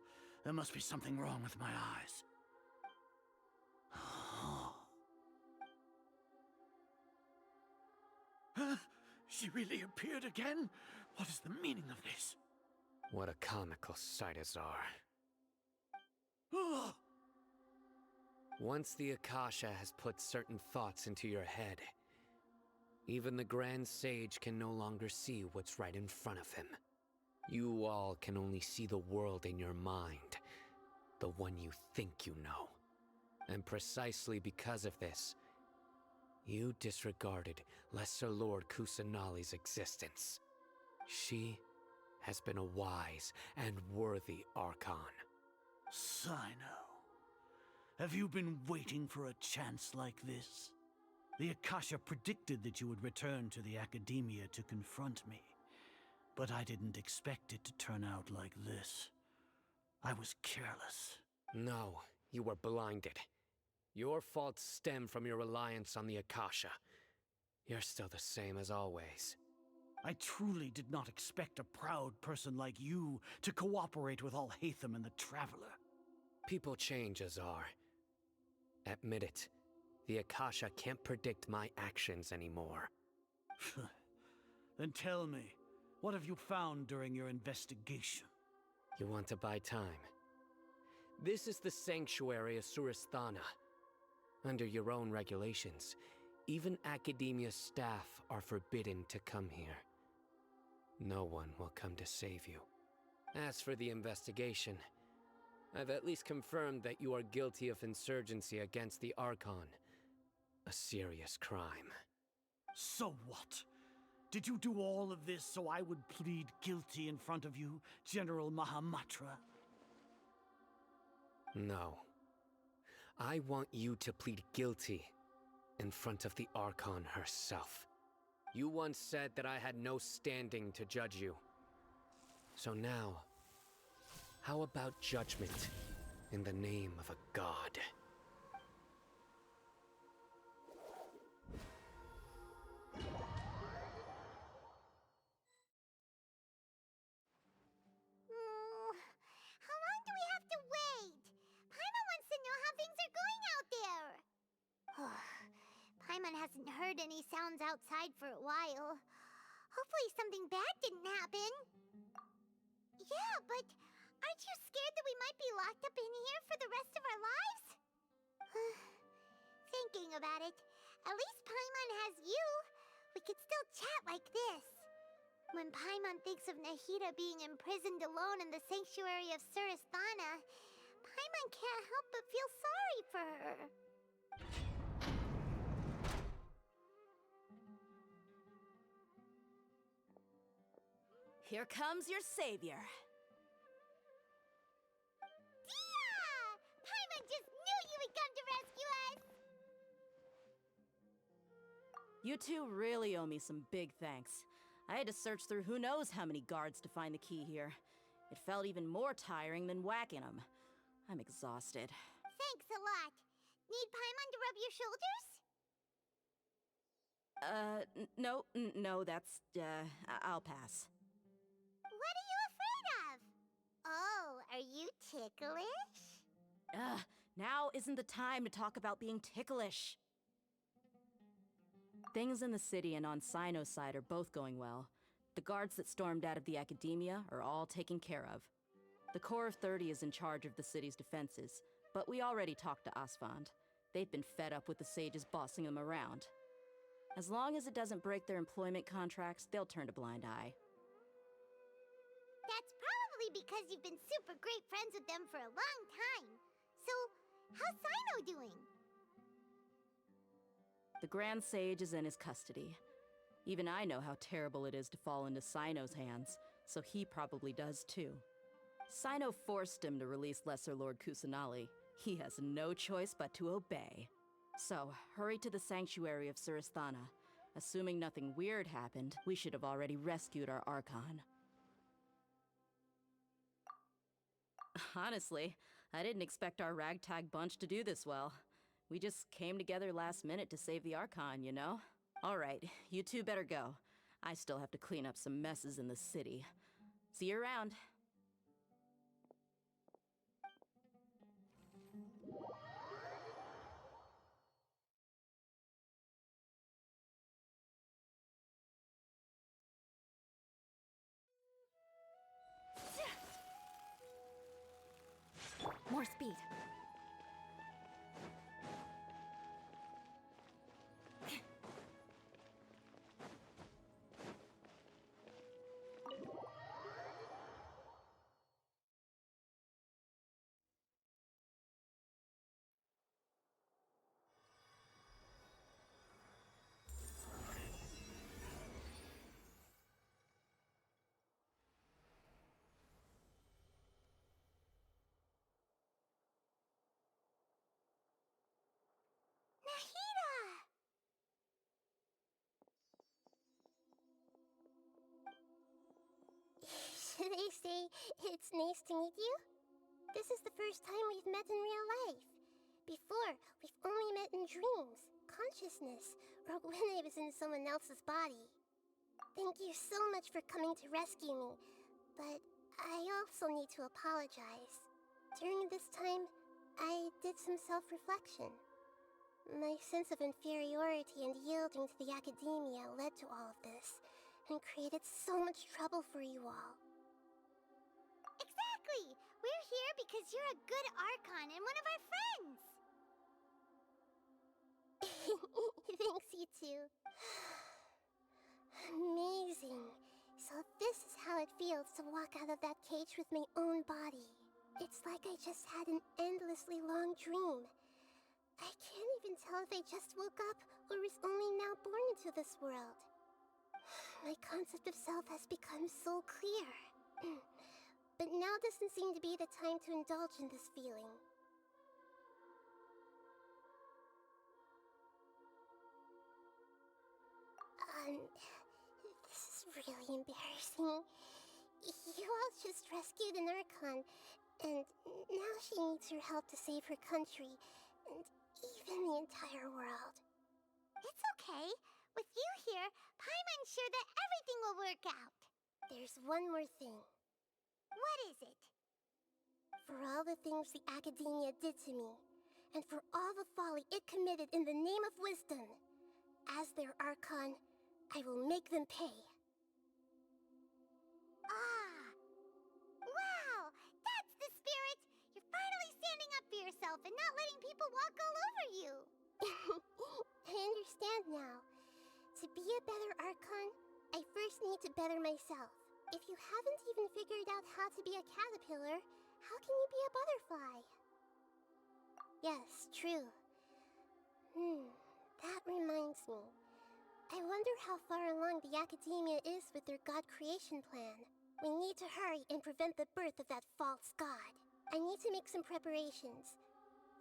There must be something wrong with my eyes. She really appeared again? What is the meaning of this? What a comical sight, Azar. Once the Akasha has put certain thoughts into your head, even the Grand Sage can no longer see what's right in front of him. You all can only see the world in your mind, the one you think you know. And precisely because of this, you disregarded Lesser Lord Kusanali's existence. She has been a wise and worthy Archon. Sino, have you been waiting for a chance like this? The Akasha predicted that you would return to the Academia to confront me, but I didn't expect it to turn out like this. I was careless. No, you were blinded. Your faults stem from your reliance on the Akasha. You're still the same as always. I truly did not expect a proud person like you to cooperate with Alhaitham and the Traveler. People change, Azar. Admit it. The Akasha can't predict my actions anymore. Then tell me, what have you found during your investigation? You want to buy time? This is the sanctuary of Suristhana. Under your own regulations, even Academia staff are forbidden to come here. No one will come to save you. As for the investigation, I've at least confirmed that you are guilty of insurgency against the Archon. A serious crime. So what? Did you do all of this so I would plead guilty in front of you, General Mahamatra? No. I want you to plead guilty in front of the Archon herself. You once said that I had no standing to judge you. So now, how about judgment in the name of a god? How long do we have to wait? Paimon wants to know how things are going out there. Paimon hasn't heard any sounds outside for a while. Hopefully something bad didn't happen. Yeah, but aren't you scared that we might be locked up in here for the rest of our lives? Thinking about it, at least Paimon has you. We could still chat like this. When Paimon thinks of Nahida being imprisoned alone in the sanctuary of Suristhana, Paimon can't help but feel sorry for her. Here comes your savior. Dia! Paimon just knew you would come to rescue us! You two really owe me some big thanks. I had to search through who knows how many guards to find the key here. It felt even more tiring than whacking them. I'm exhausted. Thanks a lot. Need Paimon to rub your shoulders? No, that's, I'll pass. What are you afraid of? Oh, are you ticklish? Now isn't the time to talk about being ticklish. Things in the city and on Sino's side are both going well. The guards that stormed out of the Academia are all taken care of. The Corps of 30 is in charge of the city's defenses, but we already talked to Asfand. They've been fed up with the sages bossing them around. As long as it doesn't break their employment contracts, they'll turn a blind eye. That's probably because you've been super great friends with them for a long time. So, how's Sino doing? The Grand Sage is in his custody. Even I know how terrible it is to fall into Sino's hands, so he probably does too. Sino forced him to release Lesser Lord Kusanali. He has no choice but to obey. So, hurry to the sanctuary of Suristhana. Assuming nothing weird happened, we should have already rescued our Archon. Honestly, I didn't expect our ragtag bunch to do this well. We just came together last minute to save the Archon, you know? Alright, you two better go. I still have to clean up some messes in the city. See you around. more speed. Should I say it's nice to meet you? This is the first time we've met in real life. Before, we've only met in dreams, consciousness, or when I was in someone else's body. Thank you so much for coming to rescue me, but I also need to apologize. During this time, I did some self-reflection. My sense of inferiority and yielding to the academia led to all of this, and created so much trouble for you all. Exactly! We're here because you're a good Archon and one of our friends! Thanks, you two. Amazing. So this is how it feels to walk out of that cage with my own body. It's like I just had an endlessly long dream. I can't even tell if I just woke up or was only now born into this world. My concept of self has become so clear. But now doesn't seem to be the time to indulge in this feeling. This is really embarrassing. You all just rescued an Archon, and now she needs your help to save her country, and even the entire world. It's okay. With you here, Paimon's sure that everything will work out. There's one more thing. What is it? For all the things the Academia did to me, and for all the folly it committed in the name of wisdom, as their Archon, I will make them pay. Ah! Wow! That's the spirit! You're finally standing up for yourself and not letting people walk all over you! I understand now. To be a better Archon, I first need to better myself. If you haven't even figured out how to be a caterpillar, how can you be a butterfly? Yes, true. That reminds me. I wonder how far along the Academia is with their god creation plan. We need to hurry and prevent the birth of that false god. I need to make some preparations.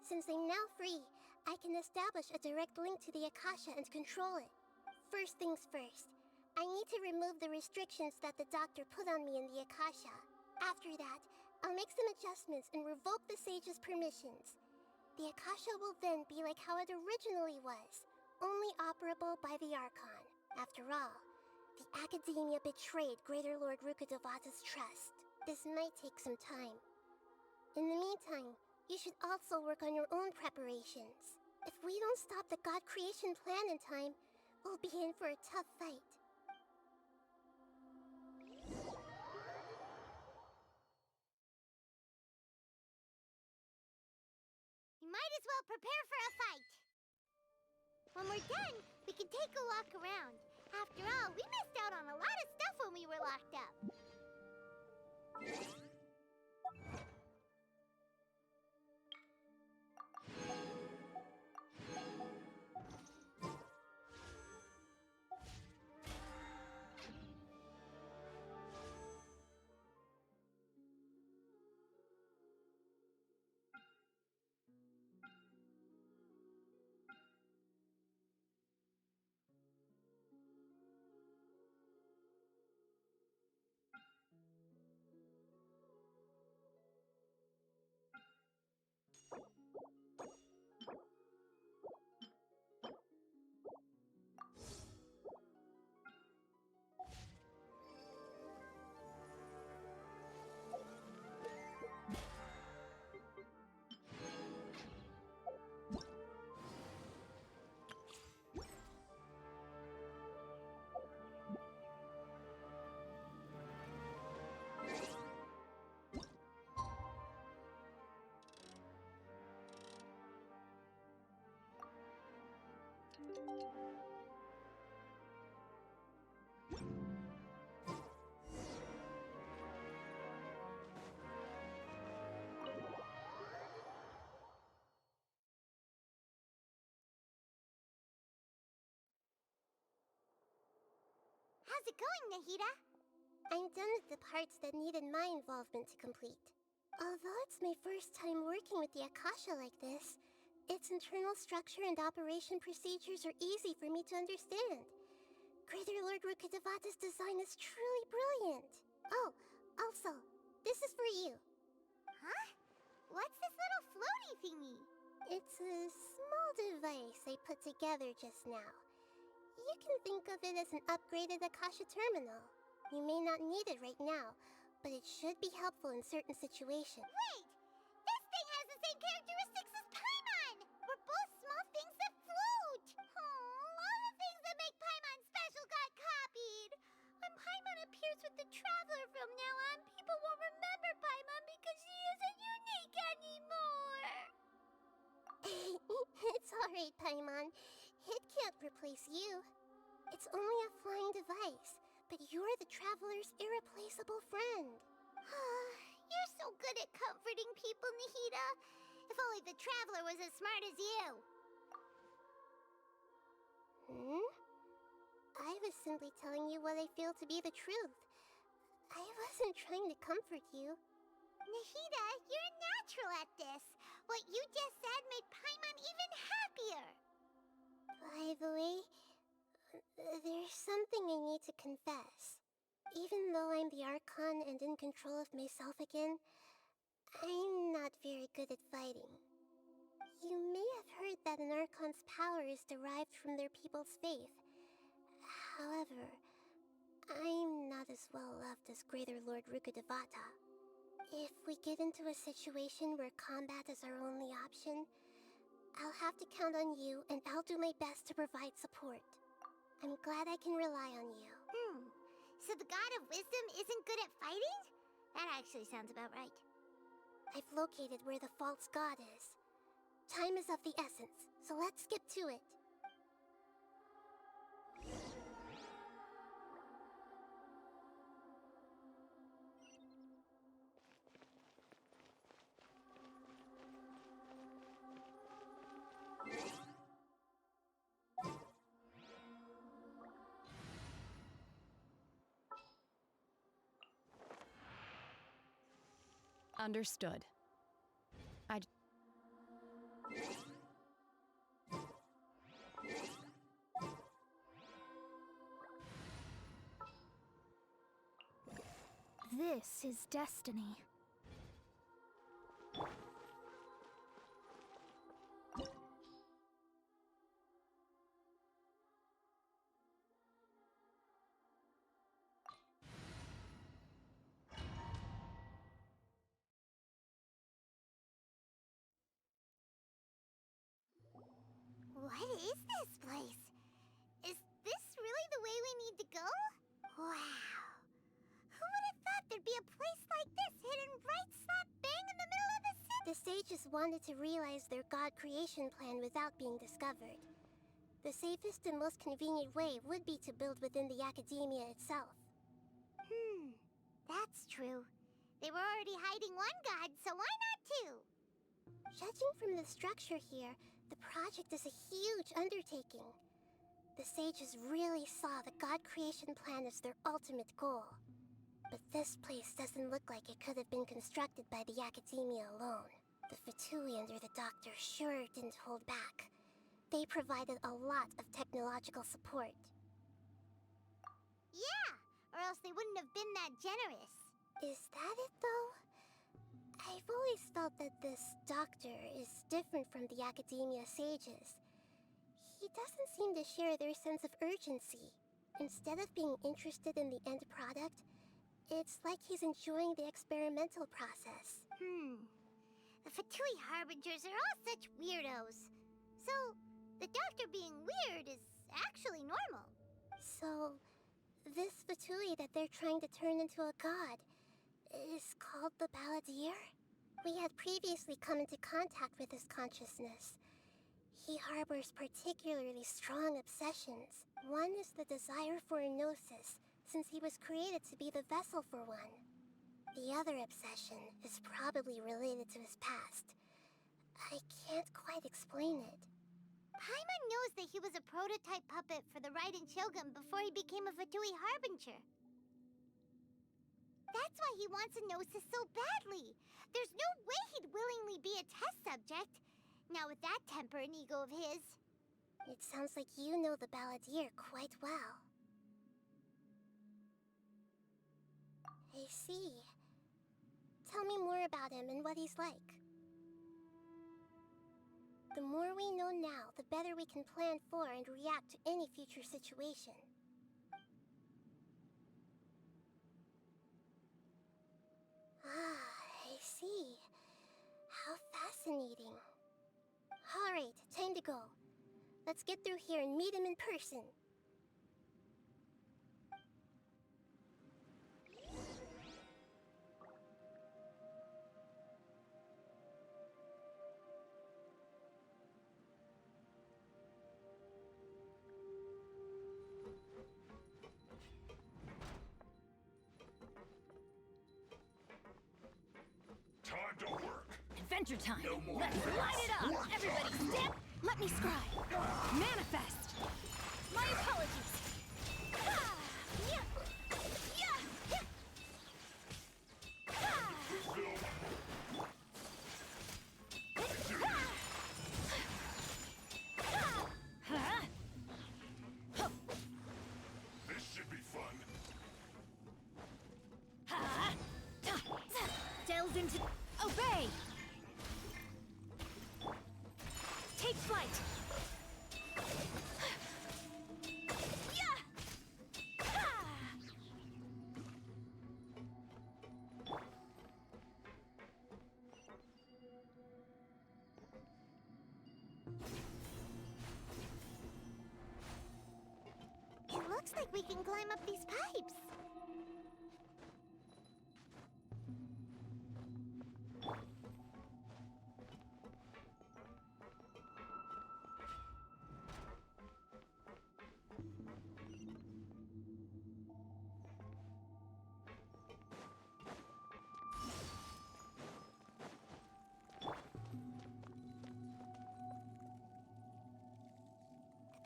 Since I'm now free, I can establish a direct link to the Akasha and control it. First things first, I need to remove the restrictions that the doctor put on me in the Akasha. After that, I'll make some adjustments and revoke the sage's permissions. The Akasha will then be like how it originally was, only operable by the Archon. After all, the Academia betrayed Greater Lord Rukkhadevata's trust. This might take some time. In the meantime, you should also work on your own preparations. If we don't stop the god creation plan in time, we'll be in for a tough fight. You might as well prepare for a fight. When we're done, we can take a walk around. After all, we missed out on a lot of stuff when we were locked up. How's it going, Nahida? I'm done with the parts that needed my involvement to complete. Although it's my first time working with the Akasha like this, its internal structure and operation procedures are easy for me to understand. Greater Lord Rukkhadevata's design is truly brilliant. Oh, also, this is for you. Huh? What's this little floaty thingy? It's a small device I put together just now. You can think of it as an upgraded Akasha terminal. You may not need it right now, but it should be helpful in certain situations. Wait! This thing has the same characteristics as Paimon! We're both small things that float! Oh, all the things that make Paimon special got copied! When Paimon appears with the Traveler from now on, people won't remember Paimon because she isn't unique anymore! It's alright, Paimon. It can't replace you. It's only a flying device, but you're the Traveler's irreplaceable friend. You're so good at comforting people, Nahida. If only the Traveler was as smart as you. I was simply telling you what I feel to be the truth. I wasn't trying to comfort you. Nahida, you're natural at this. What you just said made Paimon even happier. By the way, there's something I need to confess. Even though I'm the Archon and in control of myself again, I'm not very good at fighting. You may have heard that an Archon's power is derived from their people's faith. However, I'm not as well loved as Greater Lord Rukkhadevata. If we get into a situation where combat is our only option, I'll have to count on you, and I'll do my best to provide support. I'm glad I can rely on you. So the God of Wisdom isn't good at fighting? That actually sounds about right. I've located where the false god is. Time is of the essence, so let's skip to it. Understood. This is destiny. What is this place? Is this really the way we need to go? Wow. Who would have thought there'd be a place like this hidden right slap bang in the middle of the city? The sages wanted to realize their god creation plan without being discovered. The safest and most convenient way would be to build within the academia itself. That's true. They were already hiding one god, so why not two? Judging from the structure here, the project is a huge undertaking. The sages really saw the god creation plan as their ultimate goal. But this place doesn't look like it could have been constructed by the academia alone. The Fatui under the Doctor sure didn't hold back. They provided a lot of technological support. Yeah, or else they wouldn't have been that generous. Is that it, though? I've always felt that this Doctor is different from the academia sages. He doesn't seem to share their sense of urgency. Instead of being interested in the end product, it's like he's enjoying the experimental process. The Fatui Harbingers are all such weirdos. So, the Doctor being weird is actually normal. So, this Fatui that they're trying to turn into a god is called the Balladeer? We had previously come into contact with his consciousness. He harbors particularly strong obsessions. One is the desire for a gnosis, since he was created to be the vessel for one. The other obsession is probably related to his past. I can't quite explain it. Paimon knows that he was a prototype puppet for the Raiden Shogun before he became a Fatui Harbinger. That's why he wants a Gnosis so badly. There's no way he'd willingly be a test subject. Now with that temper and ego of his. It sounds like you know the Balladeer quite well. I see. Tell me more about him and what he's like. The more we know now, the better we can plan for and react to any future situation. Ah, I see. How fascinating. Alright, time to go. Let's get through here and meet him in person. Time to work. Adventure time! No more Let's rest. light it up! Work. Everybody step! Let me scry! Manifest! My apologies! Ah, yeah, yeah, yeah. Ah. Ah. Ah. This should be fun. Ah. Delve into... Obey! Take flight! Yeah! Ah! It looks like we can climb up these pipes.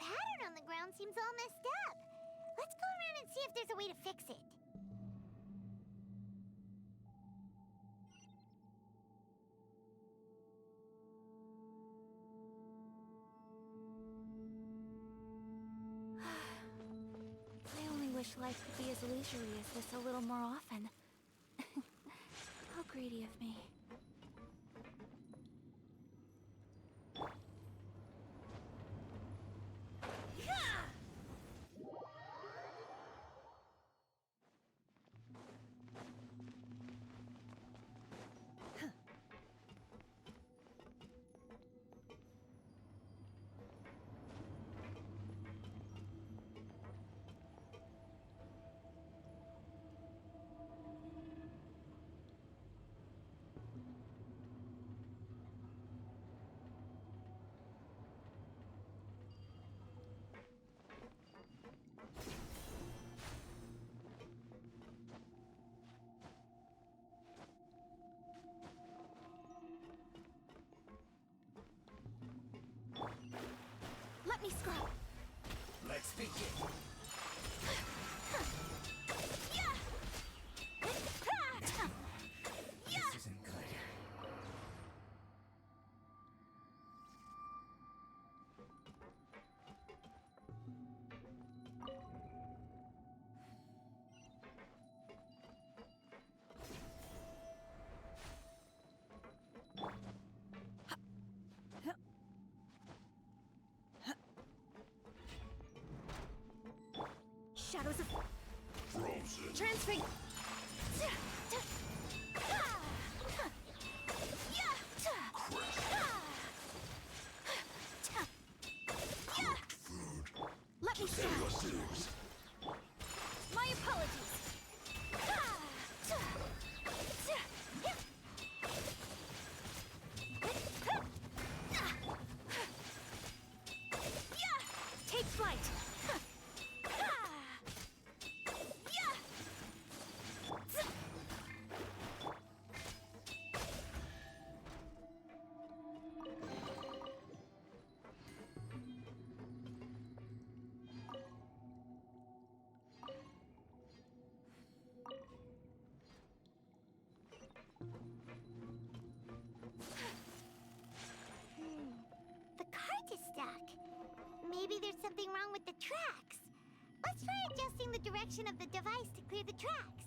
The pattern on the ground seems all messed up. Let's go around and see if there's a way to fix it. I only wish life could be as leisurely as this a little more often. How greedy of me. Let me scrub! Let's begin. This isn't good. Shadows of... Frozen. Transfig... Let me scrub! My apologies! Take flight! tracks. Let's try adjusting the direction of the device to clear the tracks.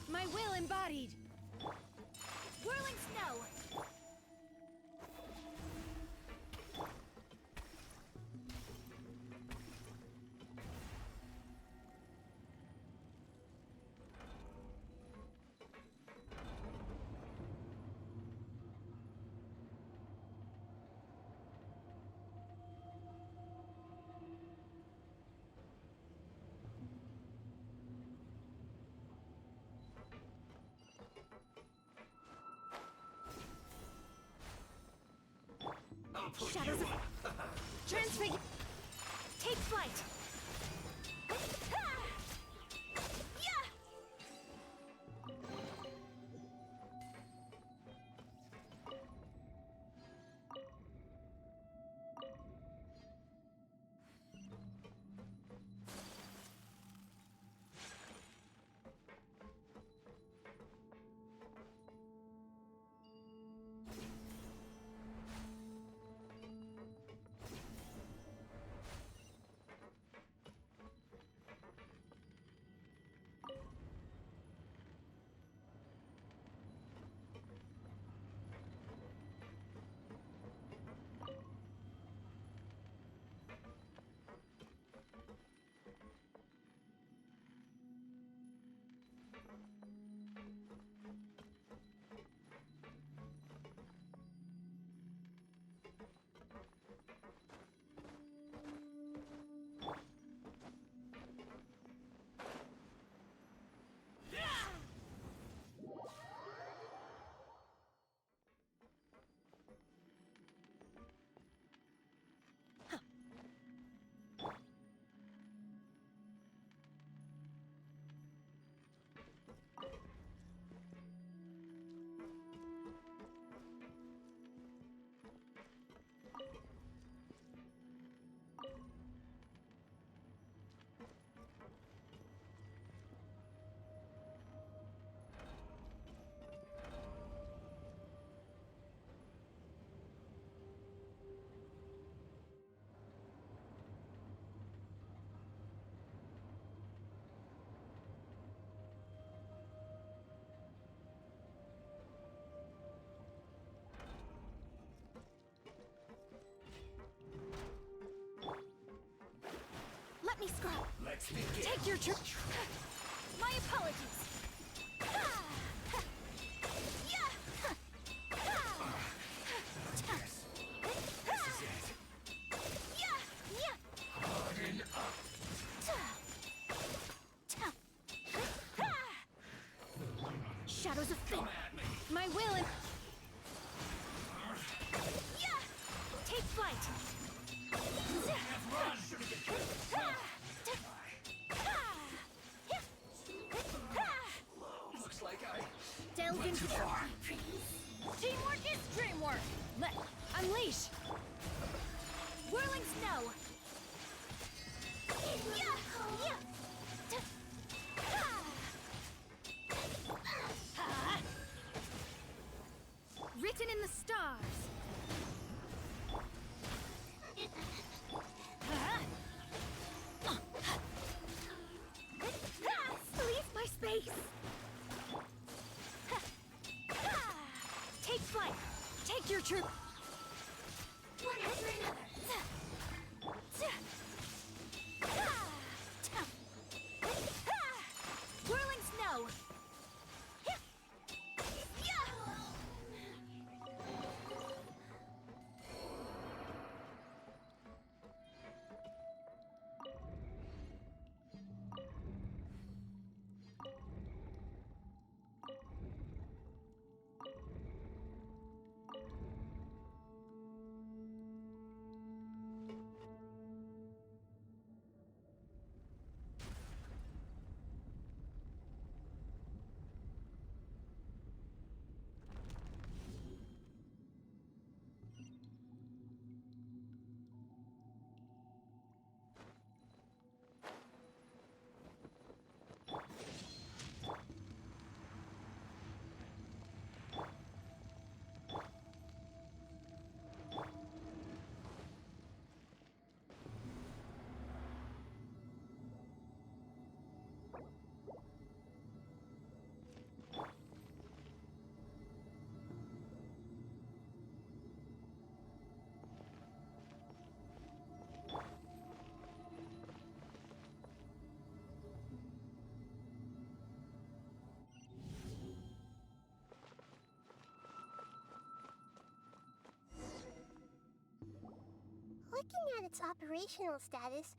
My will embodied! Whirling snow! Shadows of... Transfigure... Take flight! Let me scrub. Let's begin. Take your turn. My apologies. Harden up. Shadows of Fate. My will and... Take flight. Looks like I Delve went into too far. Teamwork is dreamwork. Let unleash. Whirling snow. Written in the stars. Leave my space. Take flight. Take your troop. its operational status,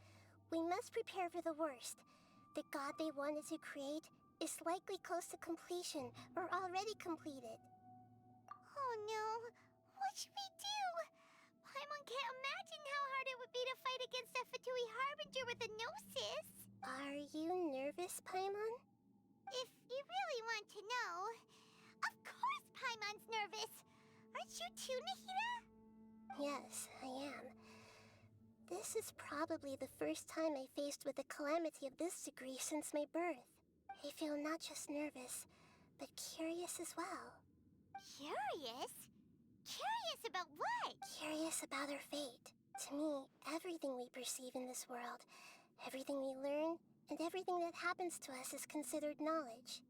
we must prepare for the worst. The god they wanted to create is likely close to completion or already completed. Oh no, what should we do? Paimon can't imagine how hard it would be to fight against a Fatui Harbinger with a Gnosis. Are you nervous, Paimon? If you really want to know, of course Paimon's nervous. Aren't you too, Nahida? Yes, I am. This is probably the first time I faced with a calamity of this degree since my birth. I feel not just nervous, but curious as well. Curious? Curious about what? Curious about our fate. To me, everything we perceive in this world, everything we learn, and everything that happens to us is considered knowledge.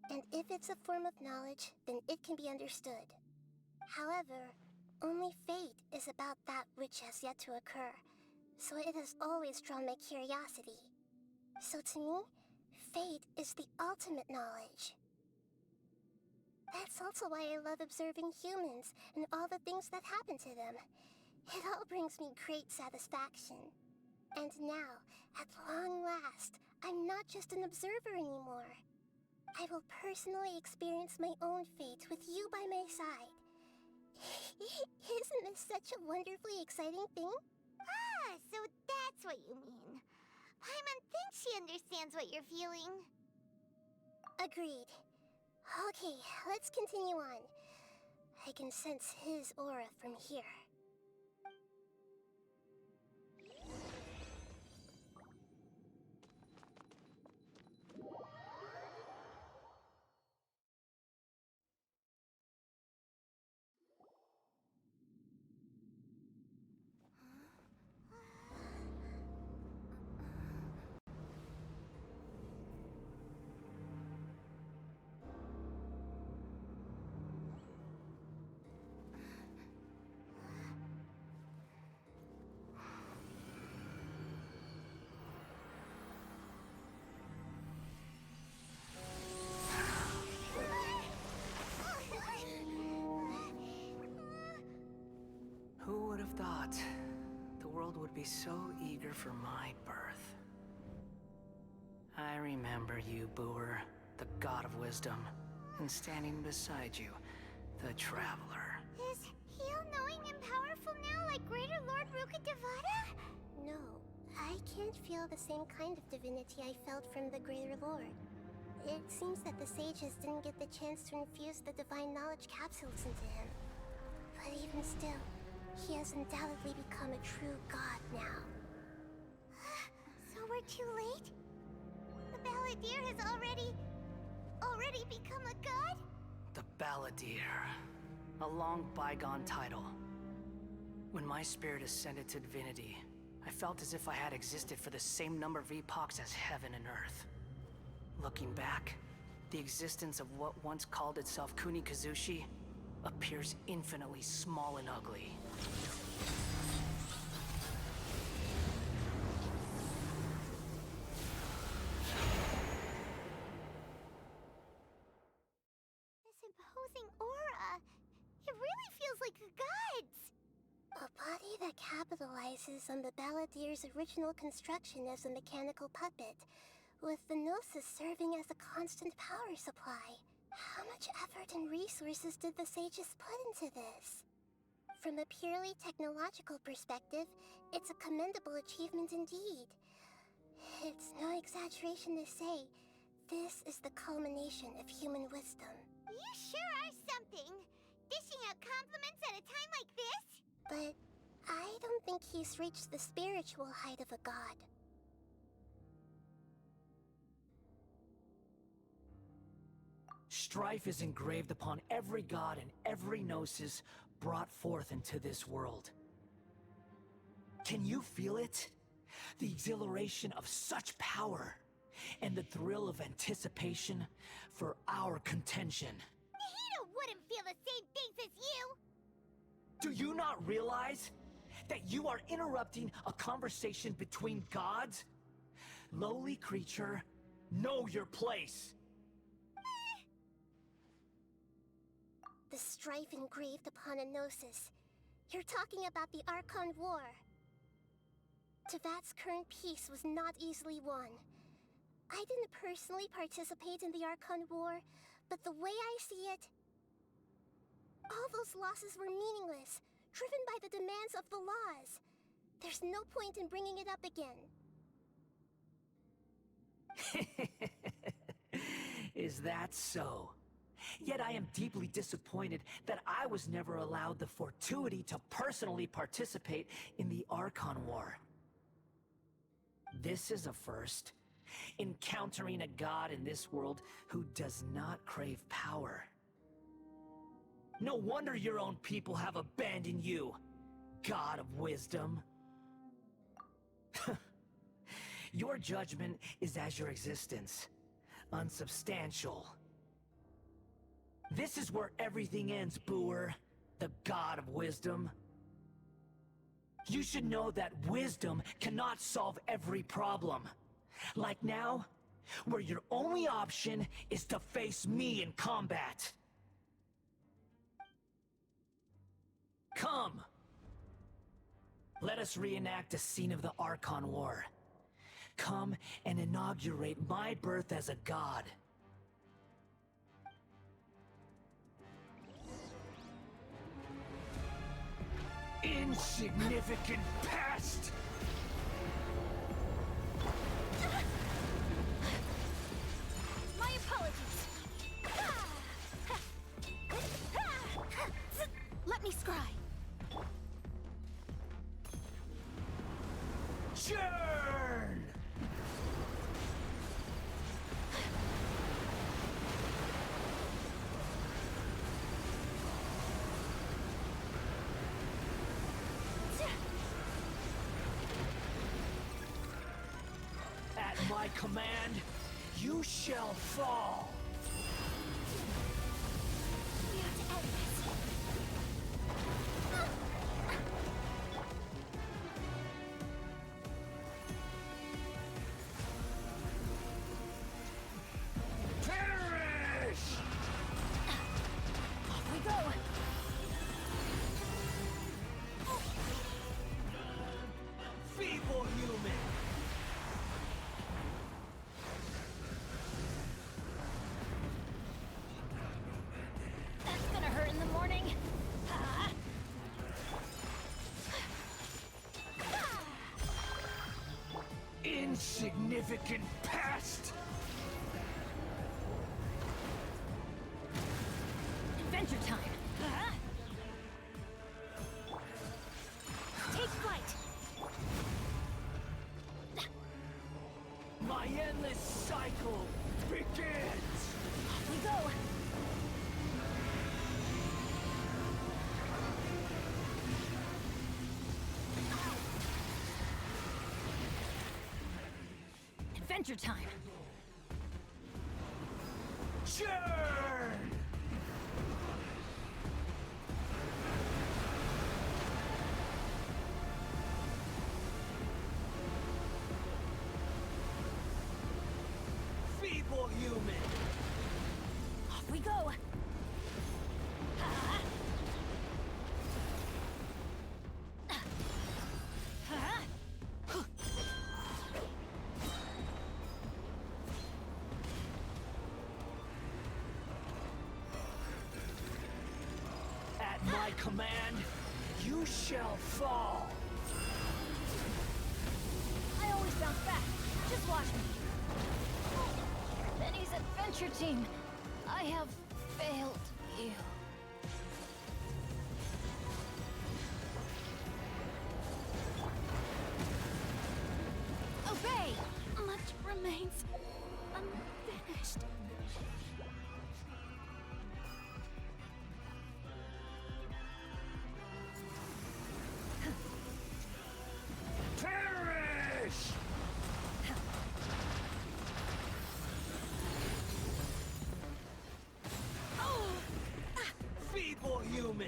And if it's a form of knowledge, then it can be understood. However, only fate is about that which has yet to occur, so it has always drawn my curiosity. So to me, fate is the ultimate knowledge. That's also why I love observing humans and all the things that happen to them. It all brings me great satisfaction. And now, at long last, I'm not just an observer anymore. I will personally experience my own fate with you by my side. Isn't this such a wonderfully exciting thing? Ah, so that's what you mean. Paimon thinks she understands what you're feeling. Agreed. Okay, let's continue on. I can sense his aura from here. Who would have thought the world would be so eager for my birth? I remember you, Booer, the god of wisdom, and standing beside you, the traveler. Is he all-knowing and powerful now like Greater Lord Rukkhadevata? No, I can't feel the same kind of divinity I felt from the Greater Lord. It seems that the sages didn't get the chance to infuse the divine knowledge capsules into him. But even still, he has undoubtedly become a true god now. So we're too late? The Balladeer has already become a god? The Balladeer. A long bygone title. When my spirit ascended to divinity, I felt as if I had existed for the same number of epochs as heaven and earth. Looking back, the existence of what once called itself Kunikazushi appears infinitely small and ugly. This imposing aura, it really feels like a god's. A body that capitalizes on the Balladeer's original construction as a mechanical puppet, with the Gnosis serving as a constant power supply. How much effort and resources did the sages put into this? From a purely technological perspective, it's a commendable achievement indeed. It's no exaggeration to say, this is the culmination of human wisdom. You sure are something! Dishing out compliments at a time like this? But I don't think he's reached the spiritual height of a god. Strife is engraved upon every god and every gnosis brought forth into this world. Can you feel it? The exhilaration of such power, and the thrill of anticipation for our contention. Nahida wouldn't feel the same things as you! Do you not realize that you are interrupting a conversation between gods? Lowly creature, know your place! The strife engraved upon a Gnosis. You're talking about the Archon War. Tevat's current peace was not easily won. I didn't personally participate in the Archon War, but the way I see it, all those losses were meaningless, driven by the demands of the laws. There's no point in bringing it up again. Is that so? Yet I am deeply disappointed that I was never allowed the fortuity to personally participate in the Archon War. This is a first. Encountering a god in this world who does not crave power. No wonder your own people have abandoned you, God of Wisdom. Your judgment is as your existence, unsubstantial. This is where everything ends, Booer, the God of Wisdom. You should know that wisdom cannot solve every problem. Like now, where your only option is to face me in combat. Come! Let us reenact a scene of the Archon War. Come and inaugurate my birth as a god. Insignificant pest! My apologies. Let me scry. Churn! At my command, you shall fall. We have to end this. Perish! Off we go. Feeble human! That's gonna hurt in the morning. Ah. Insignificant pest! Adventure time. Ah. Take flight. My endless cycle begins! Off we go. Adventure time. Churn! Feeble human! Off we go. Ah. Ah. At my command, you shall fall. I always bounce back. Just watch me. Benny's adventure team. I have failed you. Obey! Much remains unfinished. Perish! Feeble human!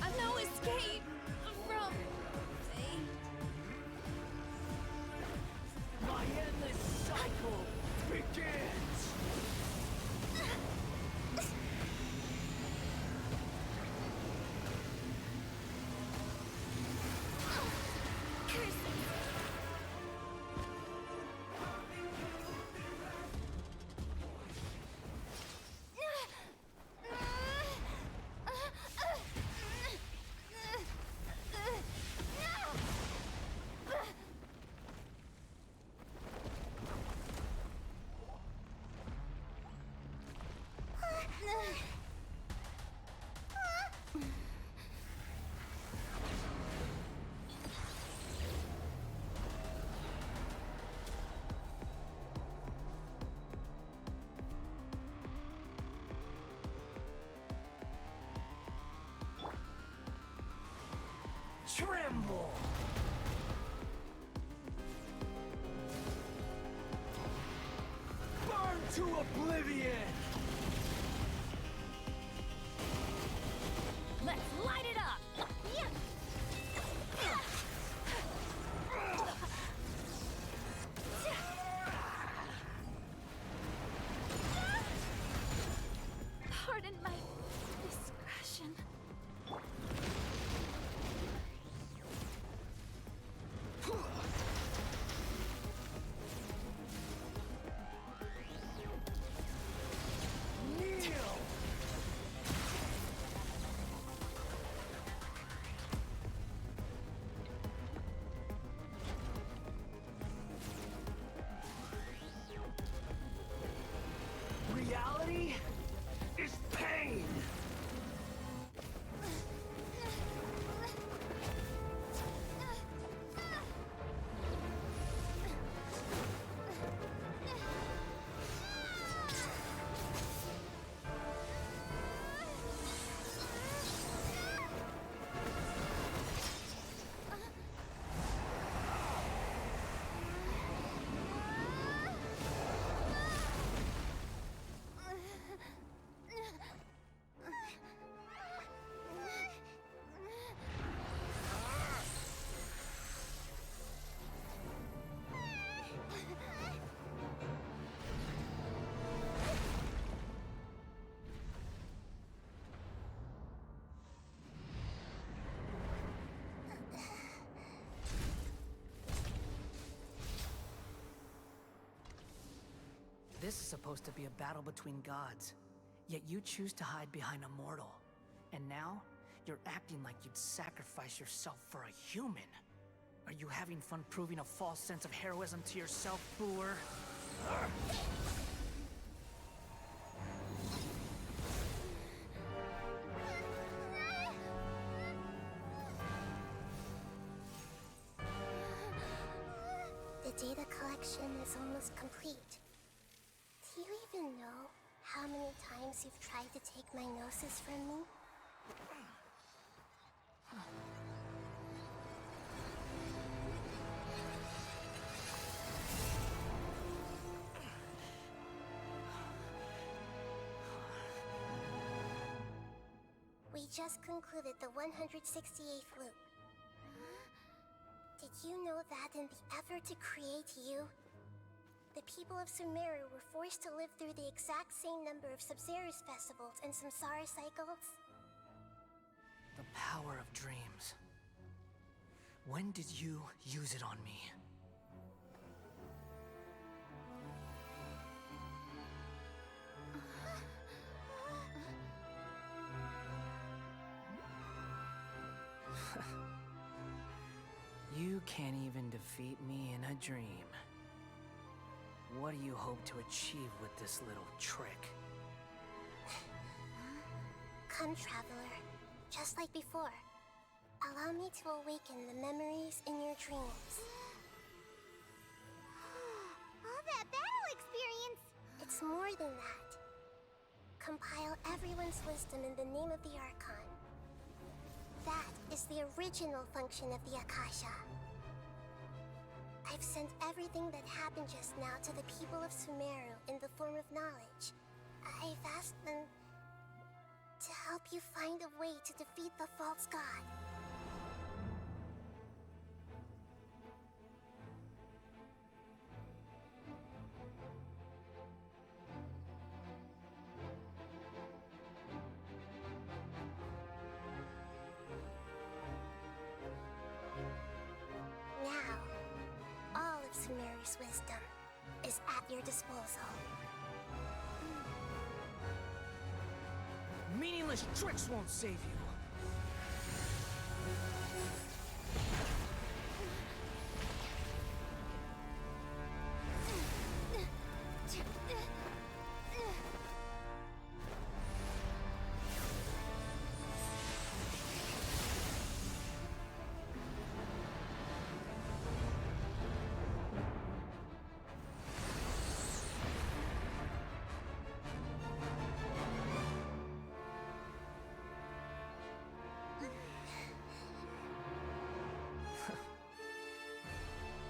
I've no escape from tremble! Burn to oblivion! Let's light it up! Pardon my discretion. Reality is pain! This is supposed to be a battle between gods, yet you choose to hide behind a mortal. And now, you're acting like you'd sacrifice yourself for a human. Are you having fun proving a false sense of heroism to yourself, booer? The data collection is almost complete. Do you even know how many times you've tried to take my gnosis from me? We just concluded the 168th loop. Did you know that in the effort to create you, the people of Sumeru were forced to live through the exact same number of Sabzerus festivals and Samsara cycles? The power of dreams. When did you use it on me? You can't even defeat me in a dream. What do you hope to achieve with this little trick? Come, traveler. Just like before. Allow me to awaken the memories in your dreams. All that battle experience! It's more than that. Compile everyone's wisdom in the name of the Archon. That is the original function of the Akasha. I've sent everything that happened just now to the people of Sumeru in the form of knowledge. I've asked them to help you find a way to defeat the false god. Now, all of Sumeru's wisdom is at your disposal. Meaningless tricks won't save you.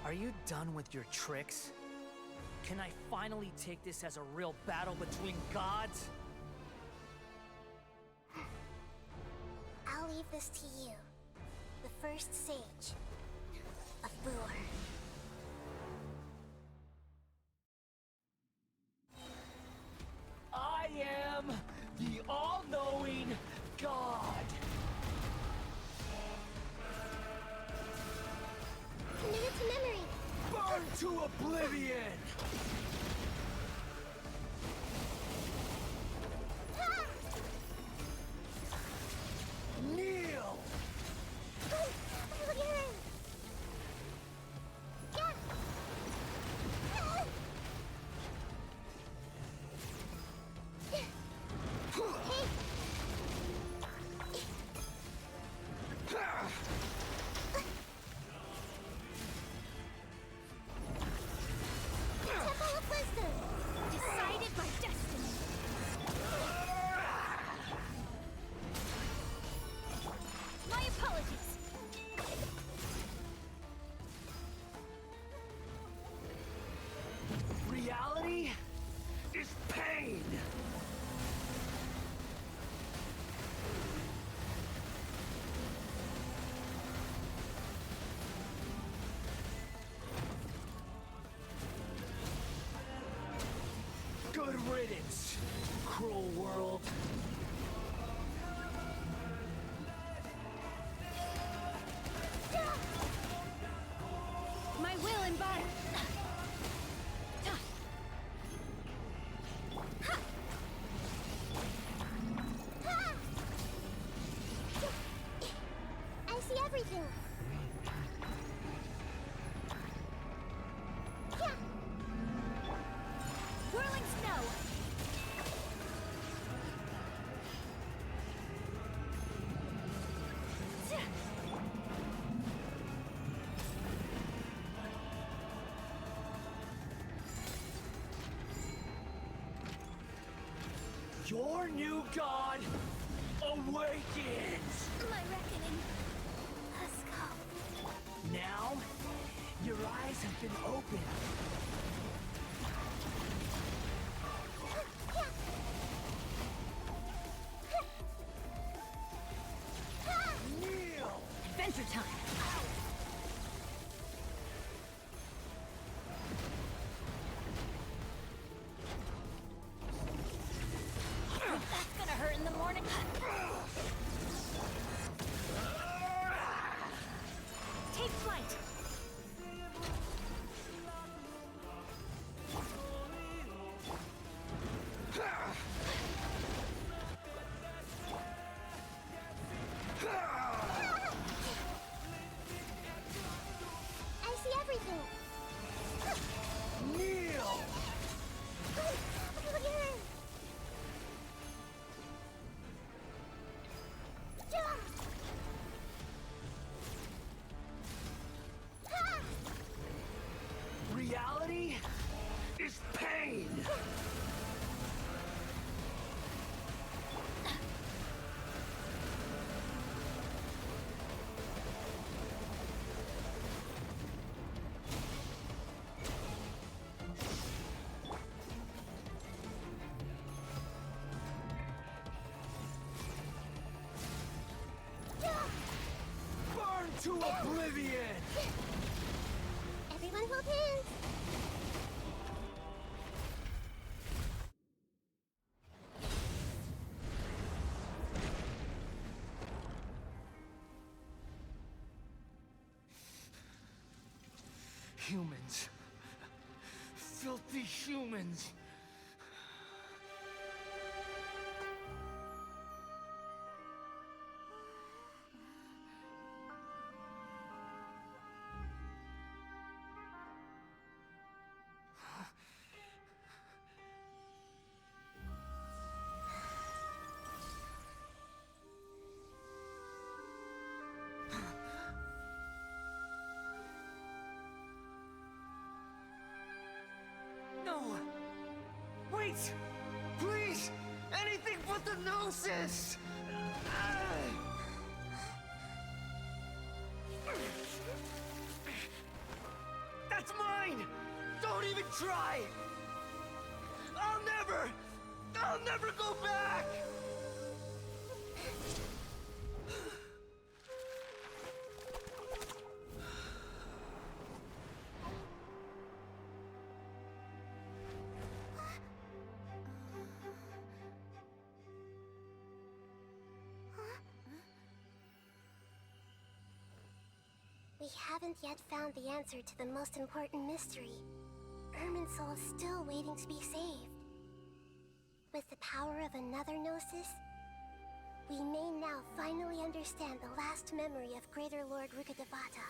Are you done with your tricks? Can I finally take this as a real battle between gods? I'll leave this to you. The first sage of Boor. I am the all-knowing God! Commit it to memory! Burn to oblivion! Kneel! Temple of Wisdom! Decided by destiny. My apologies. Reality is pain! Good riddance, cruel world. My will embody. I see everything! Whirling snow. Your new god awakens! My reckoning. Let's go. Now, your eyes have been opened. Kneel! Adventure time. That's gonna hurt in the morning. Take flight. I see everything! Kneel! Look at her! Reality is pain! Burn to oblivion! Everyone hold hands! Humans. Filthy humans. No! Wait! Please! Anything but the Gnosis! try! I'll never go back! We haven't yet found the answer to the most important mystery. Irminsul is still waiting to be saved. With the power of another Gnosis, we may now finally understand the last memory of Greater Lord Rukkhadevata.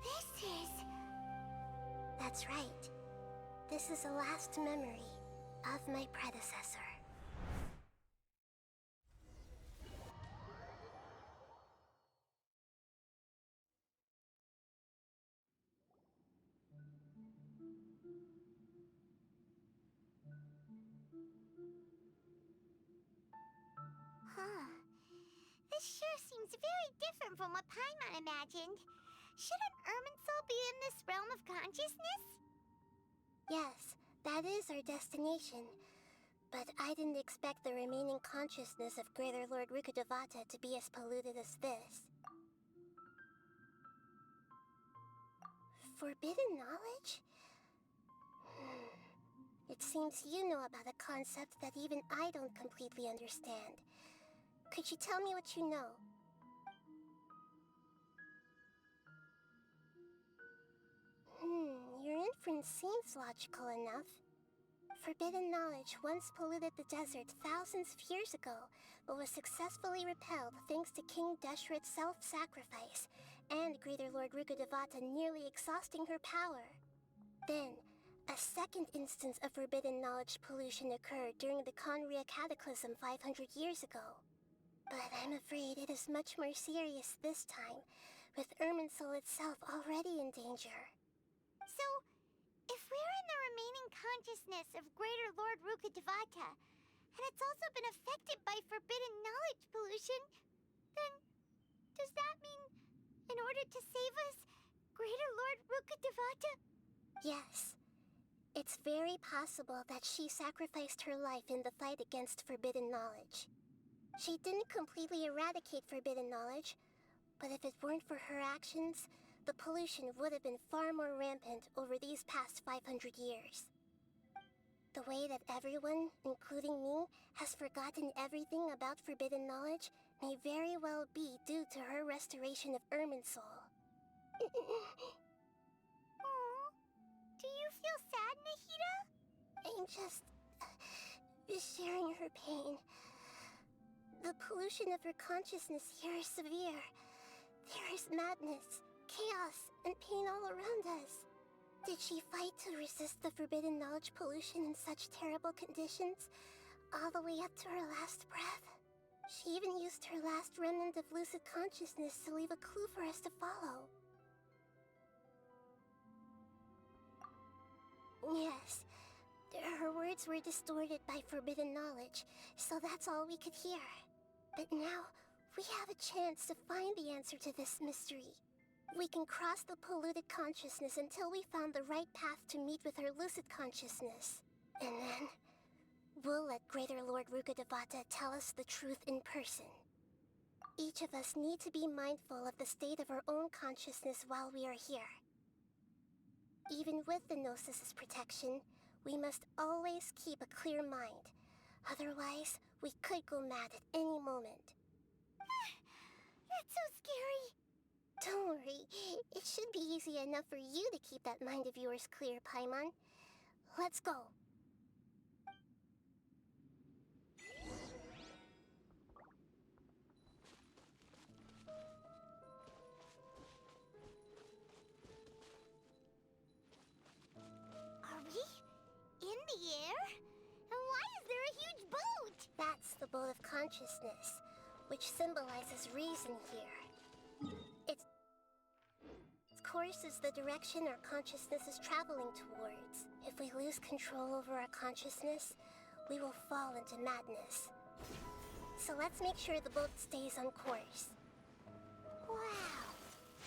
This is... That's right. This is the last memory of my predecessor. This sure seems very different from what Paimon imagined. Shouldn't Irminsul be in this realm of consciousness? Yes, that is our destination. But I didn't expect the remaining consciousness of Greater Lord Rukkhadevata to be as polluted as this. Forbidden knowledge? It seems you know about a concept that even I don't completely understand. Could you tell me what you know? Your inference seems logical enough. Forbidden knowledge once polluted the desert thousands of years ago, but was successfully repelled thanks to King Deshret's self-sacrifice, and Greater Lord Rukkhadevata nearly exhausting her power. Then, a second instance of forbidden knowledge pollution occurred during the Conria Cataclysm 500 years ago. But I'm afraid it is much more serious this time, with Irminsul itself already in danger. So, if we're in the remaining consciousness of Greater Lord Rukkhadevata, and it's also been affected by forbidden knowledge pollution, then does that mean, in order to save us, Greater Lord Rukkhadevata? Yes. It's very possible that she sacrificed her life in the fight against forbidden knowledge. She didn't completely eradicate forbidden knowledge, but if it weren't for her actions, the pollution would have been far more rampant over these past 500 years. The way that everyone, including me, has forgotten everything about forbidden knowledge may very well be due to her restoration of Irminsul. Aww. Do you feel sad, Nahida? I'm just... sharing her pain. The pollution of her consciousness here is severe. There is madness, chaos, and pain all around us. Did she fight to resist the forbidden knowledge pollution in such terrible conditions, all the way up to her last breath? She even used her last remnant of lucid consciousness to leave a clue for us to follow. Yes, her words were distorted by forbidden knowledge, so that's all we could hear. But now, we have a chance to find the answer to this mystery. We can cross the polluted consciousness until we found the right path to meet with her lucid consciousness. And then, we'll let Greater Lord Rukkhadevata tell us the truth in person. Each of us need to be mindful of the state of our own consciousness while we are here. Even with the Gnosis's protection, we must always keep a clear mind. Otherwise, we could go mad at any moment. That's so scary. Don't worry. It should be easy enough for you to keep that mind of yours clear, Paimon. Let's go. Are we in the air? And why is there a huge boat? That's the boat of consciousness, which symbolizes reason here. Its course is the direction our consciousness is traveling towards. If we lose control over our consciousness, we will fall into madness. So let's make sure the boat stays on course. Wow.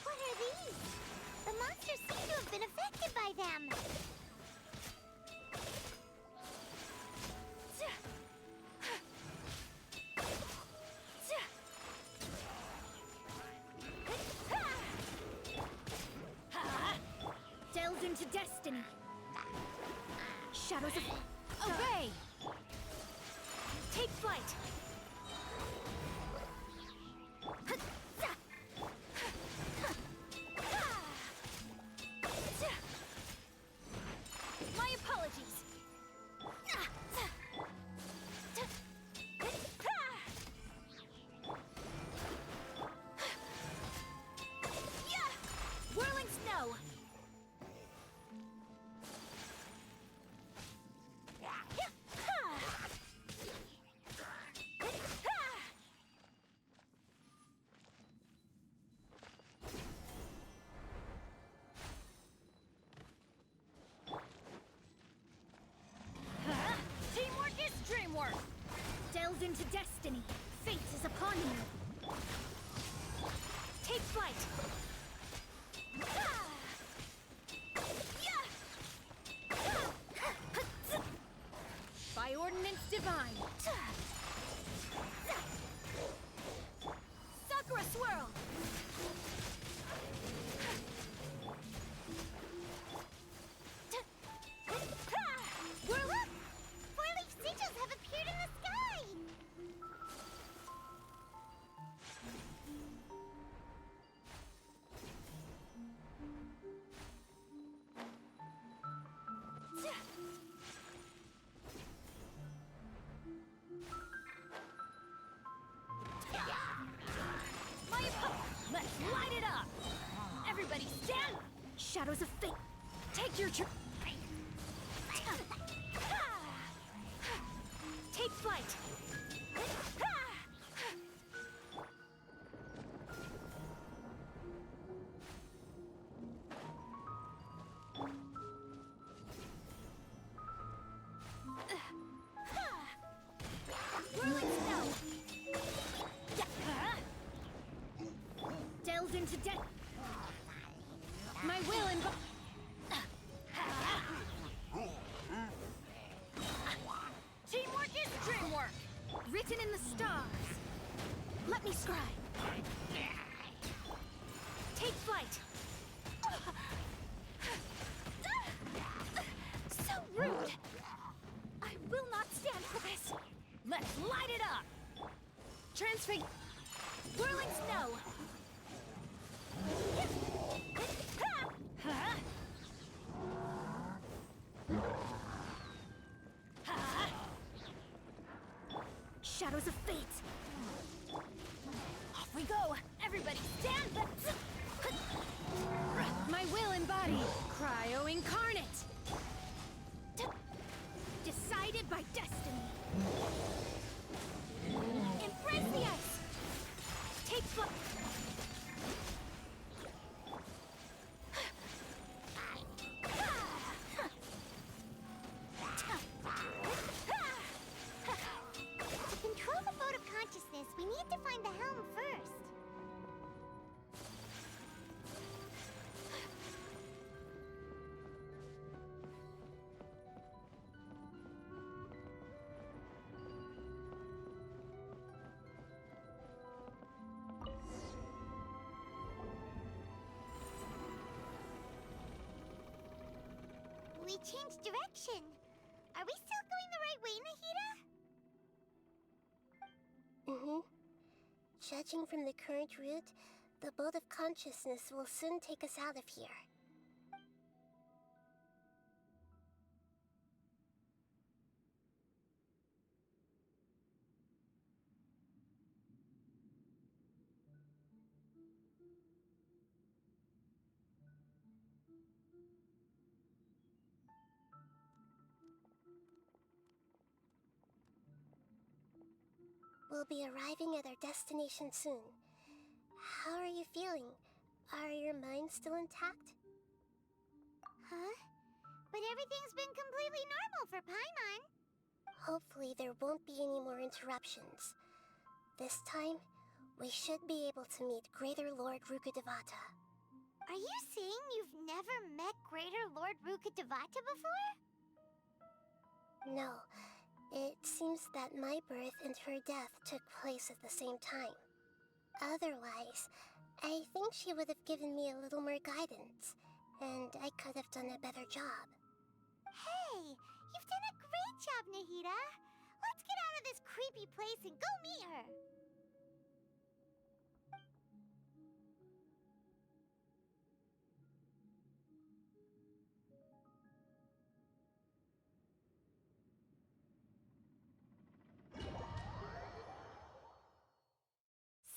What are these? The monsters seem to have been affected by them. Delved into destiny. Shadows of... Obey! Take flight! My apologies! Whirling snow! Teamwork is dreamwork! Delved into destiny. Fate is upon you. Take flight. By ordinance divine. Sakura swirl. Whirl up! Four-leaf sigils have appeared in the sky! Let's light it up! Everybody stand! Shadows of fate! Take your turn! Take flight! Whirling snow! Delved into death. My will and teamwork is dreamwork. Written in the stars. Let me scribe. Take flight. So rude. I will not stand for this. Let's light it up. Transfig. Whirling snow. Shadows of fate. Off we go. Everybody stand. My will embodied. Cryo incarnate. Decided by destiny. Embrace the ice. Take flight. To control the boat of consciousness, we need to find the helm first. We changed direction. Are we still going the right way, Nahida? Mm-hmm. Judging from the current route, the boat of consciousness will soon take us out of here. We'll be arriving at our destination soon. How are you feeling? Are your minds still intact? Huh? But everything's been completely normal for Paimon. Hopefully there won't be any more interruptions. This time, we should be able to meet Greater Lord Rukkhadevata. Are you saying you've never met Greater Lord Rukkhadevata before? No. It seems that my birth and her death took place at the same time. Otherwise, I think she would have given me a little more guidance, and I could have done a better job. Hey, you've done a great job, Nahida. Let's get out of this creepy place and go meet her.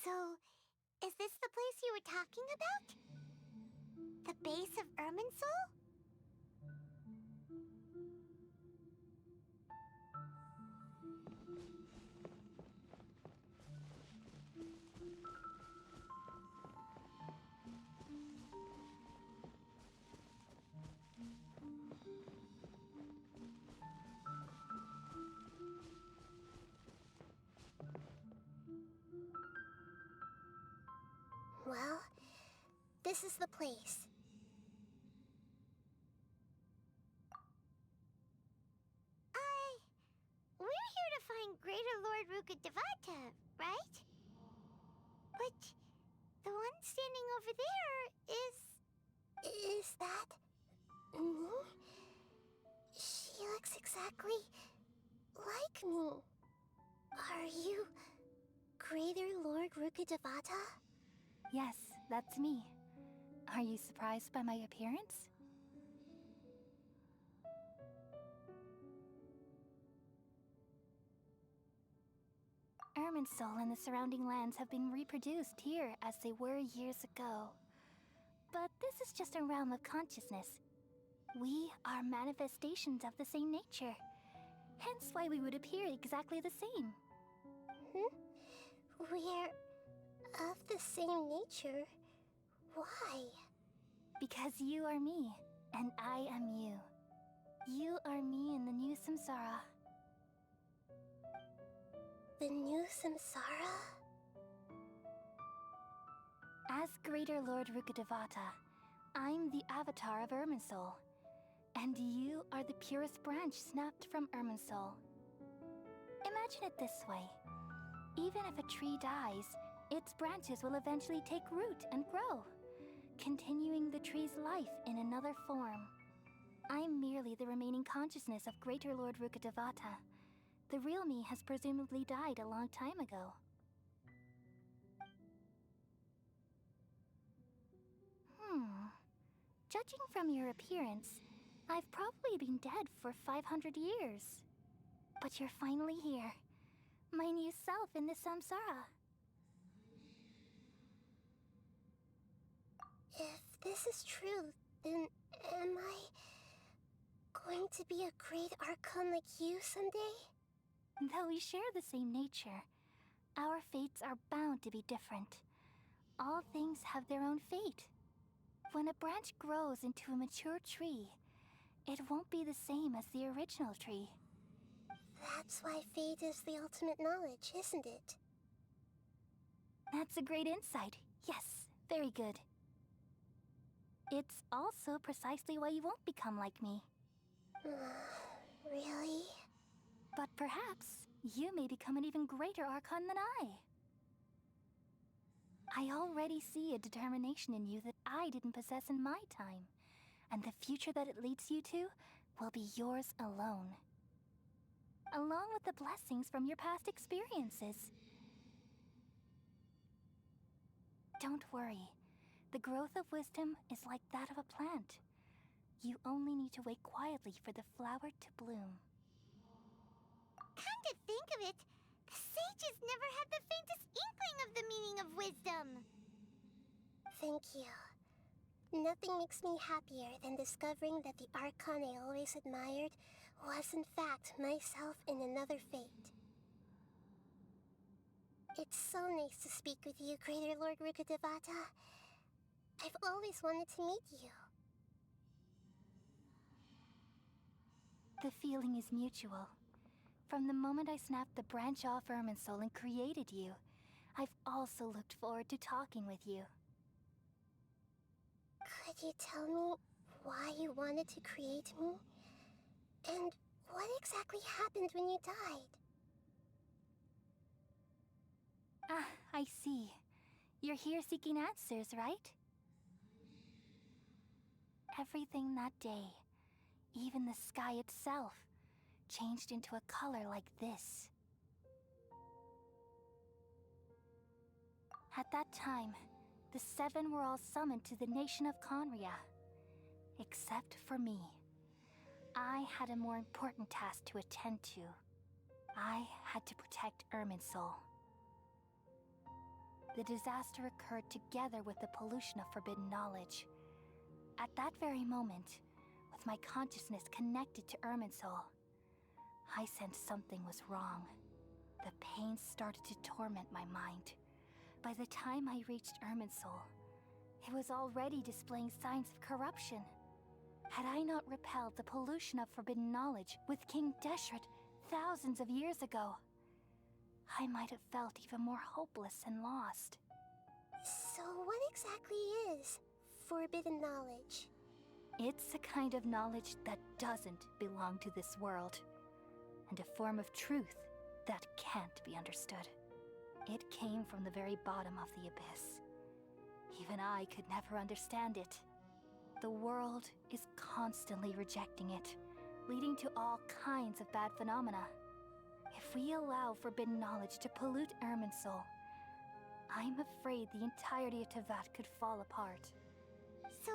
So, is this the place you were talking about? The base of Irminsul? Well, this is the place. We're here to find Greater Lord Rukkhadevata, right? But the one standing over there is... Is that me? She looks exactly like me. Are you Greater Lord Rukkhadevata? Yes, that's me. Are you surprised by my appearance? Irminsul and the surrounding lands have been reproduced here as they were years ago. But this is just a realm of consciousness. We are manifestations of the same nature. Hence why we would appear exactly the same. We're of the same nature? Why? Because you are me, and I am you. You are me in the new samsara. The new samsara? As Greater Lord Rukkhadevata, I'm the avatar of Irminsul. And you are the purest branch snapped from Irminsul. Imagine it this way. Even if a tree dies, its branches will eventually take root and grow, continuing the tree's life in another form. I'm merely the remaining consciousness of Greater Lord Rukkhadevata. The real me has presumably died a long time ago. Judging from your appearance, I've probably been dead for 500 years. But you're finally here. My new self in the samsara. If this is true, then am I going to be a great Archon like you someday? Though we share the same nature, our fates are bound to be different. All things have their own fate. When a branch grows into a mature tree, it won't be the same as the original tree. That's why fate is the ultimate knowledge, isn't it? That's a great insight. Yes, very good. It's also precisely why you won't become like me. Really? But perhaps you may become an even greater Archon than I. I already see a determination in you that I didn't possess in my time, and the future that it leads you to will be yours alone. Along with the blessings from your past experiences. Don't worry. The growth of wisdom is like that of a plant. You only need to wait quietly for the flower to bloom. Come to think of it, the sages never had the faintest inkling of the meaning of wisdom. Thank you. Nothing makes me happier than discovering that the Archon I always admired was in fact myself in another fate. It's so nice to speak with you, Greater Lord Rukkhadevata. I've always wanted to meet you. The feeling is mutual. From the moment I snapped the branch off Irminsul and created you, I've also looked forward to talking with you. Could you tell me why you wanted to create me? And what exactly happened when you died? Ah, I see. You're here seeking answers, right? Everything that day, even the sky itself, changed into a color like this. At that time, the seven were all summoned to the nation of Conria. Except for me. I had a more important task to attend to. I had to protect Irminsul. The disaster occurred together with the pollution of forbidden knowledge. At that very moment, with my consciousness connected to Irminsul, I sensed something was wrong. The pain started to torment my mind. By the time I reached Irminsul, it was already displaying signs of corruption. Had I not repelled the pollution of forbidden knowledge with King Deshret thousands of years ago, I might have felt even more hopeless and lost. So what exactly is forbidden knowledge? It's a kind of knowledge that doesn't belong to this world, and a form of truth that can't be understood. It came from the very bottom of the abyss. Even I could never understand it. The world is constantly rejecting it, leading to all kinds of bad phenomena. If we allow forbidden knowledge to pollute Irminsul, I'm afraid the entirety of Tevat could fall apart. So,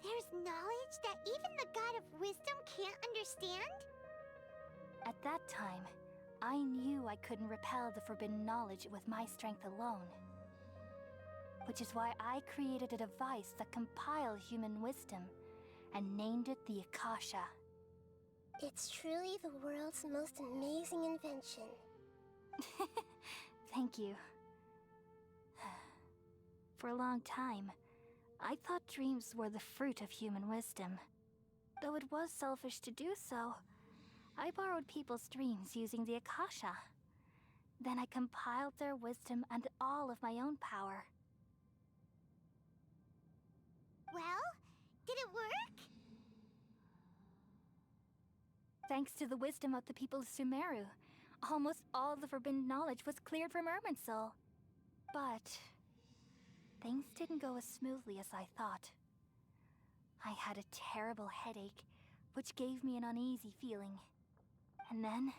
there's knowledge that even the God of Wisdom can't understand? At that time, I knew I couldn't repel the forbidden knowledge with my strength alone. Which is why I created a device that compiled human wisdom and named it the Akasha. It's truly the world's most amazing invention. Thank you. For a long time, I thought dreams were the fruit of human wisdom. Though it was selfish to do so, I borrowed people's dreams using the Akasha. Then I compiled their wisdom and all of my own power. Well, did it work? Thanks to the wisdom of the people of Sumeru, almost all the forbidden knowledge was cleared from Irminsul. But things didn't go as smoothly as I thought. I had a terrible headache, which gave me an uneasy feeling. And then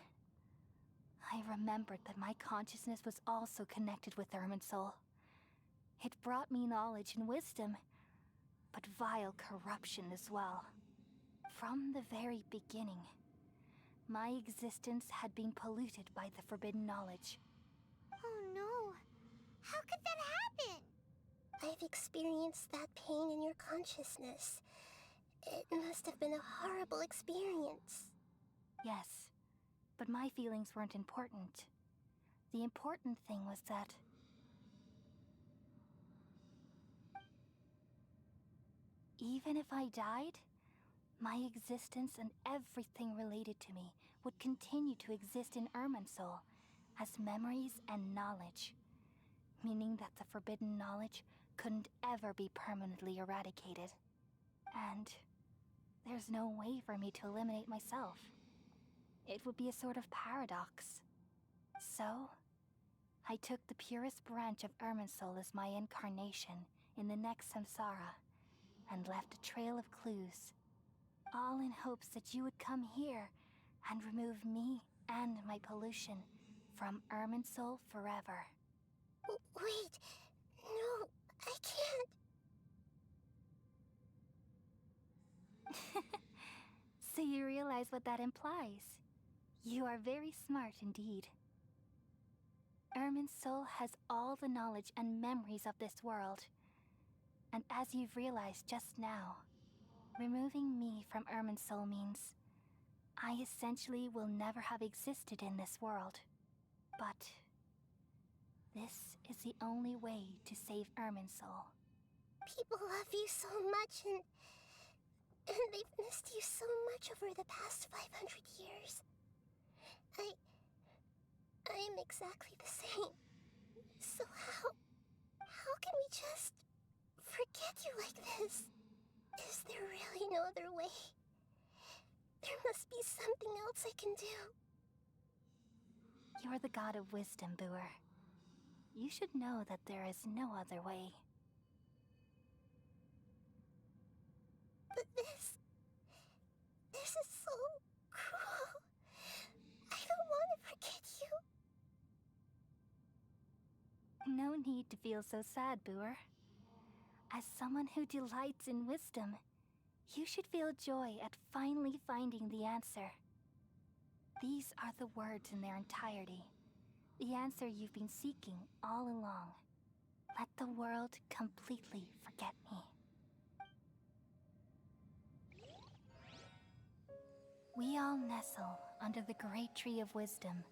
I remembered that my consciousness was also connected with Irminsul. It brought me knowledge and wisdom, but vile corruption as well. From the very beginning, my existence had been polluted by the forbidden knowledge. Oh no. How could that happen? I've experienced that pain in your consciousness. It must have been a horrible experience. Yes, but my feelings weren't important. The important thing was that even if I died, my existence and everything related to me would continue to exist in Irminsul as memories and knowledge, meaning that the forbidden knowledge couldn't ever be permanently eradicated. And there's no way for me to eliminate myself. It would be a sort of paradox. So, I took the purest branch of Irminsul as my incarnation in the next samsara, and left a trail of clues, all in hopes that you would come here and remove me and my pollution from Irminsul forever. Wait, no, I can't. So you realize what that implies. You are very smart indeed. Irminsul has all the knowledge and memories of this world. And as you've realized just now, removing me from Irminsul means I essentially will never have existed in this world. But this is the only way to save Irminsul. People love you so much, and they've missed you so much over the past 500 years. I'm exactly the same. just forget you like this. Is there really no other way? There must be something else I can do. You're the god of wisdom, Booer. You should know that there is no other way. But this is so cruel. I don't want to forget you. No need to feel so sad, Booer. As someone who delights in wisdom, you should feel joy at finally finding the answer. These are the words in their entirety. The answer you've been seeking all along. Let the world completely forget me. We all nestle under the great tree of wisdom,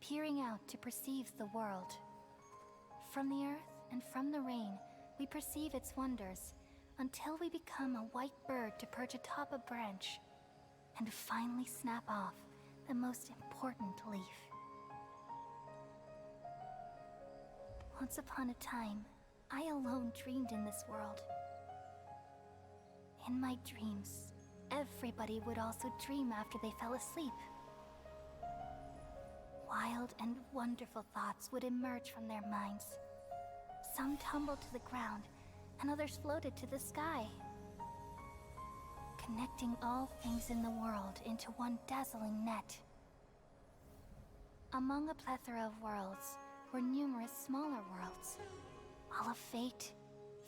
peering out to perceive the world. From the earth and from the rain, we perceive its wonders, until we become a white bird to perch atop a branch, and finally snap off the most important leaf. Once upon a time, I alone dreamed in this world. In my dreams, everybody would also dream after they fell asleep. Wild and wonderful thoughts would emerge from their minds. Some tumbled to the ground, and others floated to the sky, connecting all things in the world into one dazzling net. Among a plethora of worlds were numerous smaller worlds, all of fate,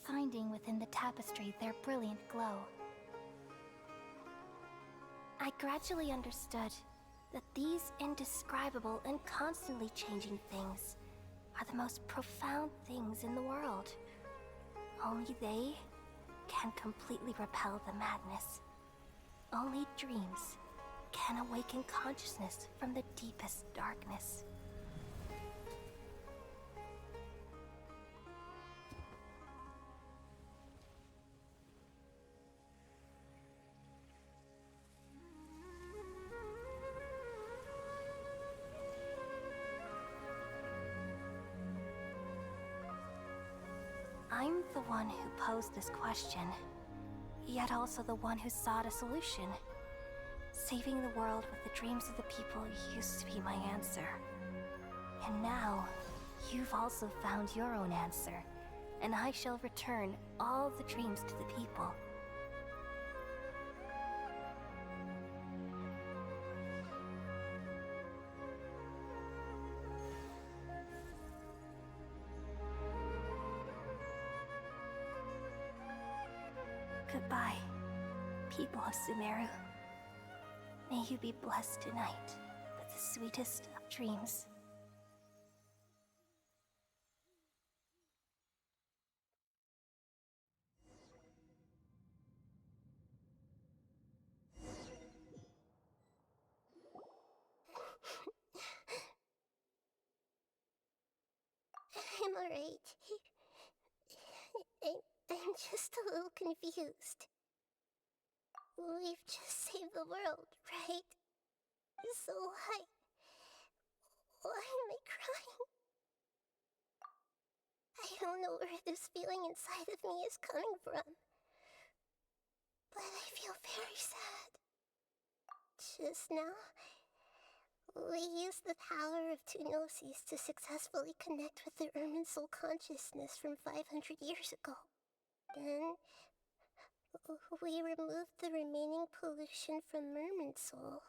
finding within the tapestry their brilliant glow. I gradually understood that these indescribable and constantly changing things are the most profound things in the world. Only they can completely repel the madness. Only dreams can awaken consciousness from the deepest darkness. I'm the one who posed this question, yet also the one who sought a solution. Saving the world with the dreams of the people used to be my answer. And now, you've also found your own answer, and I shall return all the dreams to the people. Goodbye, people of Sumeru. May you be blessed tonight with the sweetest of dreams. I'm alright. I'm just a little confused. We've just saved the world, right? So why am I crying? I don't know where this feeling inside of me is coming from, but I feel very sad. Just now, we used the power of two gnosis to successfully connect with the Irminsul consciousness from 500 years ago. Then, we removed the remaining pollution from Irminsul.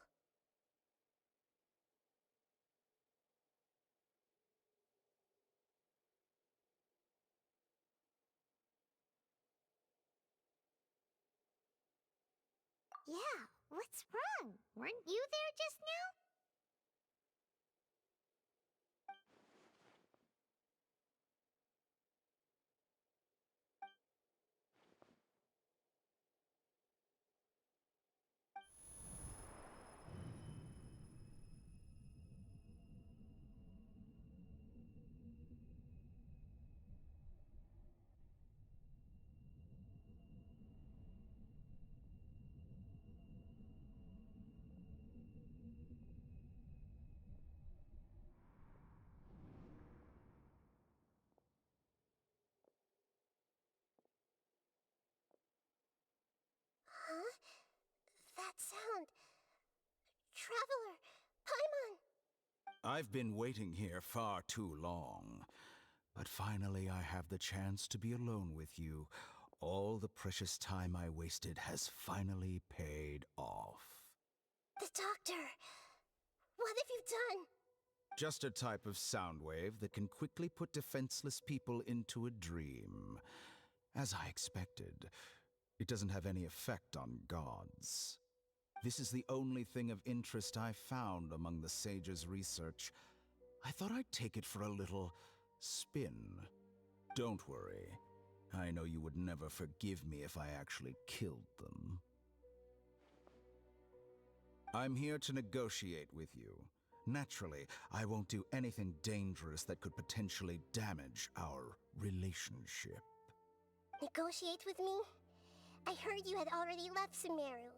Yeah, what's wrong? Weren't you there just now? that sound? Traveler, Paimon! I've been waiting here far too long. But finally I have the chance to be alone with you. All the precious time I wasted has finally paid off. The doctor! What have you done? Just a type of sound wave that can quickly put defenseless people into a dream. As I expected, it doesn't have any effect on gods. This is the only thing of interest I found among the sage's research. I thought I'd take it for a little spin. Don't worry. I know you would never forgive me if I actually killed them. I'm here to negotiate with you. Naturally, I won't do anything dangerous that could potentially damage our relationship. Negotiate with me? I heard you had already left Sumeru.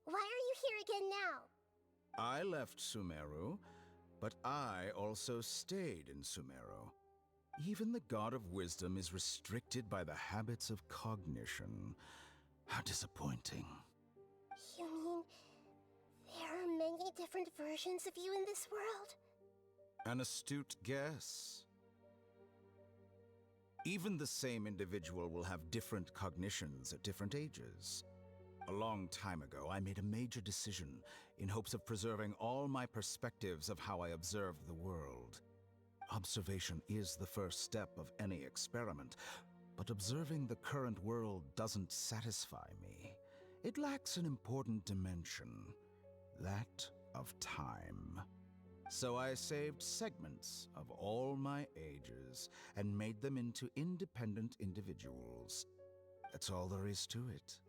Why are you here again now? I left Sumeru, but I also stayed in Sumeru. Even the God of Wisdom is restricted by the habits of cognition. How disappointing. You mean there are many different versions of you in this world? An astute guess. Even the same individual will have different cognitions at different ages. A long time ago, I made a major decision in hopes of preserving all my perspectives of how I observed the world. Observation is the first step of any experiment, but observing the current world doesn't satisfy me. It lacks an important dimension, that of time. So I saved segments of all my ages and made them into independent individuals. That's all there is to it.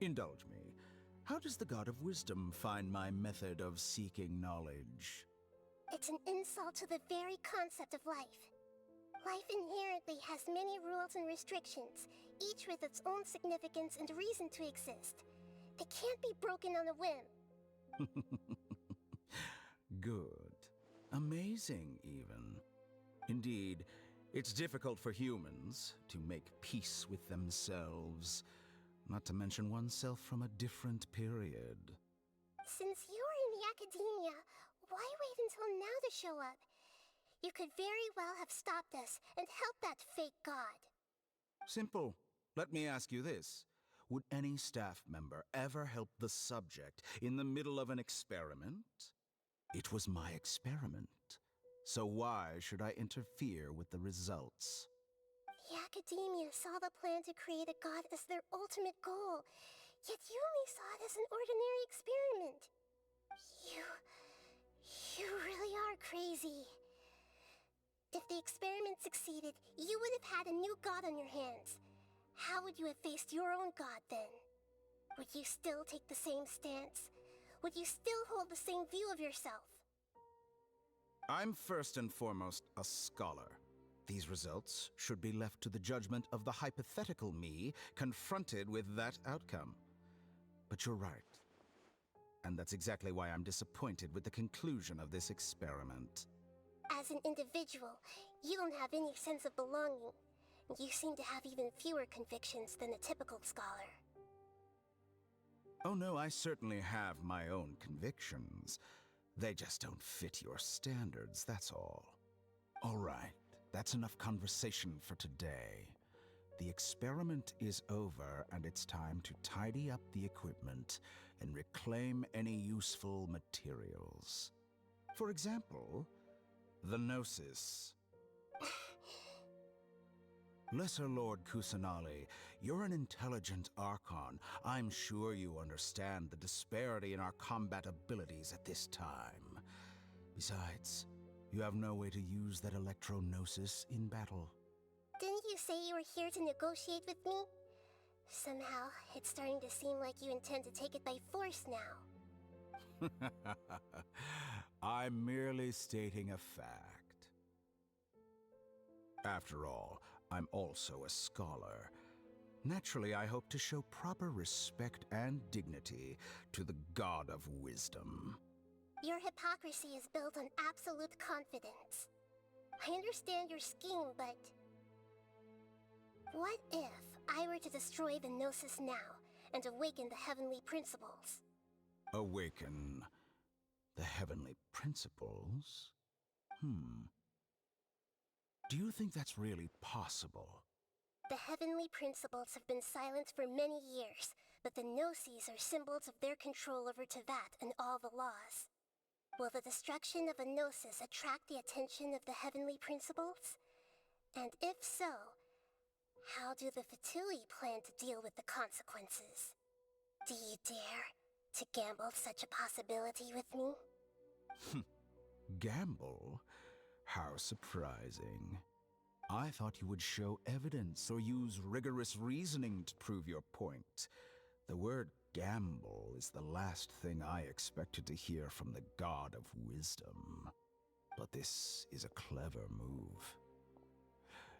Indulge me. How does the God of Wisdom find my method of seeking knowledge? It's an insult to the very concept of life. Life inherently has many rules and restrictions, each with its own significance and reason to exist. They can't be broken on a whim. Good. Amazing, even. Indeed, it's difficult for humans to make peace with themselves, not to mention oneself from a different period. Since you're in the academia, why wait until now to show up? You could very well have stopped us and helped that fake god. Simple. Let me ask you this. Would any staff member ever help the subject in the middle of an experiment? It was my experiment. So why should I interfere with the results? The academia saw the plan to create a god as their ultimate goal, yet you only saw it as an ordinary experiment. You really are crazy. If the experiment succeeded, you would have had a new god on your hands. How would you have faced your own god then? Would you still take the same stance? Would you still hold the same view of yourself? I'm first and foremost a scholar. These results should be left to the judgment of the hypothetical me confronted with that outcome. But you're right. And that's exactly why I'm disappointed with the conclusion of this experiment. As an individual, you don't have any sense of belonging. You seem to have even fewer convictions than a typical scholar. Oh no, I certainly have my own convictions. They just don't fit your standards, that's all. All right, that's enough conversation for today. The experiment is over, and it's time to tidy up the equipment and reclaim any useful materials. For example, the Gnosis. Lesser Lord Kusanali, you're an intelligent Archon. I'm sure you understand the disparity in our combat abilities at this time. Besides, you have no way to use that Electro-Gnosis in battle. Didn't you say you were here to negotiate with me? Somehow, it's starting to seem like you intend to take it by force now. I'm merely stating a fact. After all, I'm also a scholar. Naturally, I hope to show proper respect and dignity to the God of Wisdom. Your hypocrisy is built on absolute confidence. I understand your scheme, but... what if I were to destroy the Gnosis now and awaken the heavenly principles? Awaken the heavenly principles? Do you think that's really possible? The heavenly principles have been silent for many years, but the Gnosis are symbols of their control over Tevat and all the laws. Will the destruction of a Gnosis attract the attention of the heavenly principles? And if so, how do the Fatui plan to deal with the consequences? Do you dare to gamble such a possibility with me? Gamble? How surprising. I thought you would show evidence or use rigorous reasoning to prove your point. The word gamble is the last thing I expected to hear from the God of Wisdom. But this is a clever move.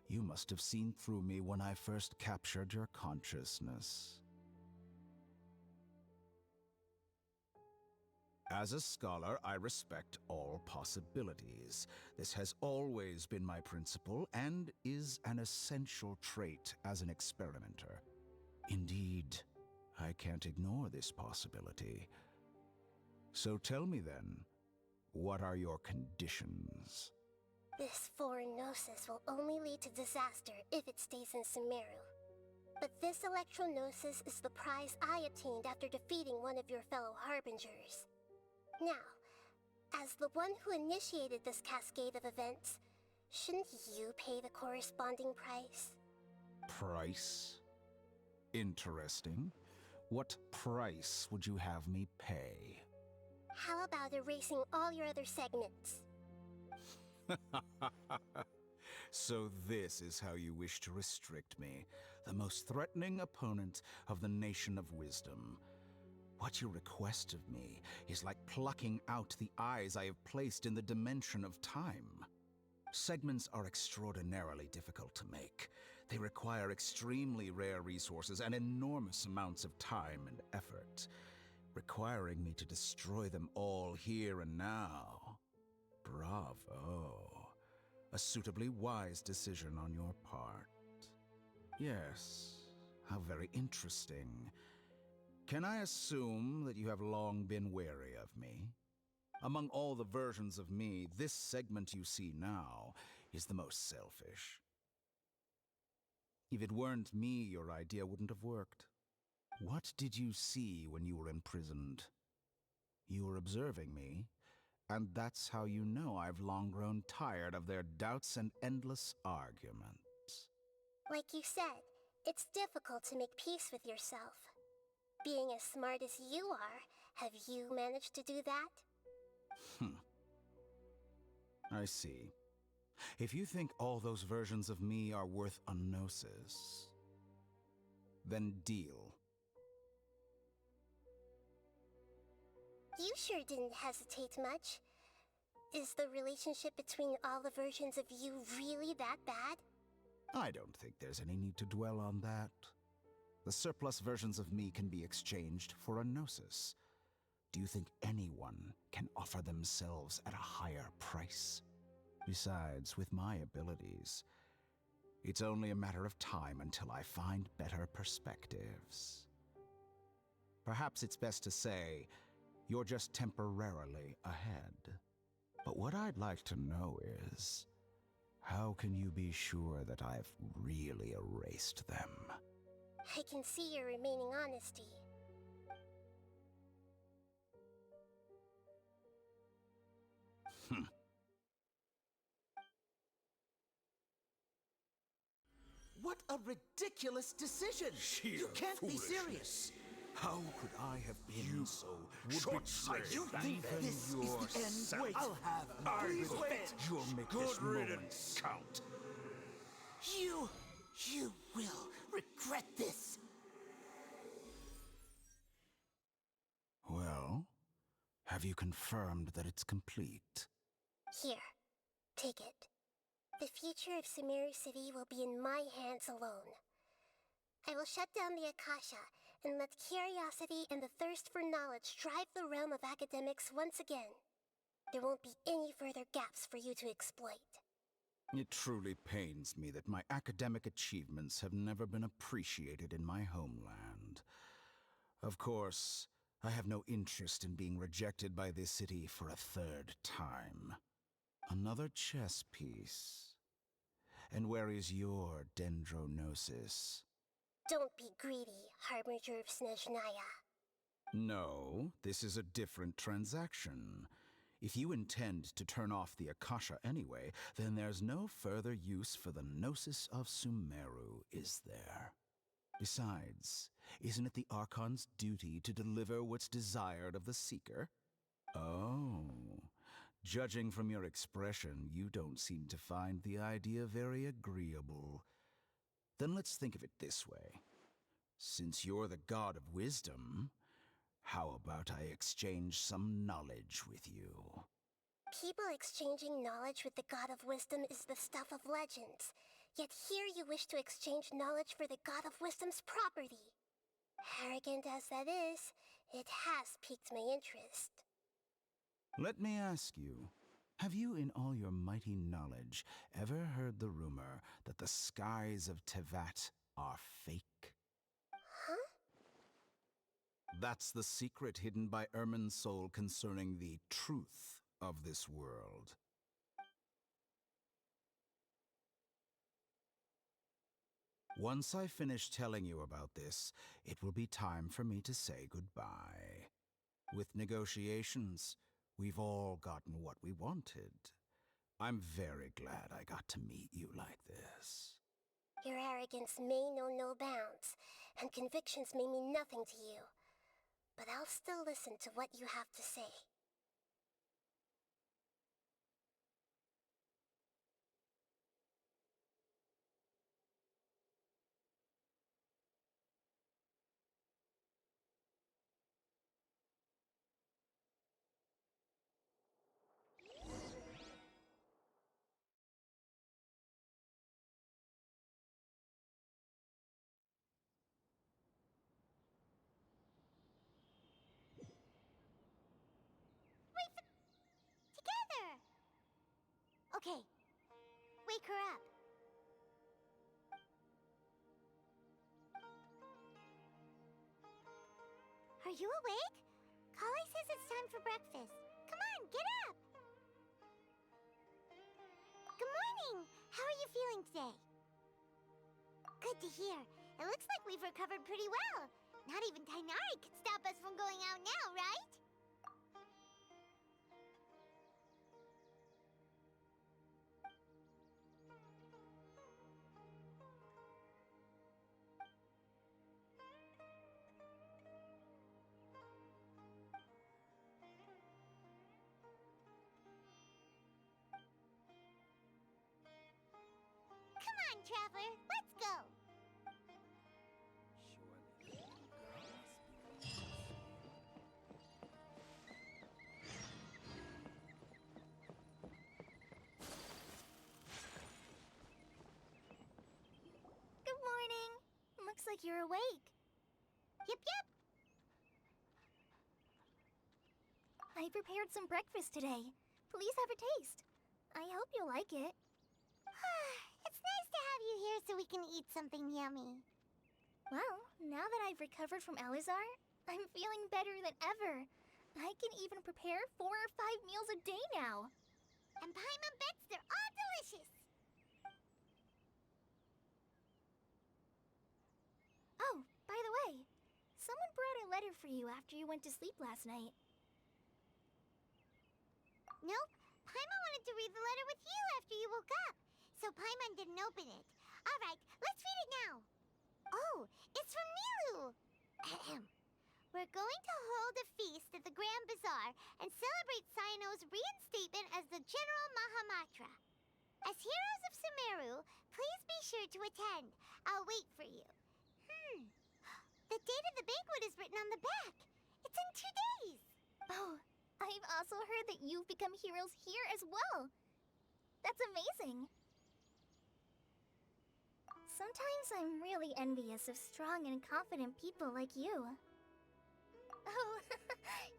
You must have seen through me when I first captured your consciousness. As a scholar, I respect all possibilities. This has always been my principle and is an essential trait as an experimenter. Indeed, I can't ignore this possibility. So tell me then, what are your conditions? This foreign Gnosis will only lead to disaster if it stays in Sumeru. But this Electro-Gnosis is the prize I obtained after defeating one of your fellow Harbingers. Now, as the one who initiated this cascade of events, shouldn't you pay the corresponding price? Price? Interesting. What price would you have me pay? How about erasing all your other segments? So this is how you wish to restrict me, the most threatening opponent of the Nation of Wisdom. What you request of me is like plucking out the eyes I have placed in the dimension of time. Segments are extraordinarily difficult to make. They require extremely rare resources and enormous amounts of time and effort, requiring me to destroy them all here and now. Bravo. A suitably wise decision on your part. Yes, how very interesting. Can I assume that you have long been wary of me? Among all the versions of me, this segment you see now is the most selfish. If it weren't me, your idea wouldn't have worked. What did you see when you were imprisoned? You were observing me, and that's how you know I've long grown tired of their doubts and endless arguments. Like you said, it's difficult to make peace with yourself. Being as smart as you are, have you managed to do that? I see. If you think all those versions of me are worth a gnosis, then deal. You sure didn't hesitate much. Is the relationship between all the versions of you really that bad? I don't think there's any need to dwell on that. The surplus versions of me can be exchanged for a gnosis. Do you think anyone can offer themselves at a higher price? Besides, with my abilities, it's only a matter of time until I find better perspectives. Perhaps it's best to say, you're just temporarily ahead. But what I'd like to know is, how can you be sure that I've really erased them? I can see your remaining honesty. What a ridiculous decision! You can't be serious! How could I have been so short-sighted? You think this is the end? Wait, I'll have revenge. You'll make this moment count. You will regret this. Well, have you confirmed that it's complete? Here, take it. The future of Sumeru City will be in my hands alone. I will shut down the Akasha and let curiosity and the thirst for knowledge drive the realm of academics once again. There won't be any further gaps for you to exploit. It truly pains me that my academic achievements have never been appreciated in my homeland. Of course, I have no interest in being rejected by this city for a third time. Another chess piece. And where is your dendronosis? Don't be greedy, Harbinger of Snezhnaya. No, this is a different transaction. If you intend to turn off the Akasha anyway, then there's no further use for the Gnosis of Sumeru, is there? Besides, isn't it the Archon's duty to deliver what's desired of the Seeker? Oh, judging from your expression, you don't seem to find the idea very agreeable. Then let's think of it this way. Since you're the God of Wisdom, how about I exchange some knowledge with you? People exchanging knowledge with the God of Wisdom is the stuff of legends. Yet here you wish to exchange knowledge for the God of Wisdom's property. Arrogant as that is, it has piqued my interest. Let me ask you, have you in all your mighty knowledge ever heard the rumor that the skies of Tevat are fake? Huh? That's the secret hidden by Irminsul concerning the truth of this world. Once I finish telling you about this, it will be time for me to say goodbye. With negotiations, we've all gotten what we wanted. I'm very glad I got to meet you like this. Your arrogance may know no bounds, and convictions may mean nothing to you. But I'll still listen to what you have to say. Okay. Wake her up. Are you awake? Kali says it's time for breakfast. Come on, get up! Good morning! How are you feeling today? Good to hear. It looks like we've recovered pretty well. Not even Tainari could stop us from going out now, right? Come on, Traveler, let's go! Good morning. Looks like you're awake. Yep, yep. I prepared some breakfast today. Please have a taste. I hope you'll like it. It's nice to have you here so we can eat something yummy. Well, now that I've recovered from Alizar, I'm feeling better than ever. I can even prepare 4 or 5 meals a day now. And Paimon bets they're all delicious. Oh, by the way, someone brought a letter for you after you went to sleep last night. Nope. Paimon wanted to read the letter with you after you woke up. So Paimon didn't open it. Alright, let's read it now. Oh, it's from Nilu. Ahem. We're going to hold a feast at the Grand Bazaar and celebrate Cyano's reinstatement as the General Mahamatra. As heroes of Sumeru, please be sure to attend. I'll wait for you. The date of the banquet is written on the back. It's in 2 days. Oh, I've also heard that you've become heroes here as well. That's amazing. Sometimes I'm really envious of strong and confident people like you. Oh,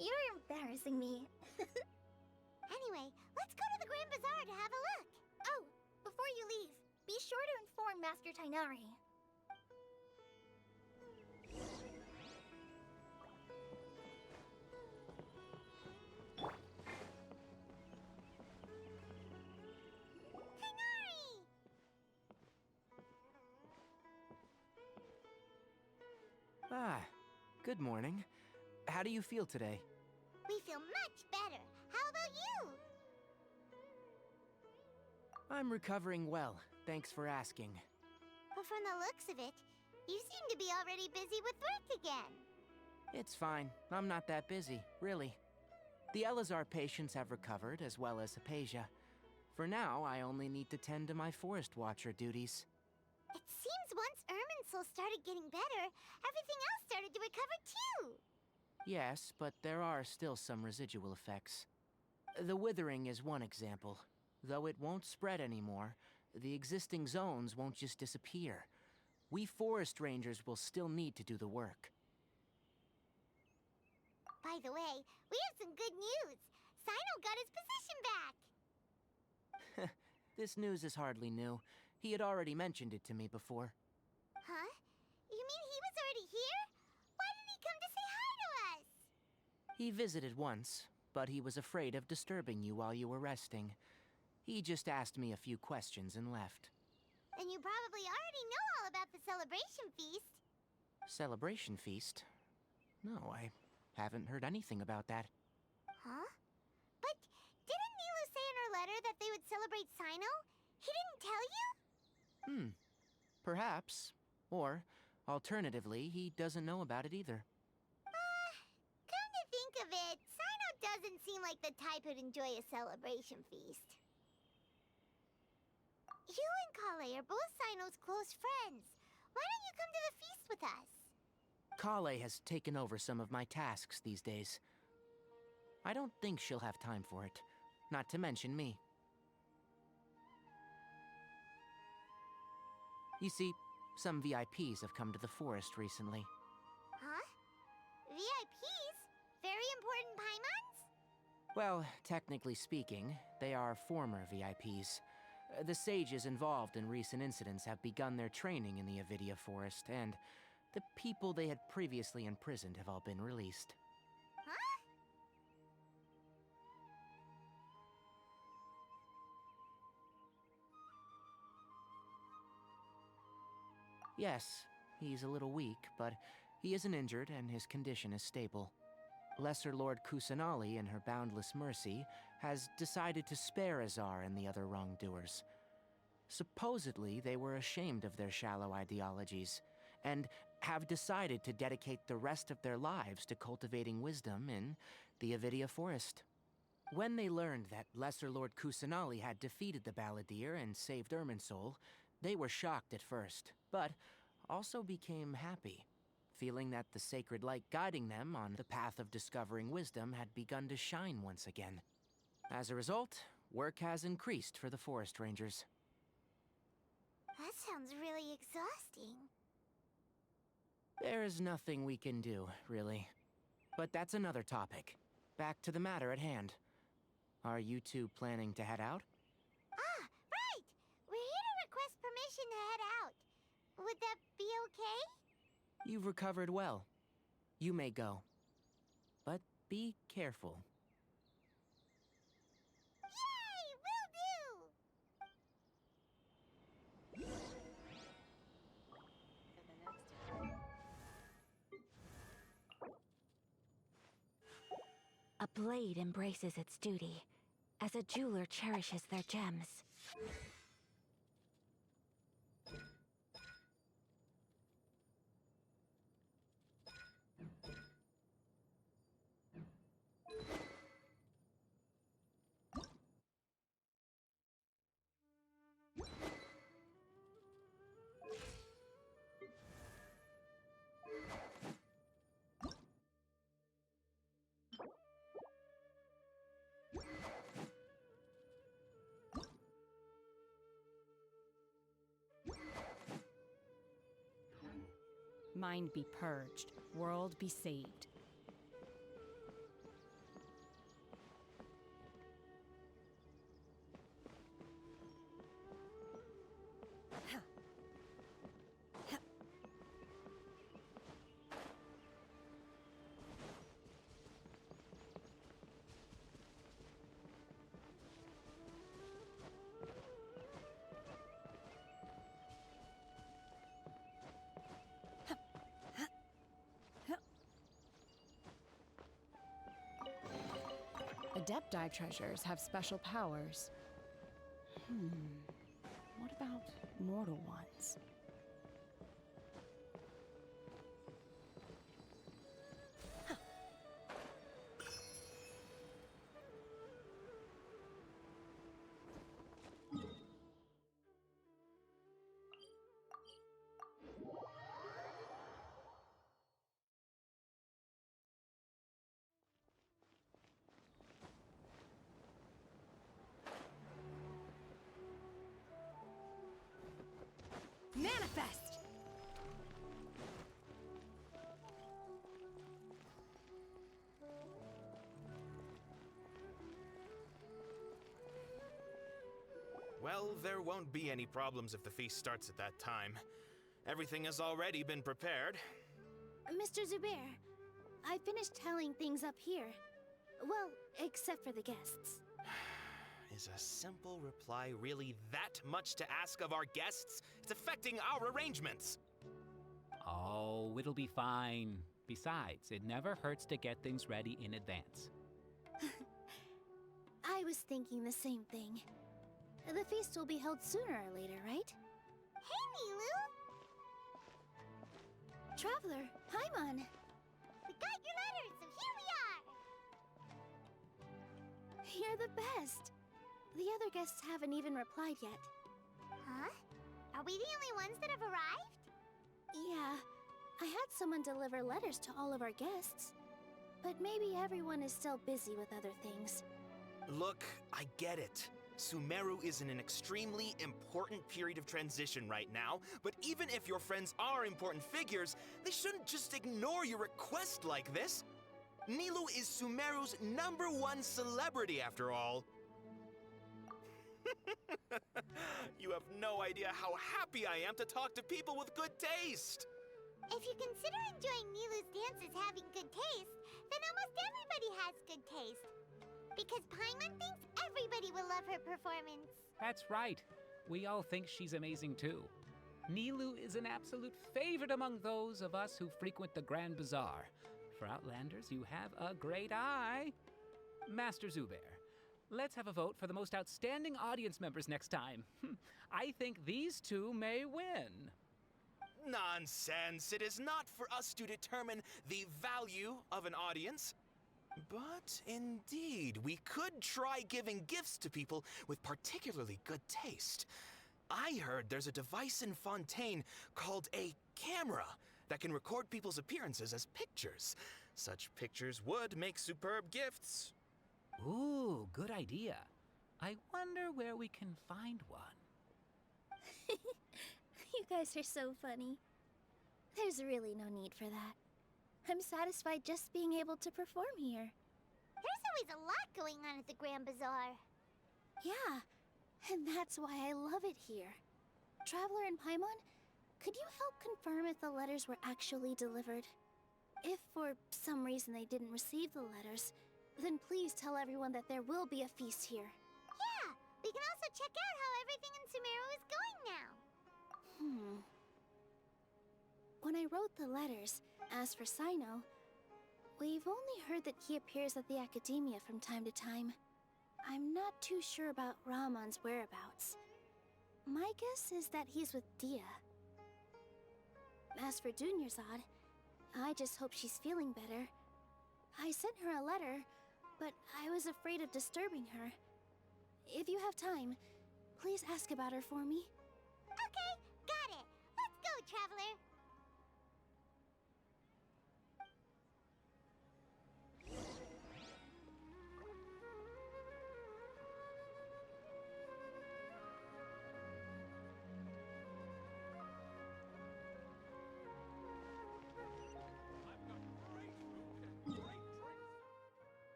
you're embarrassing me. Anyway, let's go to the Grand Bazaar to have a look. Oh, before you leave, be sure to inform Master Tainari. Ah, good morning. How do you feel today? We feel much better. How about you? I'm recovering well, thanks for asking. But from the looks of it, you seem to be already busy with work again. It's fine. I'm not that busy, really. The Elazar patients have recovered, as well as Hypatia. For now, I only need to tend to my Forest Watcher duties. It seems once Irminsul started getting better, everything else started to recover too. Yes, but there are still some residual effects. The withering is one example. Though it won't spread anymore, the existing zones won't just disappear. We forest rangers will still need to do the work. By the way, we have some good news. Sino got his position back. This news is hardly new. He had already mentioned it to me before. Huh? You mean he was already here? Why didn't he come to say hi to us? He visited once, but he was afraid of disturbing you while you were resting. He just asked me a few questions and left. Then you probably already know all about the celebration feast. Celebration feast? No, I haven't heard anything about that. Huh? But didn't Nilu say in her letter that they would celebrate Sino? He didn't tell you? Perhaps. Or, alternatively, he doesn't know about it either. Come to think of it, Sino doesn't seem like the type who'd enjoy a celebration feast. You and Kale are both Sino's close friends. Why don't you come to the feast with us? Kale has taken over some of my tasks these days. I don't think she'll have time for it, not to mention me. You see, some VIPs have come to the forest recently. Huh? VIPs? Very important Paimons? Well, technically speaking, they are former VIPs. The sages involved in recent incidents have begun their training in the Avidia Forest, and the people they had previously imprisoned have all been released. Huh? Yes, he's a little weak, but he isn't injured and his condition is stable. Lesser Lord Kusanali, in her boundless mercy, has decided to spare Azar and the other wrongdoers. Supposedly, they were ashamed of their shallow ideologies, and have decided to dedicate the rest of their lives to cultivating wisdom in the Avidia Forest. When they learned that Lesser Lord Kusanali had defeated the Balladeer and saved Irminsul, they were shocked at first, but also became happy, feeling that the sacred light guiding them on the path of discovering wisdom had begun to shine once again. As a result, work has increased for the forest rangers. That sounds really exhausting. There is nothing we can do, really. But that's another topic. Back to the matter at hand. Are you two planning to head out? Ah, right! We're here to request permission to head out. Would that be okay? You've recovered well. You may go. But be careful. Yay! Will do! A blade embraces its duty, as a jeweler cherishes their gems. Mind be purged, world be saved. Adepti treasures have special powers. What about mortal ones? Manifest! Well, there won't be any problems if the feast starts at that time. Everything has already been prepared. Mr. Zubair, I finished tallying things up here. Well, except for the guests. Is a simple reply really that much to ask of our guests? It's affecting our arrangements. Oh, it'll be fine. Besides, it never hurts to get things ready in advance. I was thinking the same thing. The feast will be held sooner or later, right? Hey, Nilu! Traveler, Paimon! We got your letters, so here we are! You're the best! The other guests haven't even replied yet. Huh? Are we the only ones that have arrived? Yeah, I had someone deliver letters to all of our guests. But maybe everyone is still busy with other things. Look, I get it. Sumeru is in an extremely important period of transition right now, but even if your friends are important figures, they shouldn't just ignore your request like this. Nilu is Sumeru's #1 celebrity after all. You have no idea how happy I am to talk to people with good taste. If you consider enjoying Nilu's dances having good taste, then almost everybody has good taste. Because Paimon thinks everybody will love her performance. That's right. We all think she's amazing too. Nilu is an absolute favorite among those of us who frequent the Grand Bazaar. For Outlanders, you have a great eye. Master Zubair, let's have a vote for the most outstanding audience members next time. I think these two may win. Nonsense. It is not for us to determine the value of an audience. But indeed, we could try giving gifts to people with particularly good taste. I heard there's a device in Fontaine called a camera that can record people's appearances as pictures. Such pictures would make superb gifts. Ooh, good idea. I wonder where we can find one. You guys are so funny. There's really no need for that. I'm satisfied just being able to perform here. There's always a lot going on at the Grand Bazaar. Yeah, and that's why I love it here. Traveler and Paimon, could you help confirm if the letters were actually delivered? If for some reason they didn't receive the letters, then please tell everyone that there will be a feast here. Yeah, we can also check out how everything in Sumeru is going now. When I wrote the letters, as for Sino, we've only heard that he appears at the Academia from time to time. I'm not too sure about Ramon's whereabouts. My guess is that he's with Dia. As for Dunyarzad, I just hope she's feeling better. I sent her a letter, but I was afraid of disturbing her. If you have time, please ask about her for me. Okay, got it. Let's go, Traveler.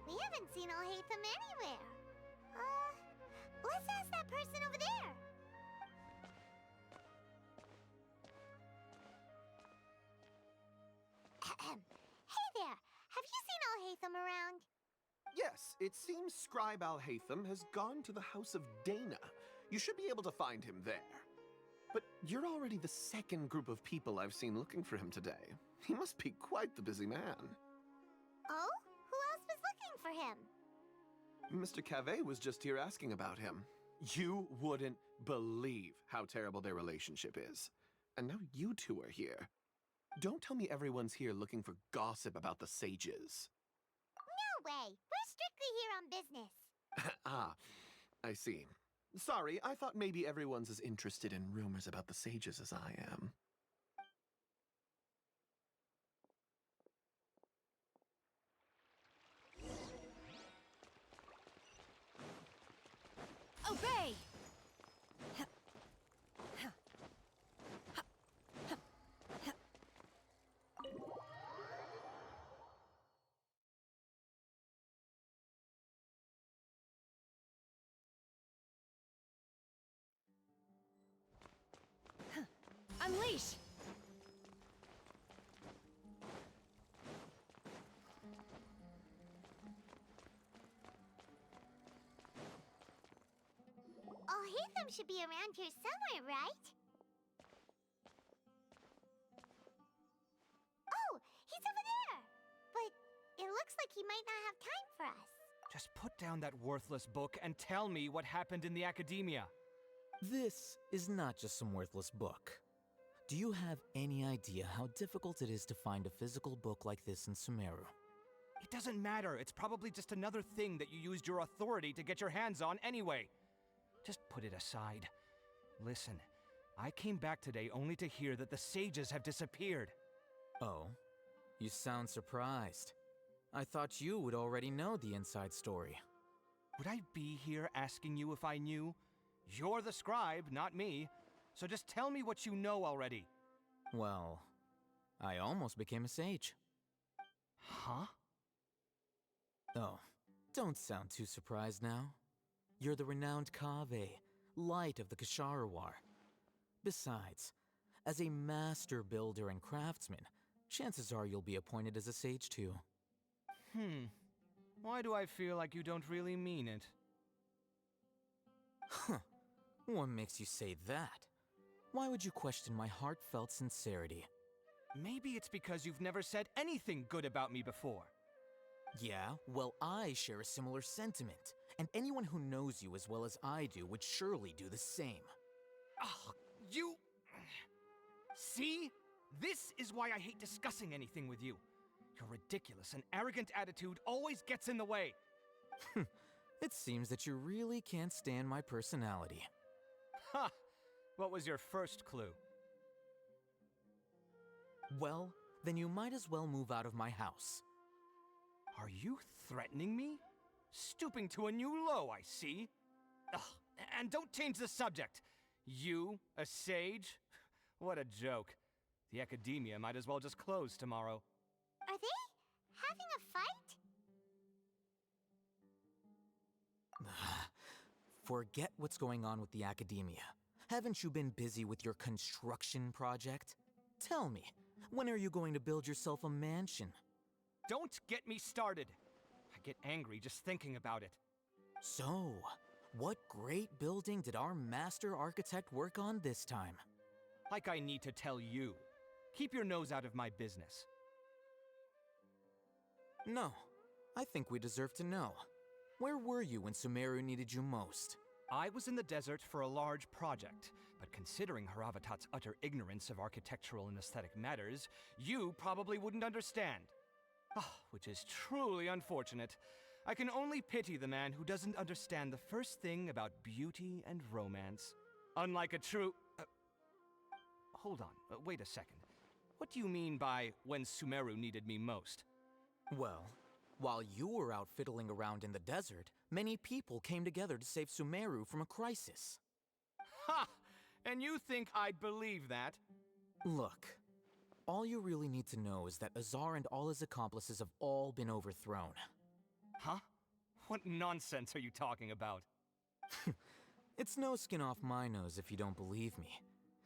We haven't seen Alhaitham anywhere. Let's ask that person over there. Al-Hatham around? Yes, it seems Scribe Al-Hatham has gone to the House of Dana. You should be able to find him there. But you're already the second group of people I've seen looking for him today. He must be quite the busy man. Oh? Who else was looking for him? Mr. Cave was just here asking about him. You wouldn't believe how terrible their relationship is. And now you two are here. Don't tell me everyone's here looking for gossip about the sages. No way! We're strictly here on business. Ah, I see. Sorry, I thought maybe everyone's as interested in rumors about the sages as I am. Obey! Unleash! Al-Hatham should be around here somewhere, right? Oh, he's over there! But it looks like he might not have time for us. Just put down that worthless book and tell me what happened in the academia. This is not just some worthless book. Do you have any idea how difficult it is to find a physical book like this in Sumeru? It doesn't matter. It's probably just another thing that you used your authority to get your hands on anyway. Just put it aside. Listen, I came back today only to hear that the sages have disappeared. Oh, you sound surprised. I thought you would already know the inside story. Would I be here asking you if I knew? You're the scribe, not me. So just tell me what you know already. Well, I almost became a sage. Huh? Oh, don't sound too surprised now. You're the renowned Kaveh, light of the Ksharawar. Besides, as a master builder and craftsman, chances are you'll be appointed as a sage too. Why do I feel like you don't really mean it? Huh. What makes you say that? Why would you question my heartfelt sincerity? Maybe it's because you've never said anything good about me before. Yeah, well, I share a similar sentiment, and anyone who knows you as well as I do would surely do the same. Oh, you... See? This is why I hate discussing anything with you. Your ridiculous and arrogant attitude always gets in the way. It seems that you really can't stand my personality. Ha! What was your first clue? Well, then you might as well move out of my house. Are you threatening me? Stooping to a new low, I see. Ugh, and don't change the subject. You, a sage? What a joke. The academia might as well just close tomorrow. Are they having a fight? Forget what's going on with the academia. Haven't you been busy with your construction project? Tell me, when are you going to build yourself a mansion? Don't get me started. I get angry just thinking about it. So, what great building did our master architect work on this time? Like I need to tell you. Keep your nose out of my business. No, I think we deserve to know. Where were you when Sumeru needed you most? I was in the desert for a large project, but considering Haravatat's utter ignorance of architectural and aesthetic matters, you probably wouldn't understand. Which is truly unfortunate. I can only pity the man who doesn't understand the first thing about beauty and romance. Unlike a true... hold on, wait a second. What do you mean by when Sumeru needed me most? Well, while you were out fiddling around in the desert, many people came together to save Sumeru from a crisis. Ha! And you think I'd believe that? Look, all you really need to know is that Azar and all his accomplices have all been overthrown. Huh? What nonsense are you talking about? It's no skin off my nose if you don't believe me.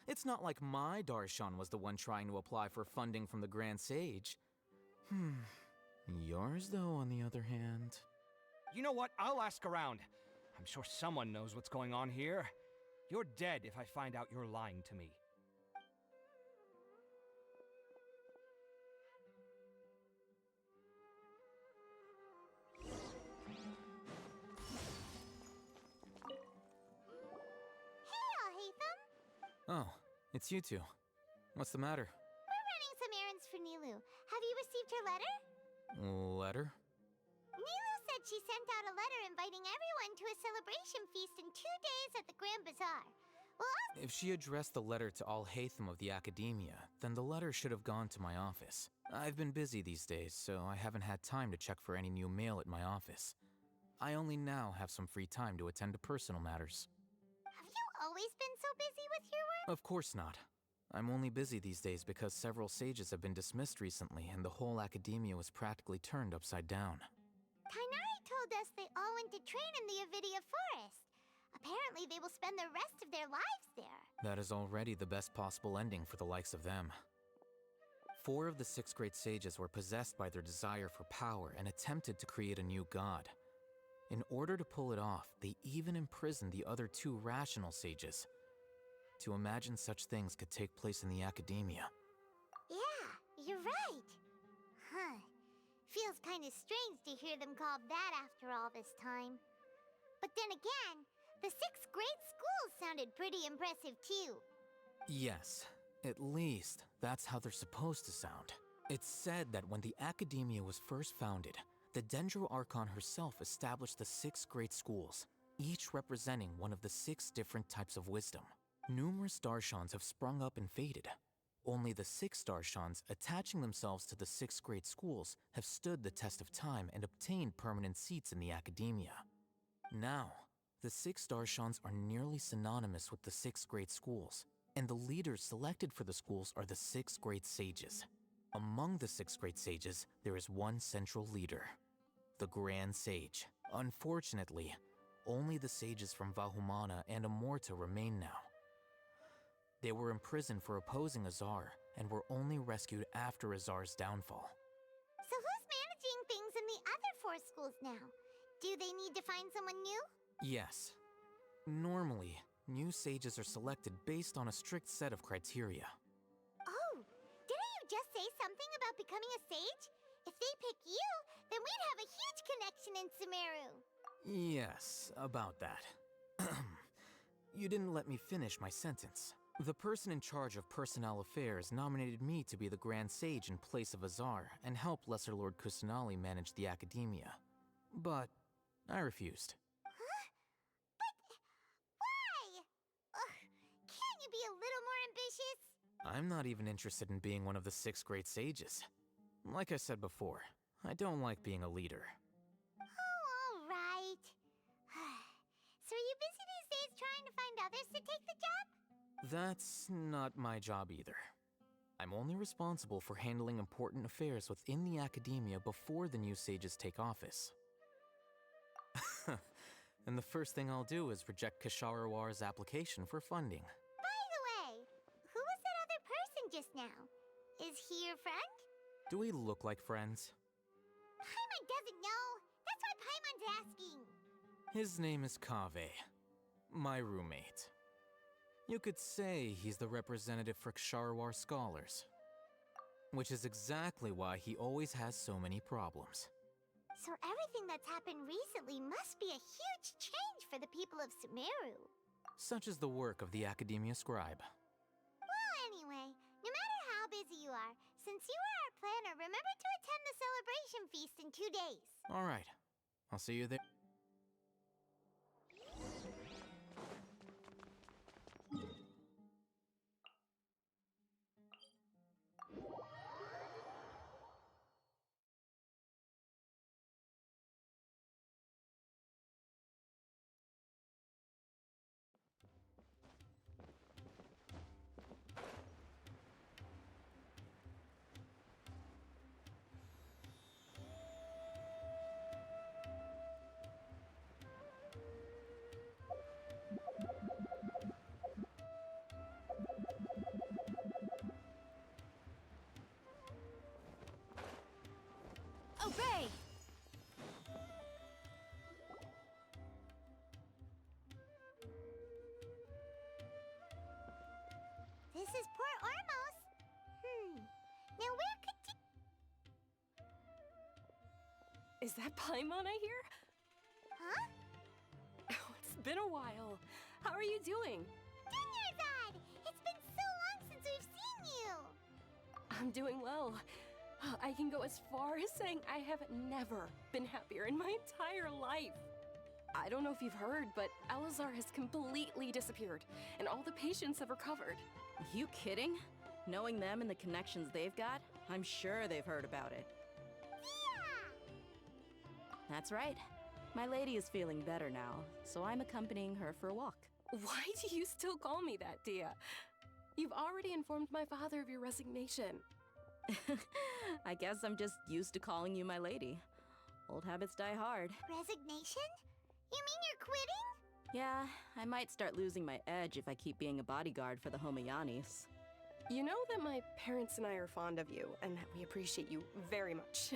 It's not like my Darshan was the one trying to apply for funding from the Grand Sage. Yours, though, on the other hand... You know what? I'll ask around. I'm sure someone knows what's going on here. You're dead if I find out you're lying to me. Oh, it's you two. What's the matter? We're running some errands for Nilou. Have you received her letter? Letter? Nilou said she sent out a letter inviting everyone to a celebration feast in 2 days at the Grand Bazaar. Well, If she addressed the letter to all Hatham of the Academia, then the letter should have gone to my office. I've been busy these days, so I haven't had time to check for any new mail at my office. I only now have some free time to attend to personal matters. have you always been so busy with your work? Of course not. I'm only busy these days because several sages have been dismissed recently and the whole Academia was practically turned upside down. Tainari told us they all went to train in the Avidia Forest. Apparently they will spend the rest of their lives there. That is already the best possible ending for the likes of them. 4 of the 6 great sages were possessed by their desire for power and attempted to create a new god. In order to pull it off, they even imprisoned the other 2 rational sages. To imagine such things could take place in the Academia. Yeah, you're right. Huh. Feels kind of strange to hear them called that after all this time. But then again, the 6 great schools sounded pretty impressive too. Yes, at least that's how they're supposed to sound. It's said that when the Academia was first founded, the Sumeru Archon herself established the 6 great schools, each representing one of the 6 different types of wisdom. Numerous Darshans have sprung up and faded. Only the 6 Darshans attaching themselves to the 6 great schools have stood the test of time and obtained permanent seats in the Academia. Now, the 6 Darshans are nearly synonymous with the 6 great schools, and the leaders selected for the schools are the 6 great sages. Among the 6 great sages, there is one central leader, the Grand Sage. Unfortunately, only the sages from Vahumana and Amorta remain now. They were imprisoned for opposing Azar, and were only rescued after Azar's downfall. So who's managing things in the other 4 schools now? Do they need to find someone new? Yes. Normally, new sages are selected based on a strict set of criteria. Oh, didn't you just say something about becoming a sage? If they pick you, then we'd have a huge connection in Sumeru. Yes, about that. You didn't let me finish my sentence. The person in charge of personnel affairs nominated me to be the Grand Sage in place of Azar and help Lesser Lord Kusanali manage the Academia. But I refused. Huh? But why? Can't you be a little more ambitious? I'm not even interested in being one of the 6 great sages. Like I said before, I don't like being a leader. Oh, all right. So are you busy these days trying to find others to take the job? That's not my job either. I'm only responsible for handling important affairs within the Academia before the new sages take office. And the first thing I'll do is reject Kasharawar's application for funding. By the way, who was that other person just now? Is he your friend? Do we look like friends? Paimon doesn't know. That's why Paimon's asking. His name is Kaveh, my roommate. You could say he's the representative for Ksharawar scholars. Which is exactly why he always has so many problems. So everything that's happened recently must be a huge change for the people of Sumeru. Such is the work of the Academia Scribe. Well, anyway, no matter how busy you are, since you are our planner, remember to attend the celebration feast in 2 days. Alright, I'll see you there. Is that Paimon I hear? Huh? Oh, it's been a while. How are you doing? Dinyarzad! It's been so long since we've seen you! I'm doing well. I can go as far as saying I have never been happier in my entire life. I don't know if you've heard, but Elazar has completely disappeared, and all the patients have recovered. You kidding? Knowing them and the connections they've got, I'm sure they've heard about it. Yeah! That's right. My lady is feeling better now, so I'm accompanying her for a walk. Why do you still call me that, Dia? You've already informed my father of your resignation. I guess I'm just used to calling you my lady. Old habits die hard. Resignation? You mean you're quitting? Yeah, I might start losing my edge if I keep being a bodyguard for the Homayanis. You know that my parents and I are fond of you, and that we appreciate you very much.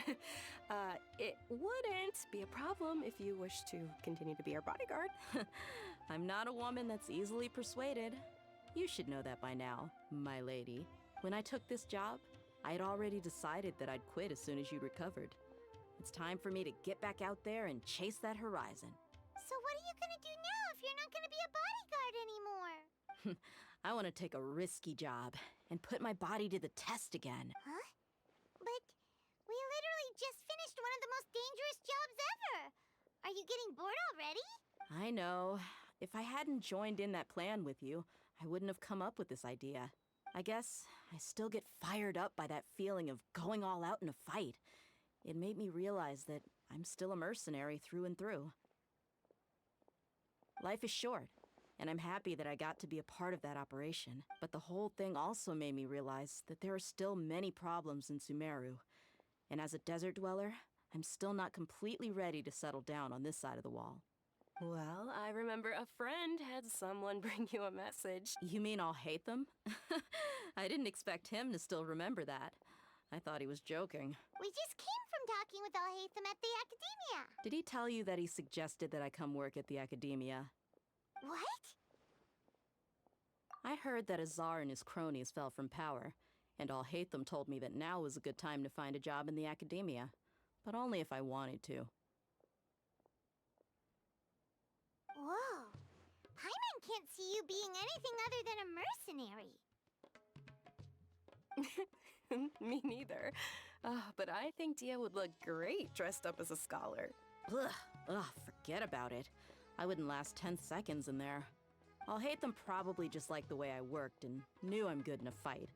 It wouldn't be a problem if you wish to continue to be our bodyguard. I'm not a woman that's easily persuaded. You should know that by now, my lady. When I took this job, I had already decided that I'd quit as soon as you'd recovered. It's time for me to get back out there and chase that horizon. So what are you gonna do now if you're not gonna be a bodyguard anymore? I want to take a risky job and put my body to the test again. Huh? But we literally just finished one of the most dangerous jobs ever. Are you getting bored already? I know. If I hadn't joined in that plan with you, I wouldn't have come up with this idea. I guess I still get fired up by that feeling of going all out in a fight. It made me realize that I'm still a mercenary through and through. Life is short, and I'm happy that I got to be a part of that operation. But the whole thing also made me realize that there are still many problems in Sumeru. And as a desert dweller, I'm still not completely ready to settle down on this side of the wall. Well, I remember a friend had someone bring you a message. You mean I'll hate them? I didn't expect him to still remember that. I thought he was joking. We just came from talking with Alhaitham at the Academia. Did he tell you that he suggested that I come work at the Academia? What? I heard that Azar and his cronies fell from power, and Alhaitham told me that now was a good time to find a job in the Academia, but only if I wanted to. Whoa. Paimon can't see you being anything other than a mercenary. Me neither. But I think Dia would look great dressed up as a scholar. Ugh, forget about it. I wouldn't last 10 seconds in there. Alhaitham probably just liked the way I worked and knew I'm good in a fight.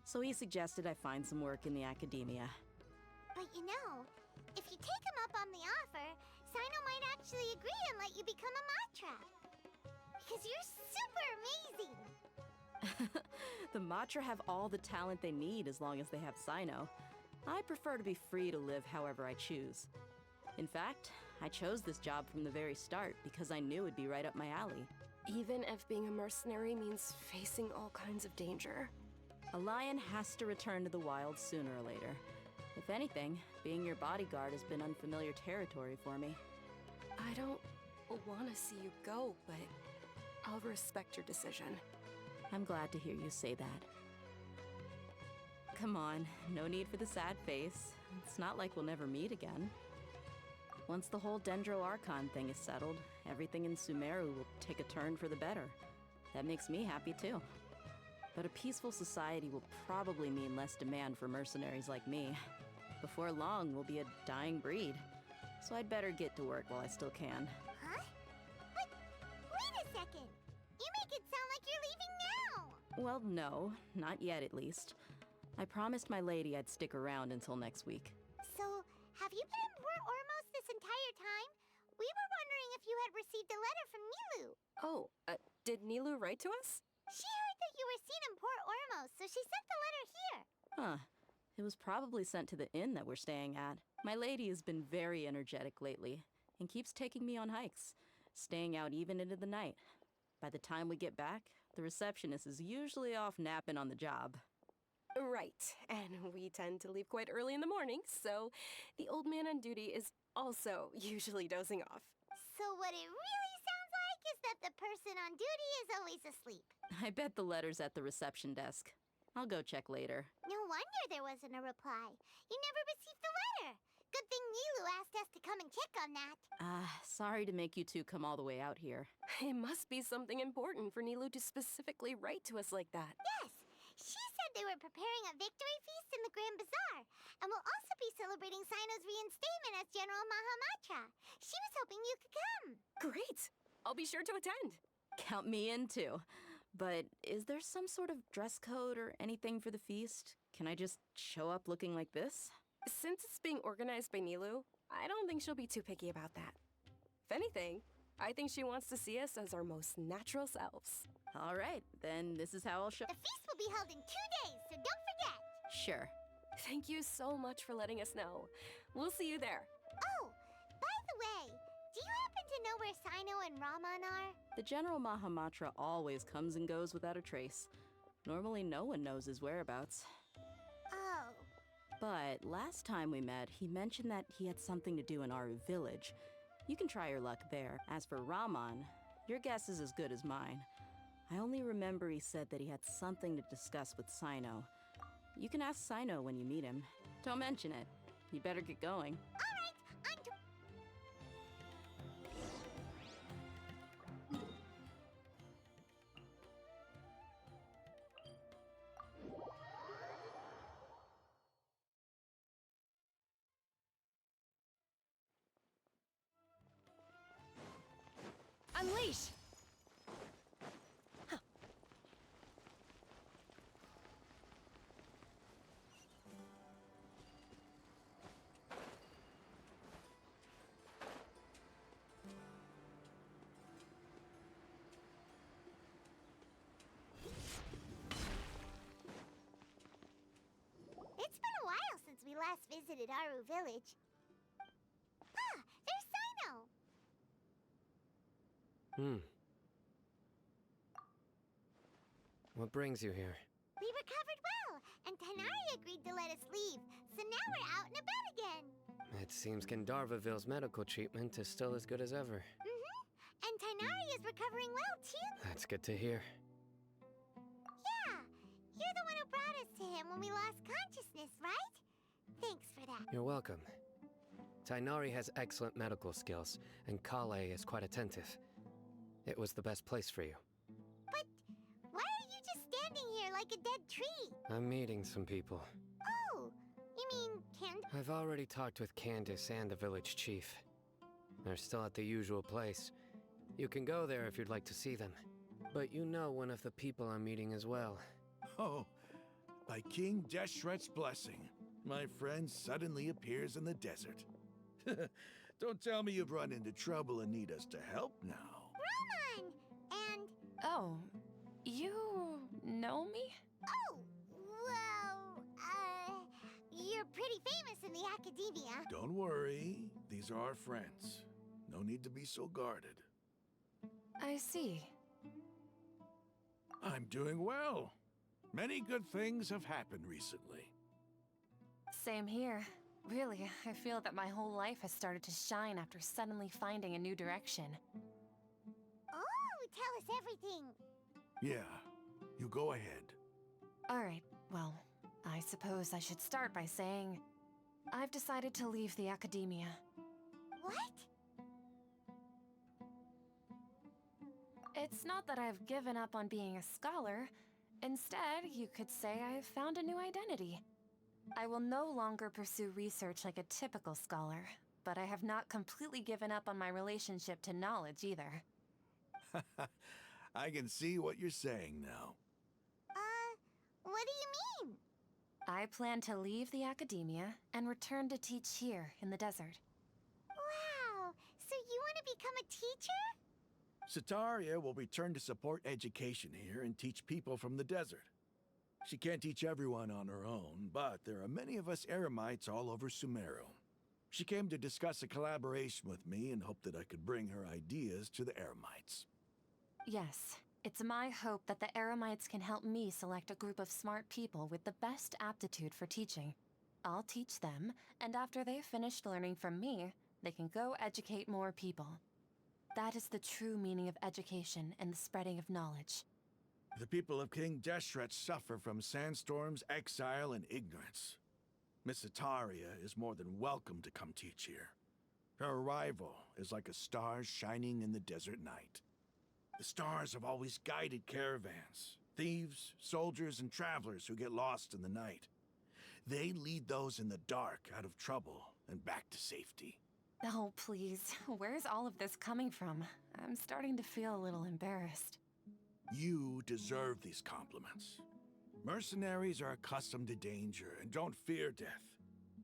So he suggested I find some work in the Academia. But you know, if you take him up on the offer, Sino might actually agree and let you become a Matra. Because you're super amazing! The Matra have all the talent they need as long as they have Sino. I prefer to be free to live however I choose. In fact, I chose this job from the very start because I knew it'd be right up my alley. Even if being a mercenary means facing all kinds of danger. A lion has to return to the wild sooner or later. If anything, being your bodyguard has been unfamiliar territory for me. I don't want to see you go, but I'll respect your decision. I'm glad to hear you say that. Come on, no need for the sad face. It's not like we'll never meet again. Once the whole Dendro Archon thing is settled, everything in Sumeru will take a turn for the better. That makes me happy too. But a peaceful society will probably mean less demand for mercenaries like me. Before long, we'll be a dying breed. So I'd better get to work while I still can. Huh? But wait a second! You make it sound like you're leaving now! Well, no, not yet at least. I promised my lady I'd stick around until next week. So, have you been in Port Ormos this entire time? We were wondering if you had received a letter from Nilu. Oh, did Nilu write to us? She heard that you were seen in Port Ormos, so she sent the letter here. Huh. It was probably sent to the inn that we're staying at. My lady has been very energetic lately, and keeps taking me on hikes, staying out even into the night. By the time we get back, the receptionist is usually off napping on the job. Right, and we tend to leave quite early in the morning, so the old man on duty is also usually dozing off. So what it really sounds like is that the person on duty is always asleep. I bet the letter's at the reception desk. I'll go check later. No wonder there wasn't a reply. You never received the letter. Good thing Nilu asked us to come and check on that. Sorry to make you two come all the way out here. It must be something important for Nilu to specifically write to us like that. Yes, she said they were preparing a victory feast in the Grand Bazaar, and will also be celebrating Sino's reinstatement as General Mahamatra. She was hoping you could come. Great! I'll be sure to attend. Count me in too. But is there some sort of dress code or anything for the feast? Can I just show up looking like this? Since it's being organized by Nilu, I don't think she'll be too picky about that. If anything, I think she wants to see us as our most natural selves. All right, then this is how I'll show. The feast will be held in 2 days, so don't forget. Sure. Thank you so much for letting us know. We'll see you there. Oh, by the way, do you happen to know where Sino and Raman are? The General Mahamatra always comes and goes without a trace. Normally no one knows his whereabouts. Oh. But last time we met, he mentioned that he had something to do in Aru village. You can try your luck there. As for Raman, your guess is as good as mine. I only remember he said that he had something to discuss with Sino. You can ask Sino when you meet him. Don't mention it. You better get going. All right, I'm Unleash! It's been a while since we last visited Aru village. Ah, there's Sino! What brings you here? We recovered well, and Tainari agreed to let us leave, so now we're out and about again. It seems Gandharvaville's medical treatment is still as good as ever. And Tainari is recovering well, too. That's good to hear. Yeah, you're the one who brought us to him when we lost consciousness, right? Thanks for that. You're welcome. Tainari has excellent medical skills, and Kale is quite attentive. It was the best place for you. But why are you just standing here like a dead tree? I'm meeting some people. Oh, you mean Candace? I've already talked with Candace and the village chief. They're still at the usual place. You can go there if you'd like to see them. But you know one of the people I'm meeting as well. Oh, by King Deshret's blessing, my friend suddenly appears in the desert. Don't tell me you've run into trouble and need us to help now. Raman! And... Oh, you know me? Oh, well, you're pretty famous in the academia. Don't worry, these are our friends. No need to be so guarded. I see. I'm doing well. Many good things have happened recently. Same here. Really, I feel that my whole life has started to shine after suddenly finding a new direction. Oh, tell us everything. Yeah, you go ahead. Alright, well, I suppose I should start by saying I've decided to leave the academia. What? It's not that I've given up on being a scholar. Instead, you could say I've found a new identity. I will no longer pursue research like a typical scholar, but I have not completely given up on my relationship to knowledge either. I can see what you're saying now. What do you mean? I plan to leave the academia and return to teach here in the desert. Wow, so you want to become a teacher? Sataria will return to support education here and teach people from the desert. She can't teach everyone on her own, but there are many of us Eremites all over Sumeru. She came to discuss a collaboration with me and hoped that I could bring her ideas to the Eremites. Yes, it's my hope that the Eremites can help me select a group of smart people with the best aptitude for teaching. I'll teach them, and after they've finished learning from me, they can go educate more people. That is the true meaning of education and the spreading of knowledge. The people of King Deshret suffer from sandstorms, exile, and ignorance. Miss Itaria is more than welcome to come teach here. Her arrival is like a star shining in the desert night. The stars have always guided caravans, thieves, soldiers, and travelers who get lost in the night. They lead those in the dark out of trouble and back to safety. Oh, please. Where's all of this coming from? I'm starting to feel a little embarrassed. You deserve these compliments. Mercenaries are accustomed to danger and don't fear death,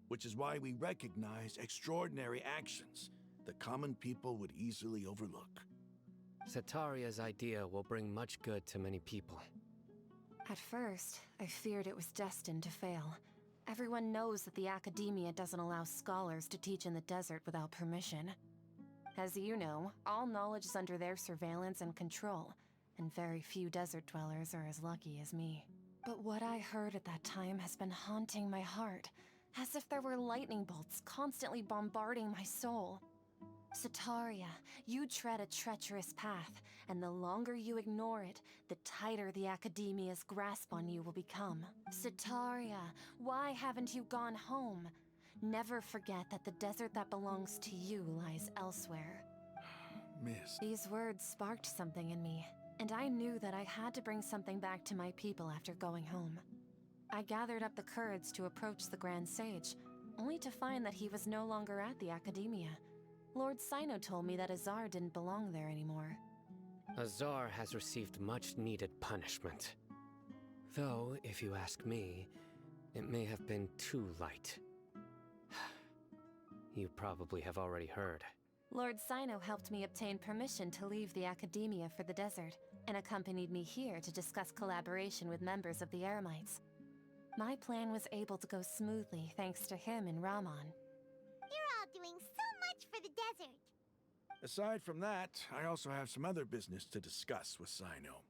which is why we recognize extraordinary actions that common people would easily overlook. Setaria's idea will bring much good to many people. At first, I feared it was destined to fail. Everyone knows that the Academia doesn't allow scholars to teach in the desert without permission. As you know, all knowledge is under their surveillance and control, and very few desert dwellers are as lucky as me. But what I heard at that time has been haunting my heart, as if there were lightning bolts constantly bombarding my soul. Setaria, you tread a treacherous path, and the longer you ignore it, the tighter the Academia's grasp on you will become. Setaria, why haven't you gone home? Never forget that the desert that belongs to you lies elsewhere. Miss. These words sparked something in me, and I knew that I had to bring something back to my people after going home. I gathered up the courage to approach the Grand Sage, only to find that he was no longer at the Academia. Lord Sino told me that Azar didn't belong there anymore. Azar has received much-needed punishment. Though, if you ask me, it may have been too light. You probably have already heard. Lord Sino helped me obtain permission to leave the Academia for the desert, and accompanied me here to discuss collaboration with members of the Eremites. My plan was able to go smoothly thanks to him and Rahman. You're all doing so much for the desert. Aside from that, I also have some other business to discuss with Sino.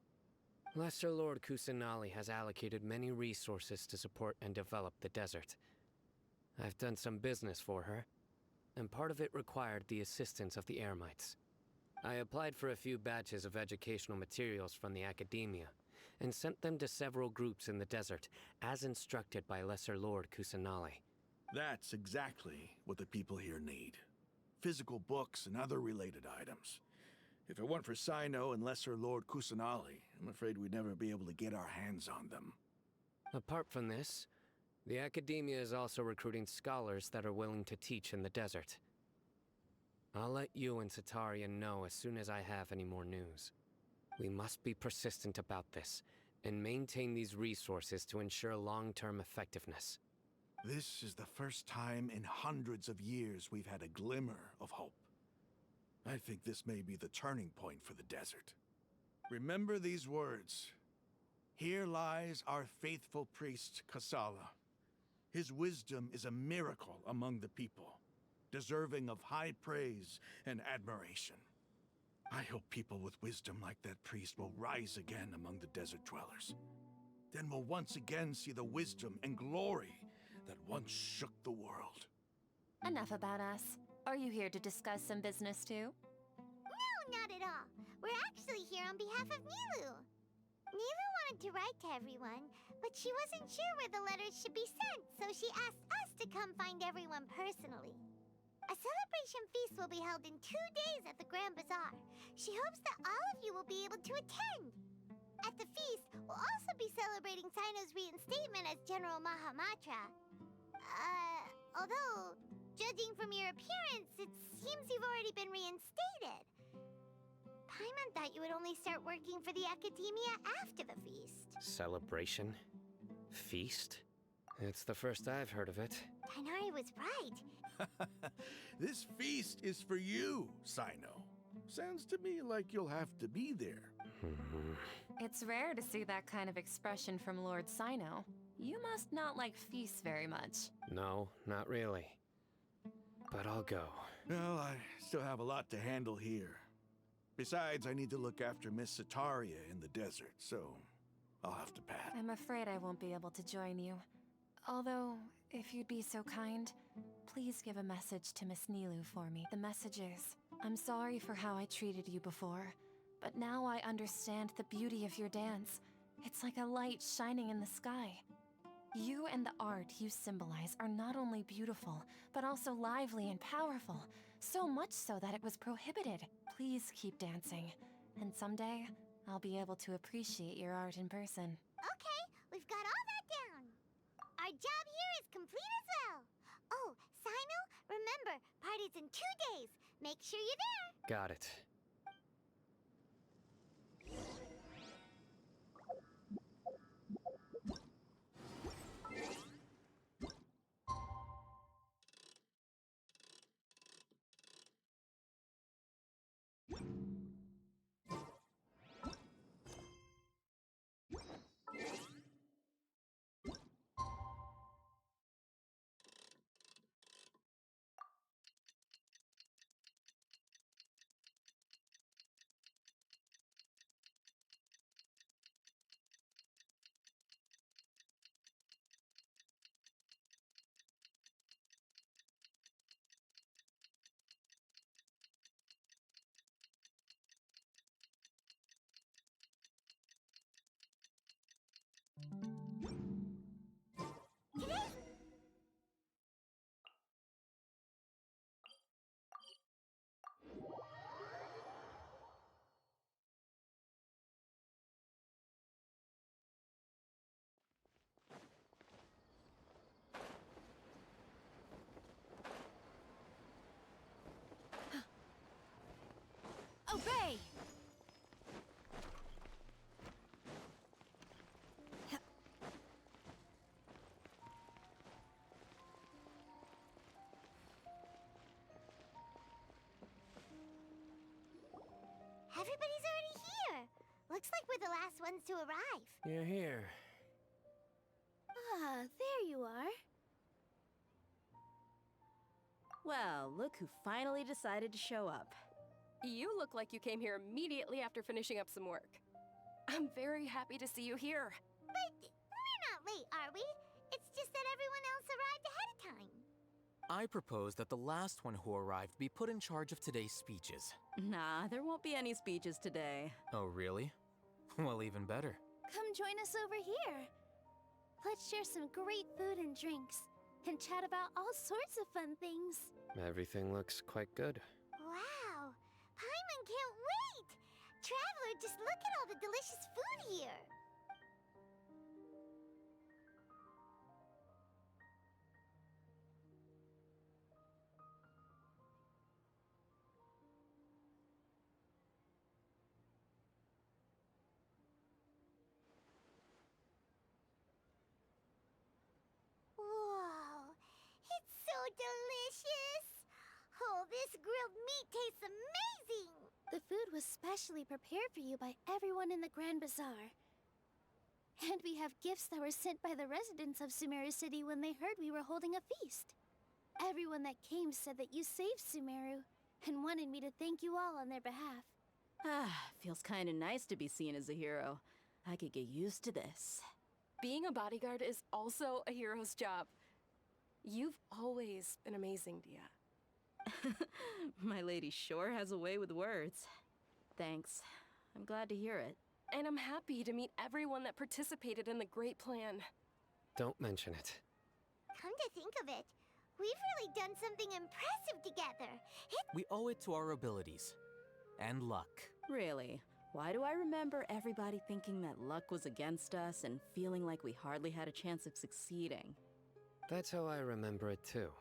Lesser Lord Kusanali has allocated many resources to support and develop the desert. I've done some business for her, and part of it required the assistance of the Eremites. I applied for a few batches of educational materials from the Academia, and sent them to several groups in the desert, as instructed by Lesser Lord Kusanali. That's exactly what the people here need. Physical books and other related items. If it weren't for Sino and Lesser Lord Kusanali, I'm afraid we'd never be able to get our hands on them. Apart from this, the Academia is also recruiting scholars that are willing to teach in the desert. I'll let you and Setaria know as soon as I have any more news. We must be persistent about this, and maintain these resources to ensure long-term effectiveness. This is the first time in hundreds of years we've had a glimmer of hope. I think this may be the turning point for the desert. Remember these words. Here lies our faithful priest, Kasala. His wisdom is a miracle among the people, deserving of high praise and admiration. I hope people with wisdom like that priest will rise again among the desert dwellers. Then we'll once again see the wisdom and glory that once shook the world. Enough about us. Are you here to discuss some business too? No, not at all. We're actually here on behalf of Nilu. Nilu wanted to write to everyone, but she wasn't sure where the letters should be sent, so she asked us to come find everyone personally. A celebration feast will be held in 2 days at the Grand Bazaar. She hopes that all of you will be able to attend. At the feast, we'll also be celebrating Sino's reinstatement as General Mahamatra. Although, judging from your appearance, it seems you've already been reinstated. Paimon thought you would only start working for the Academia after the feast. Celebration? Feast? It's the first I've heard of it. Tighnari was right. This feast is for you, Sino. Sounds to me like you'll have to be there. It's rare to see that kind of expression from Lord Sino. You must not like feasts very much. No, not really. But I'll go. Well, I still have a lot to handle here. Besides, I need to look after Miss Setaria in the desert, so I'll have to pass. I'm afraid I won't be able to join you. Although, if you'd be so kind, please give a message to Miss Nilu for me. The message is, I'm sorry for how I treated you before, but now I understand the beauty of your dance. It's like a light shining in the sky. You and the art you symbolize are not only beautiful, but also lively and powerful. So much so that it was prohibited. Please keep dancing. And someday, I'll be able to appreciate your art in person. Okay, we've got all that down. Our job here is complete as well. Oh, Sino, remember, party's in 2 days. Make sure you're there. Got it. Obey! Everybody's already here. Looks like we're the last ones to arrive. You're here. Ah, there you are. Well, look who finally decided to show up. You look like you came here immediately after finishing up some work. I'm very happy to see you here. But we're not late, are we? It's just that everyone else arrived ahead of time. I propose that the last one who arrived be put in charge of today's speeches. Nah, there won't be any speeches today. Oh, really? Well, even better. Come join us over here. Let's share some great food and drinks, and chat about all sorts of fun things. Everything looks quite good. Wow! Paimon can't wait! Traveler, just look at all the delicious food here! Whoa! It's so delicious! Oh, this grilled meat tastes amazing! The food was specially prepared for you by everyone in the Grand Bazaar. And we have gifts that were sent by the residents of Sumeru City when they heard we were holding a feast. Everyone that came said that you saved Sumeru, and wanted me to thank you all on their behalf. Feels kinda nice to be seen as a hero. I could get used to this. Being a bodyguard is also a hero's job. You've always been amazing, Dia. My lady sure has a way with words. Thanks. I'm glad to hear it. And I'm happy to meet everyone that participated in the great plan. Don't mention it. Come to think of it, we've really done something impressive together. We owe it to our abilities. And luck. Really? Why do I remember everybody thinking that luck was against us and feeling like we hardly had a chance of succeeding? That's how I remember it too.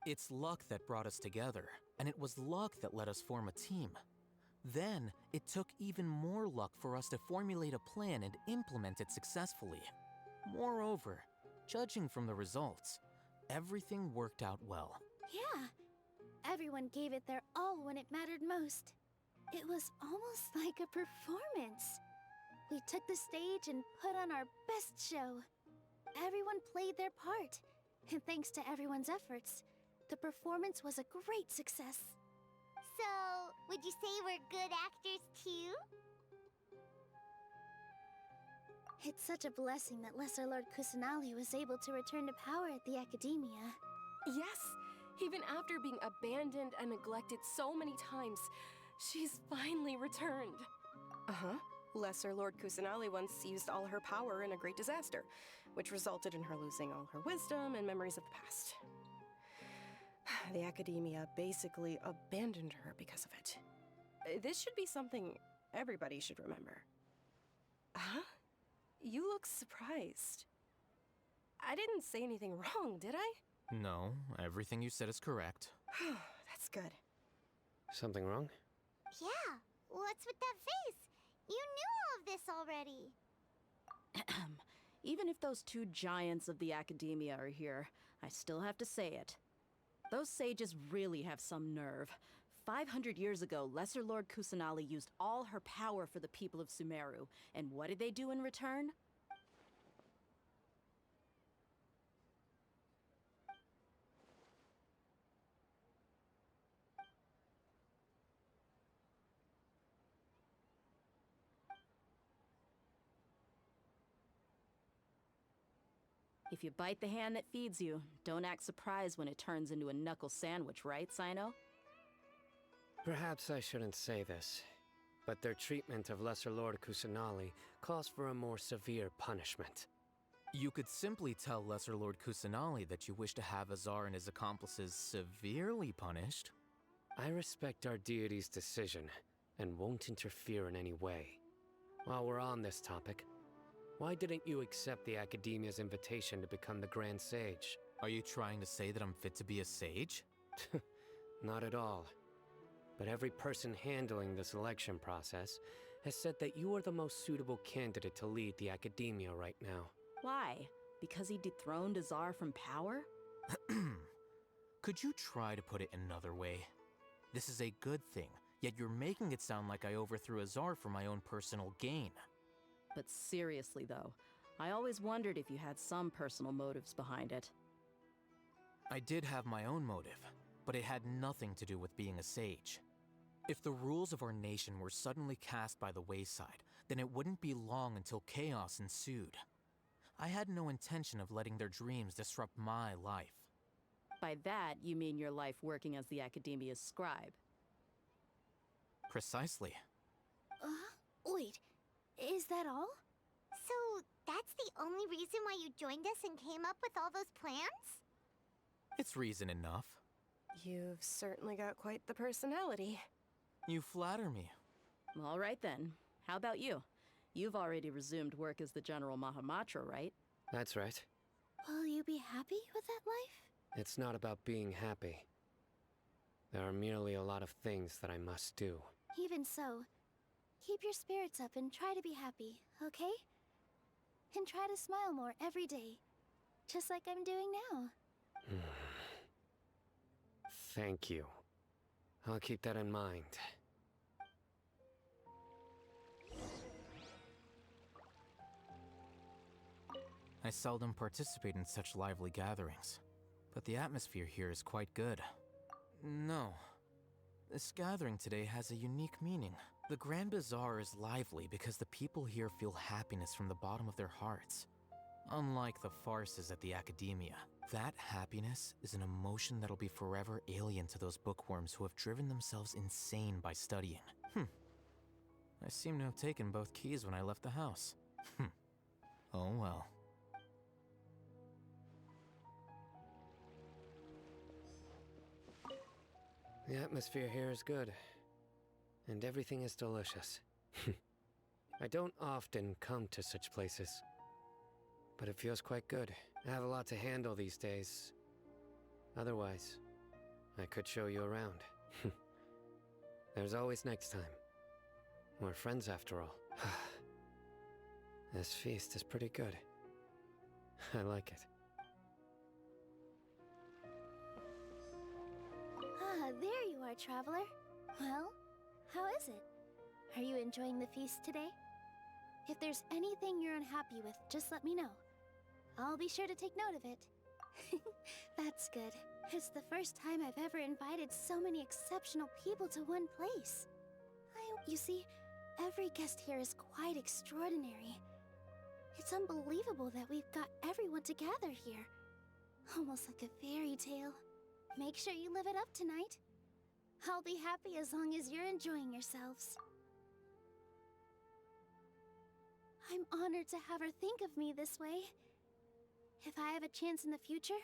It's luck that brought us together, and it was luck that let us form a team. Then, it took even more luck for us to formulate a plan and implement it successfully. Moreover, judging from the results, everything worked out well. Yeah, everyone gave it their all when it mattered most. It was almost like a performance. We took the stage and put on our best show. Everyone played their part, and thanks to everyone's efforts, the performance was a great success. So, would you say we're good actors too? It's such a blessing that Lesser Lord Kusanali was able to return to power at the Academia. Yes, even after being abandoned and neglected so many times, she's finally returned. Uh-huh. Lesser Lord Kusanali once used all her power in a great disaster, which resulted in her losing all her wisdom and memories of the past. The academia basically abandoned her because of it. This should be something everybody should remember. Huh? You look surprised. I didn't say anything wrong, did I? No, everything you said is correct. That's good. Something wrong? Yeah, what's with that face? You knew all of this already. Even if those two giants of the academia are here, I still have to say it. Those sages really have some nerve. 500 years ago, Lesser Lord Kusanali used all her power for the people of Sumeru, and what did they do in return? If you bite the hand that feeds you, don't act surprised when it turns into a knuckle sandwich, right, Sino? Perhaps I shouldn't say this, but their treatment of Lesser Lord Kusanali calls for a more severe punishment. You could simply tell Lesser Lord Kusanali that you wish to have Azar and his accomplices severely punished. I respect our deity's decision, and won't interfere in any way. While we're on this topic, why didn't you accept the Academia's invitation to become the Grand Sage? Are you trying to say that I'm fit to be a sage? Not at all. But every person handling the selection process has said that you are the most suitable candidate to lead the Academia right now. Why? Because he dethroned Azar from power? Could you try to put it another way? This is a good thing, yet you're making it sound like I overthrew Azar for my own personal gain. But seriously though, I always wondered if you had some personal motives behind it. I did have my own motive, but it had nothing to do with being a sage. If the rules of our nation were suddenly cast by the wayside, then it wouldn't be long until chaos ensued. I had no intention of letting their dreams disrupt my life. By that, you mean your life working as the Academia's scribe? Precisely. Wait, is that all? So, that's the only reason why you joined us and came up with all those plans? It's reason enough. You've certainly got quite the personality. You flatter me. All right then. How about you? You've already resumed work as the General Mahamatra, right? That's right. Will you be happy with that life? It's not about being happy. There are merely a lot of things that I must do. Even so, keep your spirits up and try to be happy, okay? And try to smile more every day, just like I'm doing now. Thank you. I'll keep that in mind. I seldom participate in such lively gatherings, but the atmosphere here is quite good. No. This gathering today has a unique meaning. The Grand Bazaar is lively because the people here feel happiness from the bottom of their hearts. Unlike the farces at the Academia, that happiness is an emotion that'll be forever alien to those bookworms who have driven themselves insane by studying. I seem to have taken both keys when I left the house. Oh well. The atmosphere here is good, and everything is delicious. I don't often come to such places, but it feels quite good. I have a lot to handle these days. Otherwise, I could show you around. There's always next time. We're friends after all. This feast is pretty good. I like it. There you are, traveler. Well, how is it? Are you enjoying the feast today? If there's anything you're unhappy with, just let me know. I'll be sure to take note of it. That's good. It's the first time I've ever invited so many exceptional people to one place. You see, every guest here is quite extraordinary. It's unbelievable that we've got everyone together here. Almost like a fairy tale. Make sure you live it up tonight. I'll be happy as long as you're enjoying yourselves. I'm honored to have her think of me this way. If I have a chance in the future,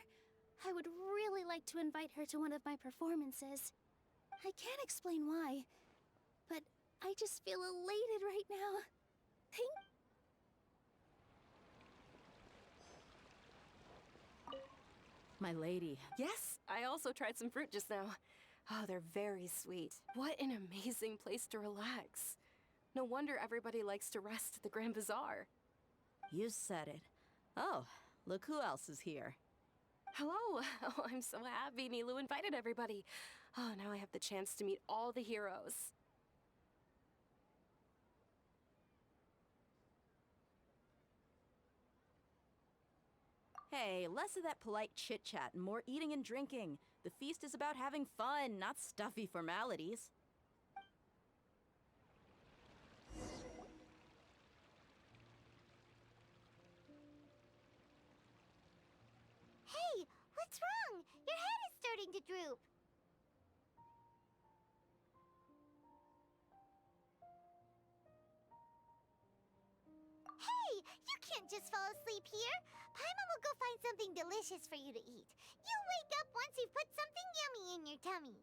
I would really like to invite her to one of my performances. I can't explain why, but I just feel elated right now. My lady. Yes, I also tried some fruit just now. Oh, they're very sweet. What an amazing place to relax. No wonder everybody likes to rest at the Grand Bazaar. You said it. Oh, look who else is here. Hello! Oh, I'm so happy Nilou invited everybody. Oh, now I have the chance to meet all the heroes. Hey, less of that polite chit-chat and more eating and drinking. The feast is about having fun, not stuffy formalities. Hey, what's wrong? Your head is starting to droop. Hey, you can't just fall asleep here. Paimon will go find something delicious for you to eat. You'll wake up once you've put something yummy in your tummy.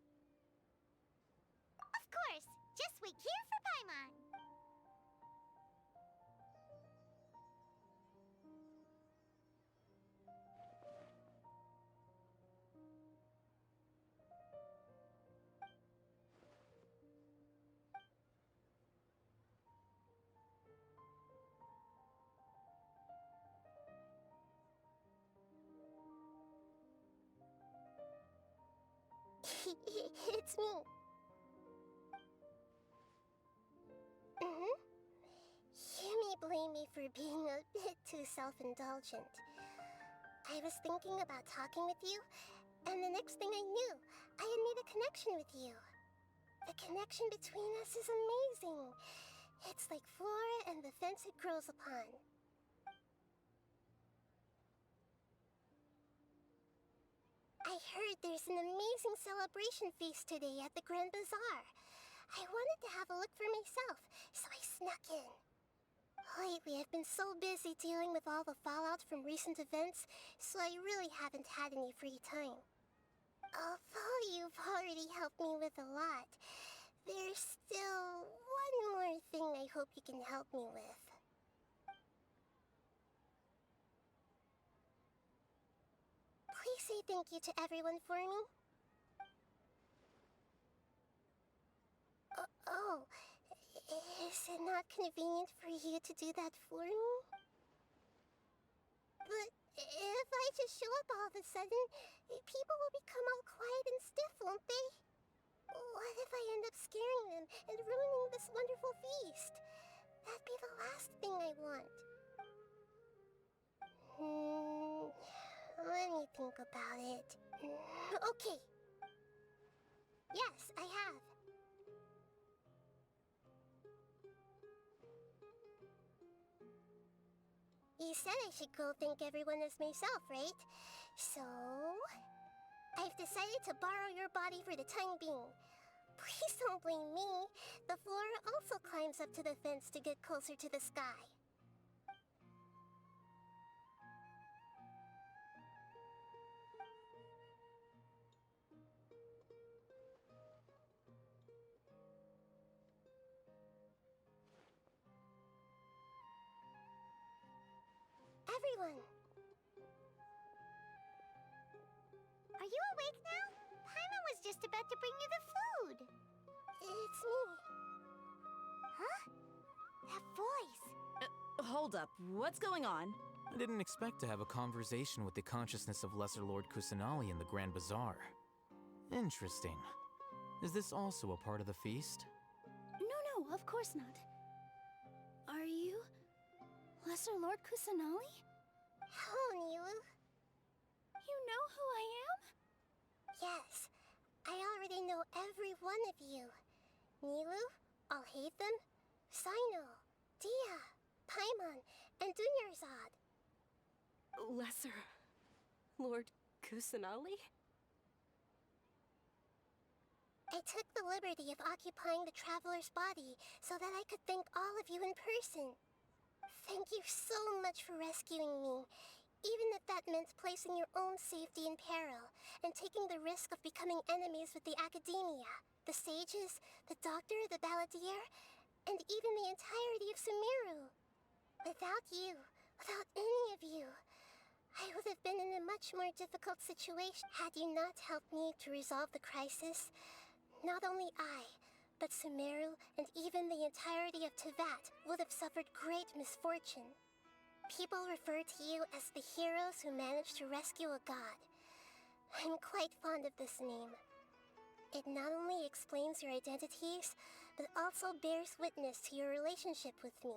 Of course, just wait here for Paimon. It's me. You may blame me for being a bit too self-indulgent. I was thinking about talking with you, and the next thing I knew, I had made a connection with you. The connection between us is amazing. It's like flora and the fence it grows upon. I heard there's an amazing celebration feast today at the Grand Bazaar. I wanted to have a look for myself, so I snuck in. Lately, I've been so busy dealing with all the fallout from recent events, so I really haven't had any free time. Although you've already helped me with a lot, there's still one more thing I hope you can help me with. Please say thank you to everyone for me. Is it not convenient for you to do that for me? But if I just show up all of a sudden, people will become all quiet and stiff, won't they? What if I end up scaring them and ruining this wonderful feast? That'd be the last thing I want. Let me think about it. Okay. Yes, I have. You said I should go thank everyone as myself, right? So... I've decided to borrow your body for the time being. Please don't blame me. The flora also climbs up to the fence to get closer to the sky. Everyone! Are you awake now? Paimon was just about to bring you the food. It's me. Huh? That voice. Hold up, what's going on? I didn't expect to have a conversation with the consciousness of Lesser Lord Kusanali in the Grand Bazaar. Interesting. Is this also a part of the feast? No, of course not. Are you... Lesser Lord Kusanali? Hello, Nilou. You know who I am? Yes, I already know every one of you. Nilou, Alhaitham, Sino, Dia, Paimon, and Dunyarzad. Lesser Lord Kusanali? I took the liberty of occupying the Traveler's body so that I could thank all of you in person. Thank you so much for rescuing me. Even if that meant placing your own safety in peril and taking the risk of becoming enemies with the Academia, the sages, the doctor, the balladeer, and even the entirety of Sumeru. Without you, without any of you, I would have been in a much more difficult situation had you not helped me to resolve the crisis. Not only I, but Sumeru and even the entirety of Tevat would have suffered great misfortune. People refer to you as the heroes who managed to rescue a god. I'm quite fond of this name. It not only explains your identities, but also bears witness to your relationship with me.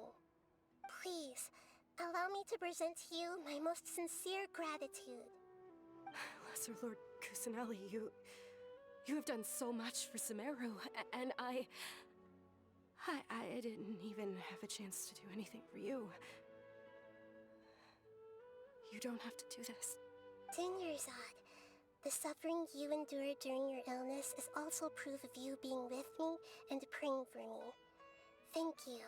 Please, allow me to present to you my most sincere gratitude. Lesser Lord Kusanali, you have done so much for Sumeru, and I didn't even have a chance to do anything for you. You don't have to do this. Dingerzad, the suffering you endured during your illness is also proof of you being with me and praying for me. Thank you.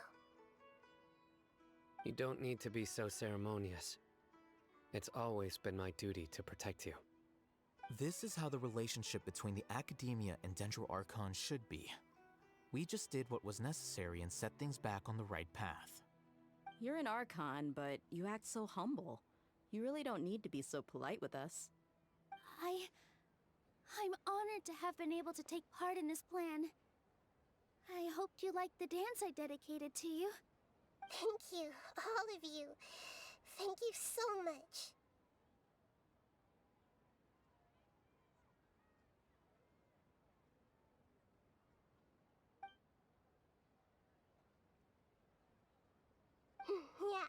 You don't need to be so ceremonious. It's always been my duty to protect you. This is how the relationship between the Academia and Dendro Archon should be. We just did what was necessary and set things back on the right path. You're an Archon, but you act so humble. You really don't need to be so polite with us. I'm honored to have been able to take part in this plan. I hoped you liked the dance I dedicated to you. Thank you, all of you. Thank you so much. Yeah.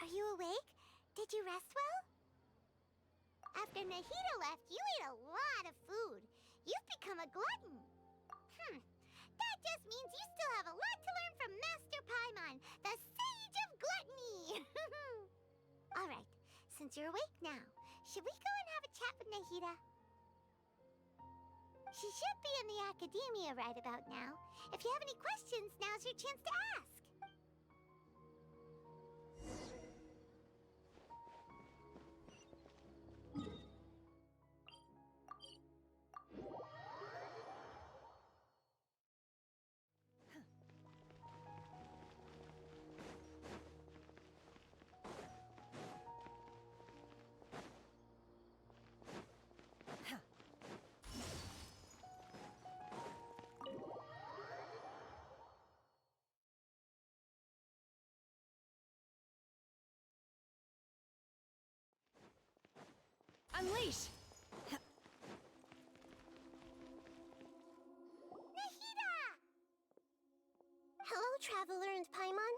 Are you awake? Did you rest well? After Nahida left, you ate a lot of food. You've become a glutton. That just means you still have a lot to learn from Master Paimon, the Sage of Gluttony! Alright, since you're awake now, should we go and have a chat with Nahida? She should be in the Academia right about now. If you have any questions, now's your chance to ask. Unleash! Nahida! Hello, Traveler and Paimon.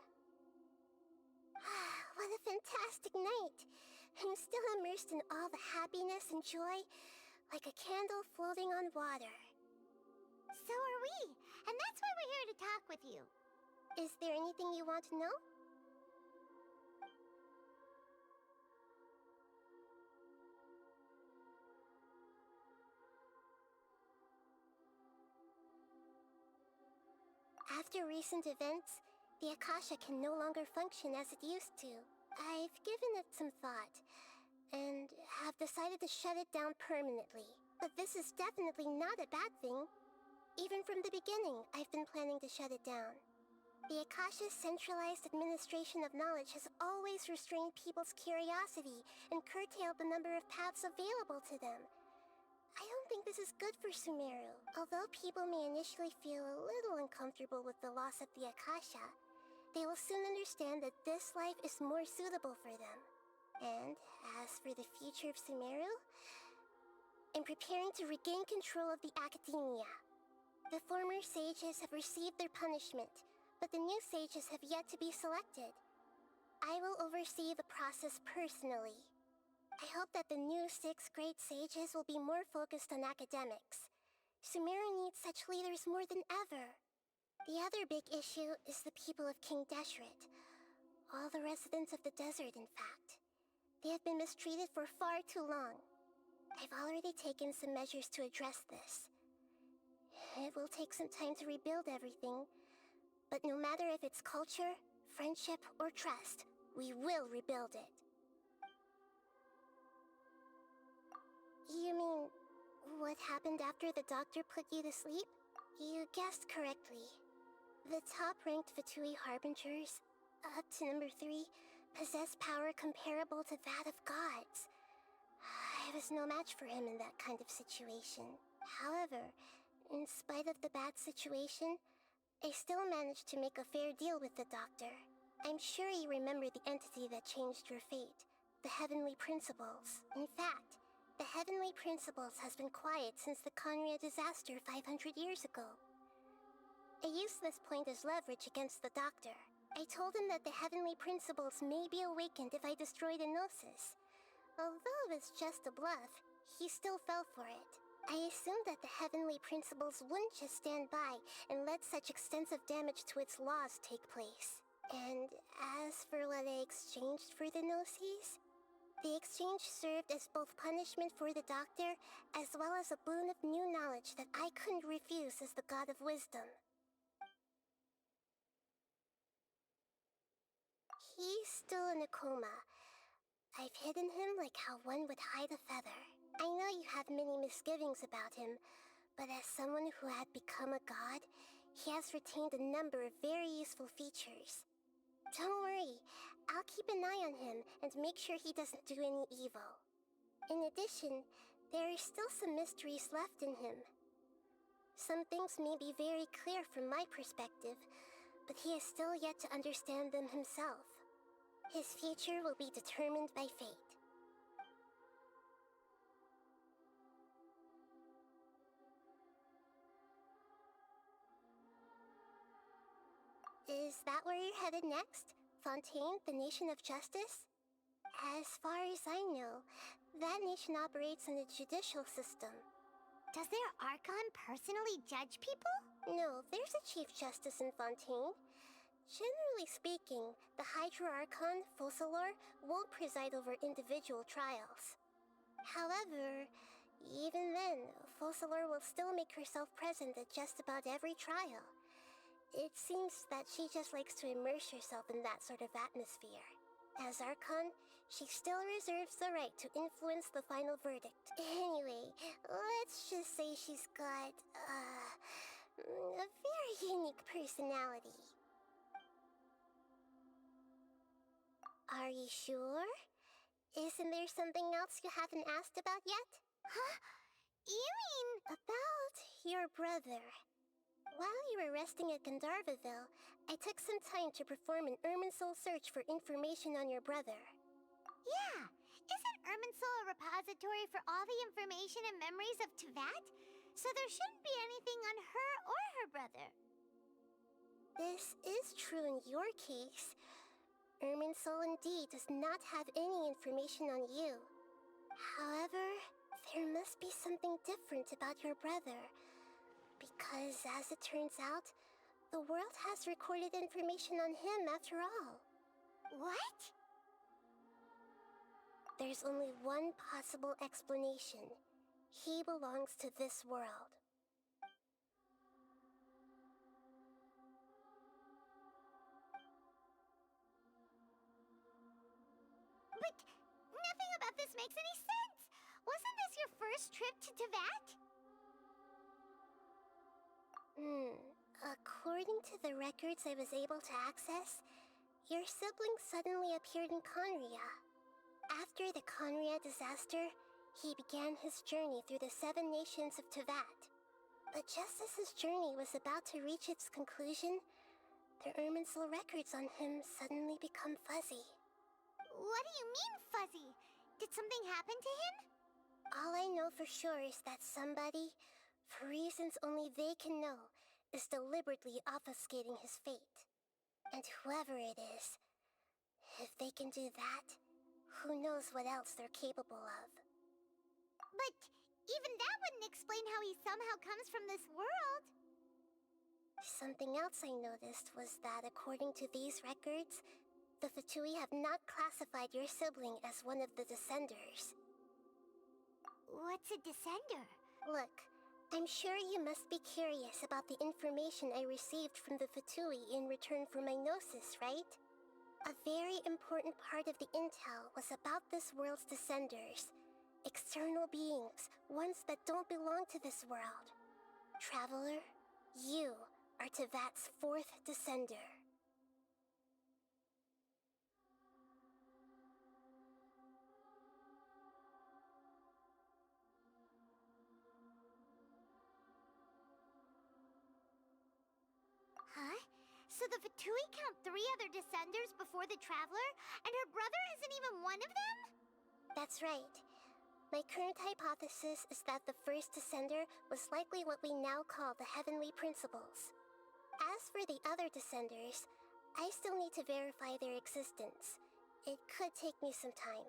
What a fantastic night. I'm still immersed in all the happiness and joy, like a candle floating on water. So are we, and that's why we're here to talk with you. Is there anything you want to know? After recent events, the Akasha can no longer function as it used to. I've given it some thought, and have decided to shut it down permanently. But this is definitely not a bad thing. Even from the beginning, I've been planning to shut it down. The Akasha's centralized administration of knowledge has always restrained people's curiosity and curtailed the number of paths available to them. I don't think this is good for Sumeru. Although people may initially feel a little uncomfortable with the loss of the Akasha, they will soon understand that this life is more suitable for them. And as for the future of Sumeru, I'm preparing to regain control of the Academia. The former sages have received their punishment, but the new sages have yet to be selected. I will oversee the process personally. I hope that the new 6th grade sages will be more focused on academics. Sumeru needs such leaders more than ever. The other big issue is the people of King Deshret. All the residents of the desert, in fact. They have been mistreated for far too long. I've already taken some measures to address this. It will take some time to rebuild everything, but no matter if it's culture, friendship, or trust, we will rebuild it. You mean, what happened after the doctor put you to sleep? You guessed correctly. The top-ranked Fatui Harbingers, up to number 3, possess power comparable to that of gods. I was no match for him in that kind of situation. However, in spite of the bad situation, I still managed to make a fair deal with the doctor. I'm sure you remember the entity that changed your fate, the Heavenly Principles. In fact, the Heavenly Principles has been quiet since the Conria disaster 500 years ago. I used this point as leverage against the doctor. I told him that the Heavenly Principles may be awakened if I destroy the Gnosis. Although it was just a bluff, he still fell for it. I assumed that the Heavenly Principles wouldn't just stand by and let such extensive damage to its laws take place. And as for what I exchanged for the Gnosis, the exchange served as both punishment for the doctor, as well as a boon of new knowledge that I couldn't refuse as the god of wisdom. He's still in a coma. I've hidden him like how one would hide a feather. I know you have many misgivings about him, but as someone who had become a god, he has retained a number of very useful features. Don't worry, I'll keep an eye on him and make sure he doesn't do any evil. In addition, there are still some mysteries left in him. Some things may be very clear from my perspective, but he is still yet to understand them himself. His future will be determined by fate. Is that where you're headed next? Fontaine, the nation of justice? As far as I know, that nation operates in a judicial system. Does their Archon personally judge people? No, there's a Chief Justice in Fontaine. Generally speaking, the Hydra Archon, Focalor, won't preside over individual trials. However, even then, Focalor will still make herself present at just about every trial. It seems that she just likes to immerse herself in that sort of atmosphere. As Archon, she still reserves the right to influence the final verdict. Anyway, let's just say she's got, a very unique personality. Are you sure? Isn't there something else you haven't asked about yet? Huh? You mean... About your brother. While you were resting at Gandharvaville, I took some time to perform an Irminsul search for information on your brother. Yeah! Isn't Irminsul a repository for all the information and memories of Teyvat? So there shouldn't be anything on her or her brother. This is true in your case. Irminsul indeed does not have any information on you. However, there must be something different about your brother. Because, as it turns out, the world has recorded information on him after all. What? There's only one possible explanation. He belongs to this world. But nothing about this makes any sense! Wasn't this your first trip to Teyvat? According to the records I was able to access, your sibling suddenly appeared in Conria. After the Conria disaster, he began his journey through the 7 nations of Teyvat. But just as his journey was about to reach its conclusion, the Irminsul records on him suddenly become fuzzy. What do you mean, fuzzy? Did something happen to him? All I know for sure is that somebody, for reasons only they can know, is deliberately obfuscating his fate. And whoever it is, if they can do that, Who knows what else they're capable of? But even that wouldn't explain how he somehow comes from this world. Something else I noticed was that according to these records, the Fatui have not classified your sibling as one of the Descenders. What's a Descender? Look, I'm sure you must be curious about the information I received from the Fatui in return for my gnosis, right? A very important part of the intel was about this world's Descenders. External beings, ones that don't belong to this world. Traveler, you are Tevat's 4th Descender. Huh? So the Fatui count 3 other Descenders before the Traveler, and her brother isn't even one of them? That's right. My current hypothesis is that the first Descender was likely what we now call the Heavenly Principles. As for the other Descenders, I still need to verify their existence. It could take me some time.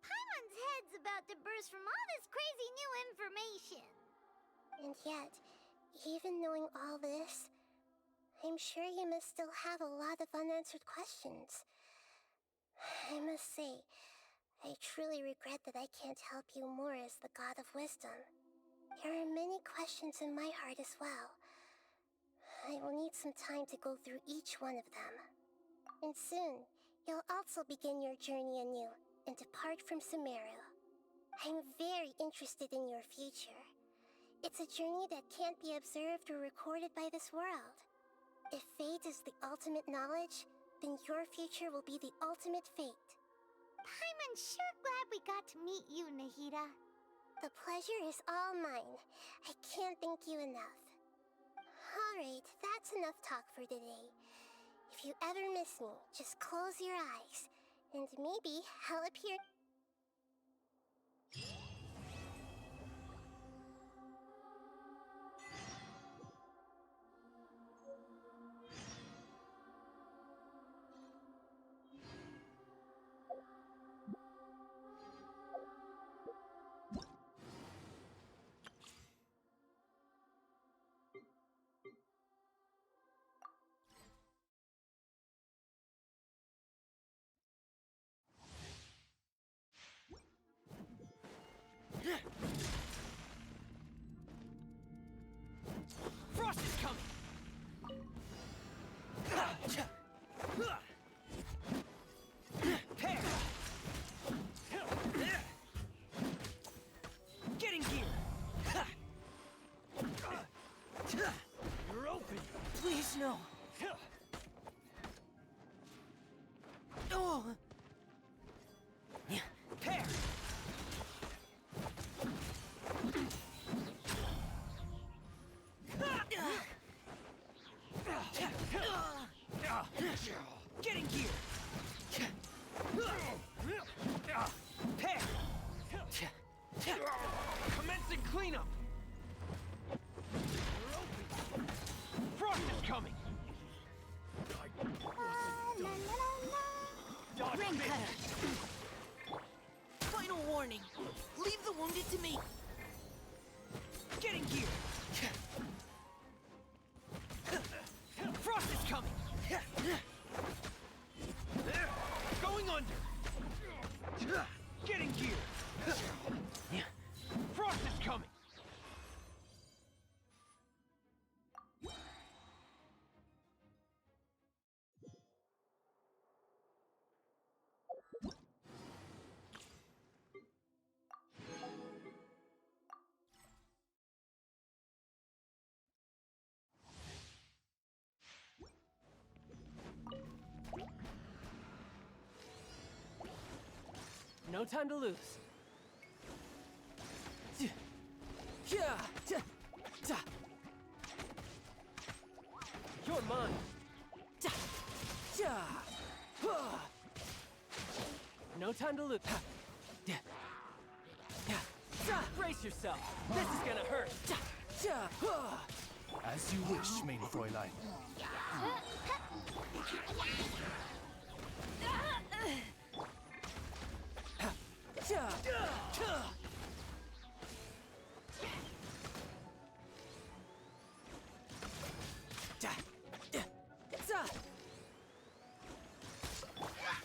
Paimon's head's about to burst from all this crazy new information. And yet, even knowing all this, I'm sure you must still have a lot of unanswered questions. I must say, I truly regret that I can't help you more as the God of Wisdom. There are many questions in my heart as well. I will need some time to go through each one of them. And soon, you'll also begin your journey anew and depart from Sumeru. I'm very interested in your future. It's a journey that can't be observed or recorded by this world. If fate is the ultimate knowledge, then your future will be the ultimate fate. Paimon's sure glad we got to meet you, Nahida. The pleasure is all mine. I can't thank you enough. Alright, that's enough talk for today. If you ever miss me, just close your eyes, and maybe I'll appear. Frost is coming! Pair! Getting gear! You're open! Please, no! Oh! Pair! Getting gear! Pair! Commencing cleanup! Frost is coming! Ring cutter! Final warning! Leave the wounded to me! Getting gear! Frost is coming! Going under! Getting gear! Frost is coming! No time to lose. You're mine. No time to lose. Brace yourself. This is gonna hurt. As you wish, main Fräulein.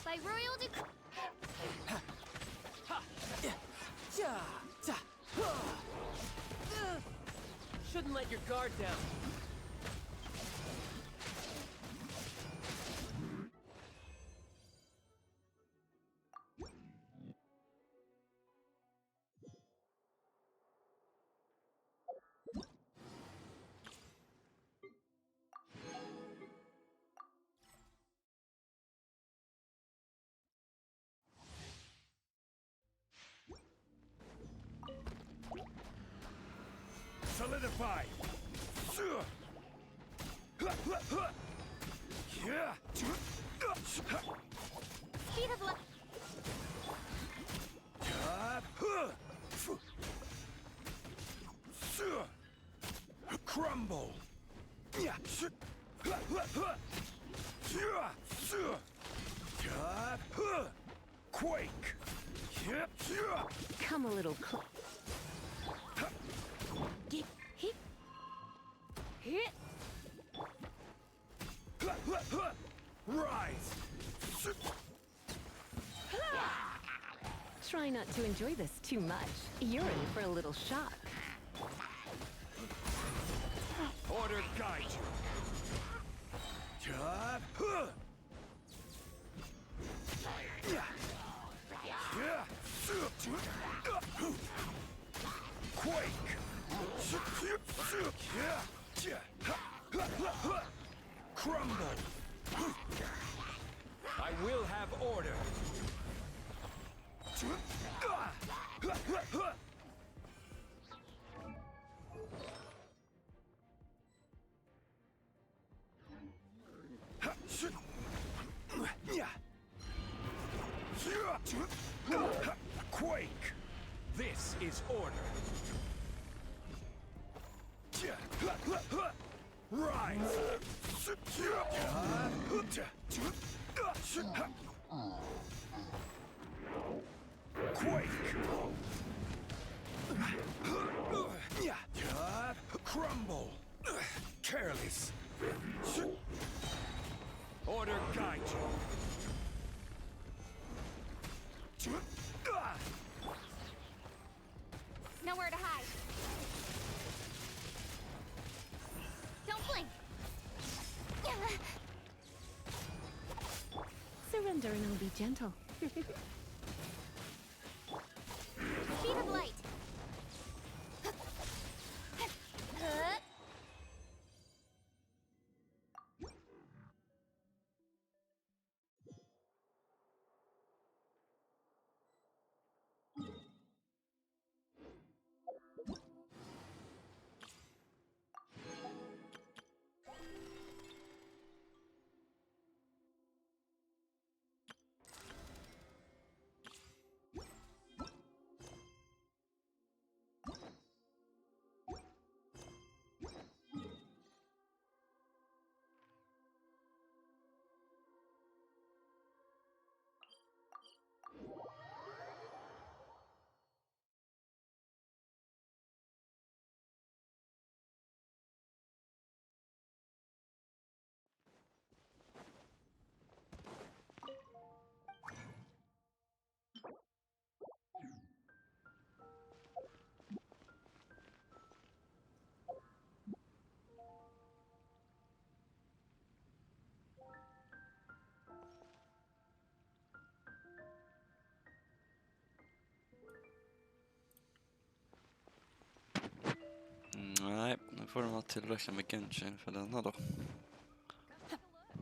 By royal decree. Shouldn't let your guard down. Solidify! Speed of light. Crumble! Quake! Come a little closer. Hit. Rise! Try not to enjoy this too much. You're in for a little shock. Order guide you! Quake! Crumble! I will have order. Quake! This is order. Rise! Quake! Crumble! Careless! Order guide you. Nowhere to hide. Don't blink. Surrender and I'll be gentle. Speed of light. Nej, nu får den vara tillräckligt med genshin för denna då.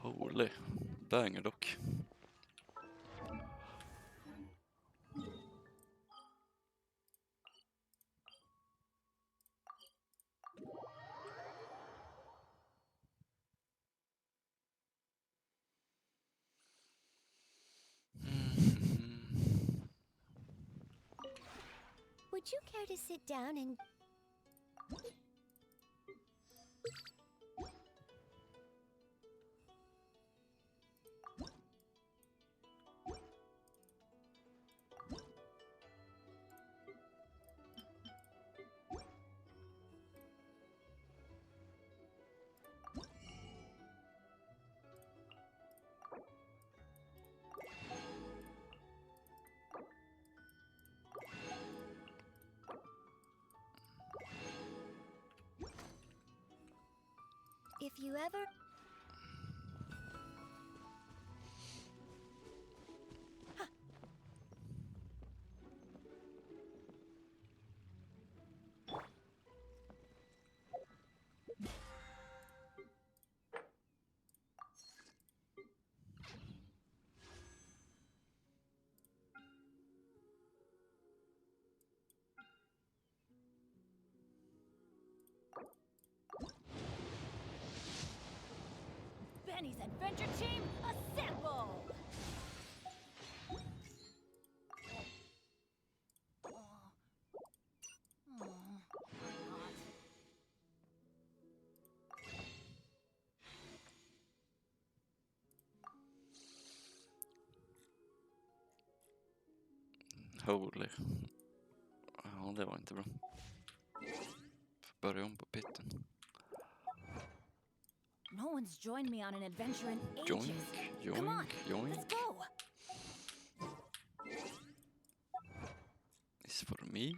Holy, banger dock. Would you care to sit down and... If you ever... Benny's Adventure Team, assemble! Holy. Ja, det var inte bra. Börja om på pitten. No one's joined me on an adventure in ages. Yoink, Come on, yoink, yoink. let's go. Is for me.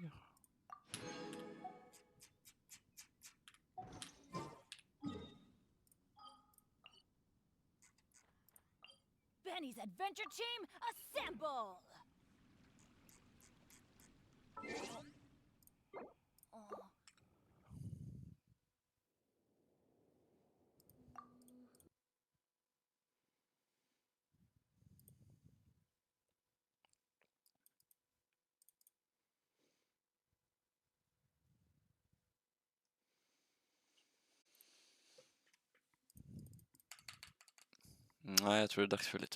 Benny's Adventure Team, assemble! Nej, jag tror det är dags för lite